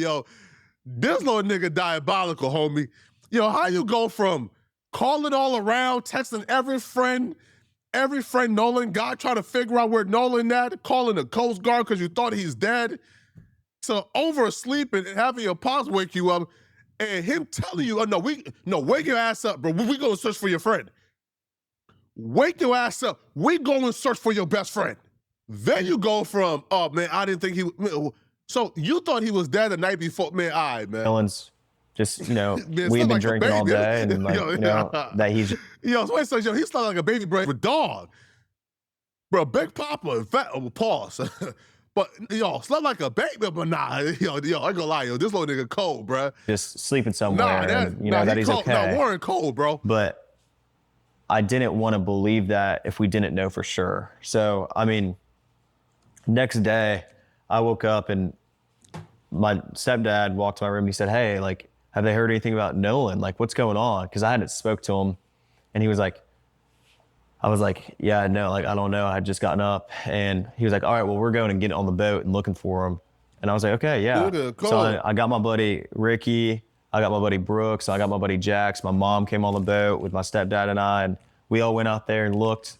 this little nigga diabolical, homie. How you go from calling all around, texting every friend Nolan got, trying to figure out where Nolan at, calling the Coast Guard because you thought he's dead, to oversleeping and having your pops wake you up and him telling you, wake your ass up, bro. We gonna search for your friend. Wake your ass up. We gonna search for your best friend. Then you go from, oh man, I didn't think so you thought he was dead the night before, man, all right, man. Nolan's just, Man, we had been like drinking all day, and like, that he's... so he slept like a baby brain with dog. Bro, Big Papa, in fact, pause. But, slept like a baby, but nah, I ain't gonna lie, this little nigga cold, bro. Just sleeping somewhere, that he's cold. okay. No, Warren cold, bro. But I didn't want to believe that if we didn't know for sure. So, I mean, next day I woke up and my stepdad walked to my room and he said, hey, like, have they heard anything about Nolan? Like, what's going on? Because I hadn't spoke to him, and he was like, I was like, yeah, no, like, I don't know. I had just gotten up, and he was like, all right, well, we're going and getting on the boat and looking for him. And I was like, okay, yeah. So I got my buddy Ricky, I got my buddy Brooks, I got my buddy Jax. My mom came on the boat with my stepdad and I, and we all went out there and looked.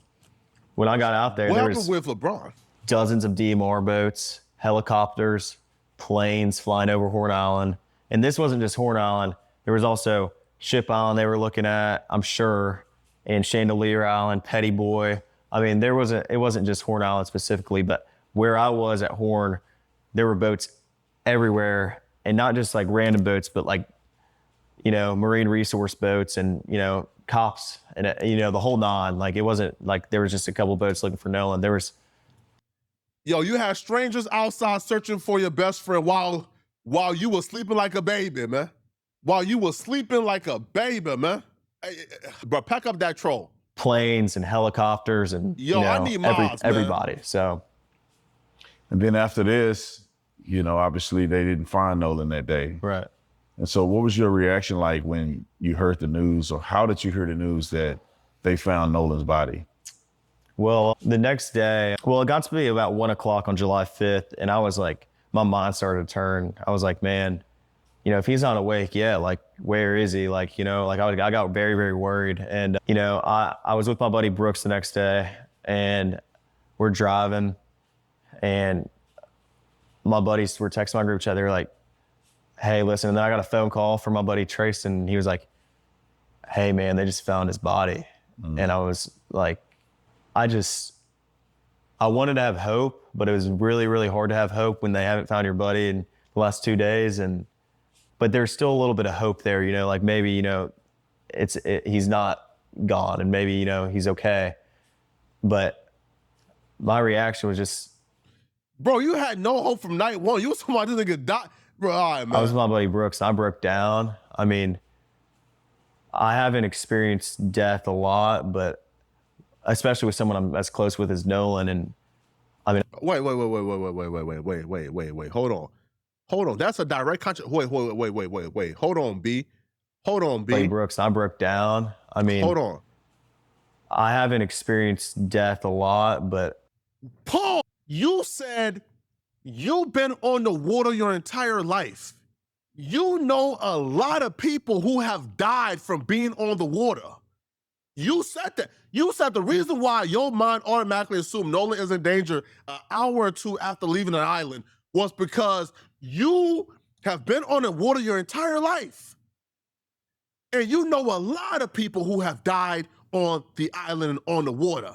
When I got out there, there was with LeBron? Dozens of DMR boats, helicopters, planes flying over Horn Island. And this wasn't just Horn Island. There was also Ship Island they were looking at, I'm sure, and Chandelier Island, Petty Boy. I mean, it wasn't just Horn Island specifically, but where I was at Horn, there were boats everywhere, and not just like random boats, but like, marine resource boats and, cops and, the whole nine. Like, it wasn't like there was just a couple boats looking for Nolan. There was... you had strangers outside searching for your best friend while you were sleeping like a baby, man. While you were sleeping like a baby, man. Hey, bro, pack up that troll. Planes and helicopters and I need mods, everybody. So, and then after this, obviously they didn't find Nolan that day. Right. And so what was your reaction like when you heard the news, or how did you hear the news that they found Nolan's body? Well, the next day, it got to be about 1 o'clock on July 5th, and I was like, my mind started to turn. I was like, man, if he's not awake yet, like, where is he? Like, I got very, very worried. And, I was with my buddy Brooks the next day, and we're driving, and my buddies were texting my group chat. They were like, hey, listen. And then I got a phone call from my buddy Trace, and he was like, hey, man, they just found his body. Mm-hmm. And I was like, I wanted to have hope, but it was really, really hard to have hope when they haven't found your buddy in the last 2 days. But there's still a little bit of hope there, like maybe, he's not gone, and maybe, he's okay. But my reaction was just... Bro, you had no hope from night one. You was talking about this nigga die. Bro, all right, man. I was with my buddy Brooks, and I broke down. I mean, I haven't experienced death a lot, but especially with someone I'm as close with as Nolan. And I mean, wait. Hold on. Hold on. That's a direct contract. Wait. Hold on, B. Hold on, Buddy B. Brooks, I broke down. I mean, Hold on. I haven't experienced death a lot, but Paul, you said you've been on the water your entire life. You know a lot of people who have died from being on the water. You said that. You said the reason why your mind automatically assumed Nolan is in danger an hour or two after leaving an island was because you have been on the water your entire life. And you know a lot of people who have died on the island and on the water.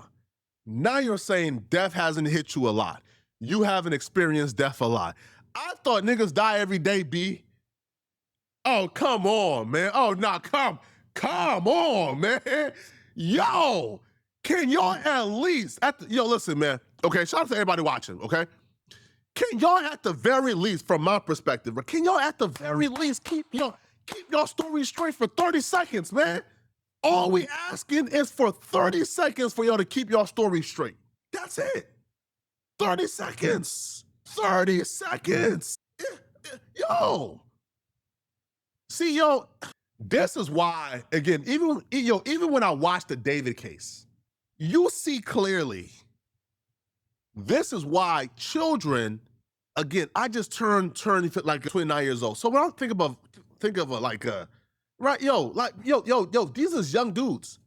Now you're saying death hasn't hit you a lot. You haven't experienced death a lot. I thought niggas die every day, B. Oh, come on, man. Oh, nah, come on, man. Yo, can y'all at least, listen, man. Okay, shout out to everybody watching, okay? Can y'all at the very least, from my perspective, can y'all at the very least keep your story straight for 30 seconds, man? All we asking is for 30 seconds for y'all to keep your story straight. That's it. 30 seconds. 30 seconds. Yo. See, yo, this is why, again, even when I watch the David case, you see clearly, this is why children, again, I just turned like 29 years old. So when I think of right, these is young dudes,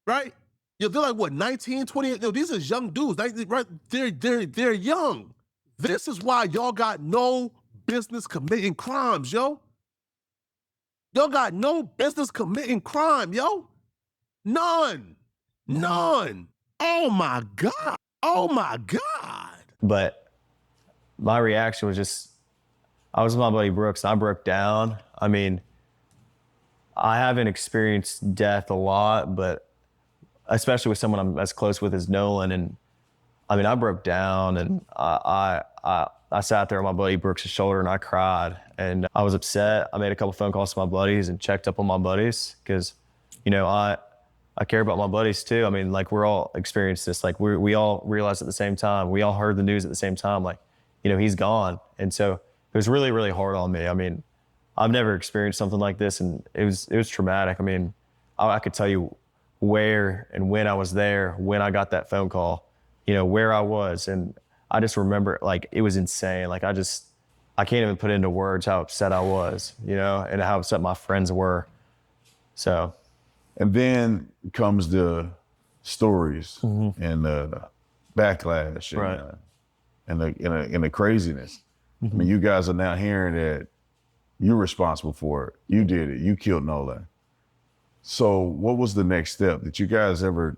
right? Yo, they're like what, 19, 20, yo, these is young dudes, right? They're young. This is why y'all got no business committing crimes, yo. Y'all got no business committing crime, yo. None. Oh my God. but my reaction was just, I was with my buddy Brooks and I broke down. I mean, I haven't experienced death a lot, but especially with someone I'm as close with as Nolan. And I mean, I broke down and I sat there on my buddy Brooks' shoulder and I cried and I was upset. I made a couple phone calls to my buddies and checked up on my buddies because, I care about my buddies too. I mean, like we're all experienced this. Like we all realized at the same time. We all heard the news at the same time. Like, he's gone. And so it was really, really hard on me. I mean, I've never experienced something like this, and it was traumatic. I mean, I could tell you where and when I was there, when I got that phone call, where I was, and I just remember like it was insane. Like I can't even put into words how upset I was, and how upset my friends were. So. And then comes the stories and the backlash and the craziness. I mean, you guys are now hearing that you're responsible for it. You did it. You killed Nolan. So what was the next step? Did you guys ever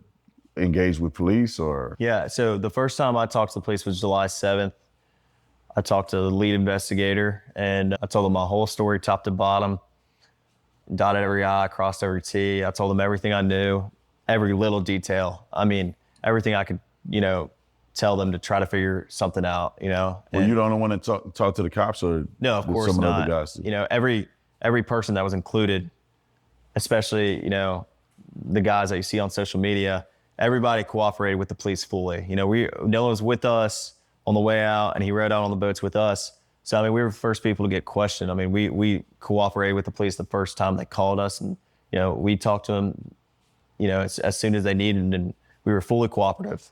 engage with police or? Yeah, so the first time I talked to the police was July 7th. I talked to the lead investigator and I told him my whole story, top to bottom. Dotted every I, crossed every T. I told them everything I knew, every little detail. I mean, everything I could, tell them to try to figure something out, Well, you don't want to talk to the cops or no, of course some not. Other guys? Every person that was included, especially, the guys that you see on social media, everybody cooperated with the police fully. Nolan was with us on the way out and he rode out on the boats with us. So, I mean, we were the first people to get questioned. I mean, we cooperated with the police the first time they called us and, we talked to them, as soon as they needed, and we were fully cooperative.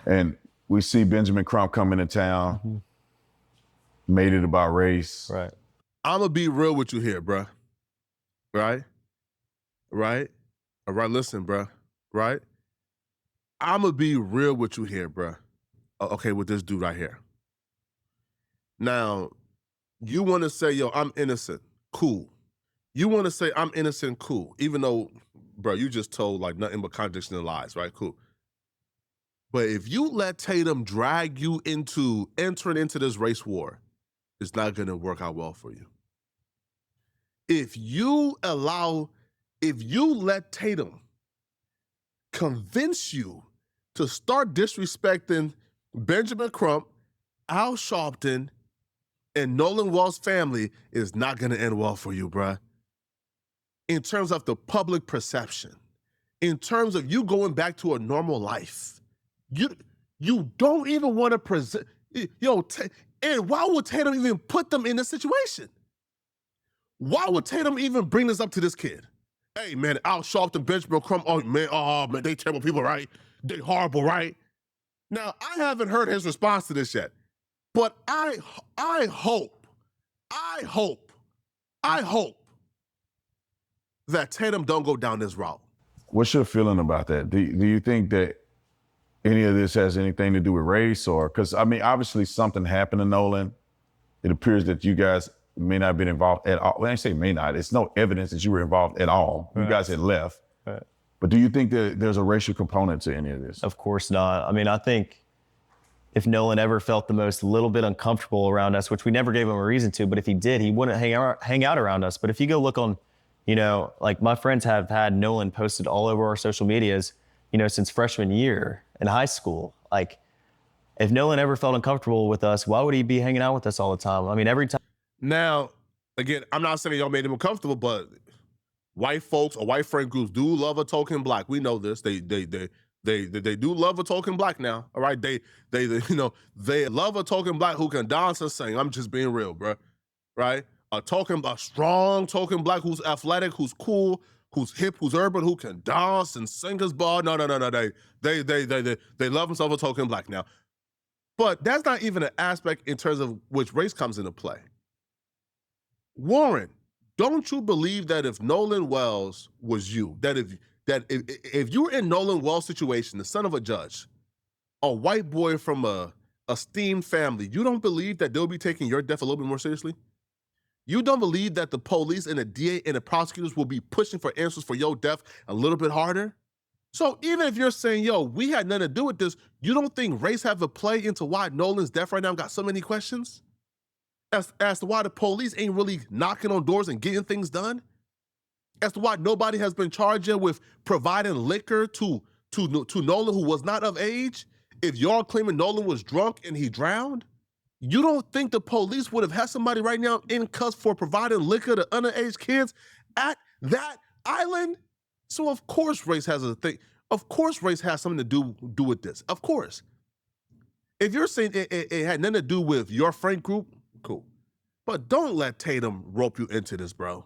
And we see Benjamin Crump come into town, made it about race. Right. I'm going to be real with you here, bruh. Right? All right, listen, bruh. Right? I'm going to be real with you here, bruh. Okay, with this dude right here. Now, you want to say, yo, I'm innocent. Cool. You want to say I'm innocent. Cool. Even though, bro, you just told like nothing but contradiction and lies, right? Cool. But if you let Tatum drag you into entering into this race war, it's not going to work out well for you. If you let Tatum convince you to start disrespecting Benjamin Crump, Al Sharpton, and Nolan Wells' family, is not going to end well for you, bruh. In terms of the public perception, in terms of you going back to a normal life, you don't even want to present. And why would Tatum even put them in this situation? Why would Tatum even bring this up to this kid? Hey, man, I'll show up the bench, bro. Oh, man, they terrible people, right? They horrible, right? Now, I haven't heard his response to this yet, but I hope that Tatum don't go down this route. What's your feeling about that? Do you think that any of this has anything to do with race, or because I mean, obviously something happened to Nolan. It appears that you guys may not have been involved at all. When I say may not, it's no evidence that you were involved at all. You guys had left. Right. But do you think that there's a racial component to any of this? Of course not. I mean, I think if Nolan ever felt the most little bit uncomfortable around us, which we never gave him a reason to, but if he did, he wouldn't hang out around us. But if you go look on, like my friends have had Nolan posted all over our social medias, since freshman year in high school. Like, if Nolan ever felt uncomfortable with us, why would he be hanging out with us all the time? I mean, every time. Now, again, I'm not saying y'all made him uncomfortable, but white folks or white friend groups do love a token black. We know this. They do love a token black now. All right. They love a token black who can dance and sing. I'm just being real, bro. Right? A strong token black who's athletic, who's cool, who's hip, who's urban, who can dance and sing his ball. No. They love themselves a token black now. But that's not even an aspect in terms of which race comes into play. Warren, don't you believe that if Nolan Wells was you, that if you were in Nolan Wells' situation, the son of a judge, a white boy from a esteemed family, you don't believe that they'll be taking your death a little bit more seriously? You don't believe that the police and the DA and the prosecutors will be pushing for answers for your death a little bit harder? So even if you're saying, we had nothing to do with this, you don't think race have a play into why Nolan's death right now got so many questions? As to why the police ain't really knocking on doors and getting things done? As to why nobody has been charged yet with providing liquor to Nolan who was not of age? If y'all claiming Nolan was drunk and he drowned? You don't think the police would have had somebody right now in cuffs for providing liquor to underage kids at that island? So of course race has a thing. Of course race has something to do with this. Of course. If you're saying it had nothing to do with your friend group, cool. But don't let Tatum rope you into this, bro.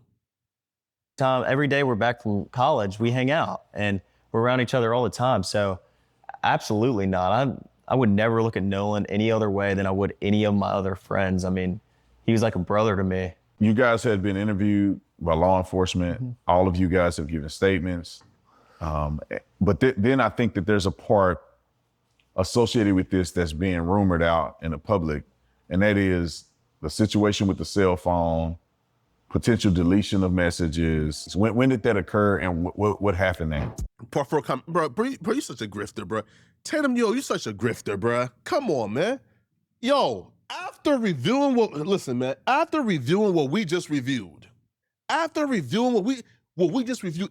Every day we're back from college, we hang out and we're around each other all the time. So absolutely not. I would never look at Nolan any other way than I would any of my other friends. I mean, he was like a brother to me. You guys had been interviewed by law enforcement. Mm-hmm. All of you guys have given statements. But then I think that there's a part associated with this that's being rumored out in the public, and that is the situation with the cell phone, potential deletion of messages. When did that occur, and what happened there? Bro, you such a grifter, bro. Tatum, you such a grifter, bro. Come on, man. After reviewing what we just reviewed,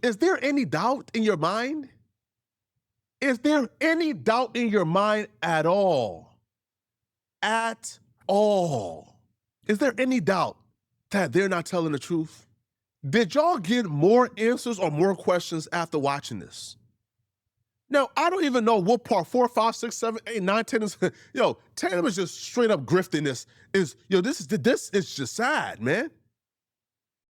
is there any doubt in your mind? Is there any doubt in your mind at all? At all? Is there any doubt that they're not telling the truth? Did y'all get more answers or more questions after watching this? Now, I don't even know what part 4, 5, 6, 7, 8, 9, 10 is. Tatum is just straight up grifting this. This is just sad, man.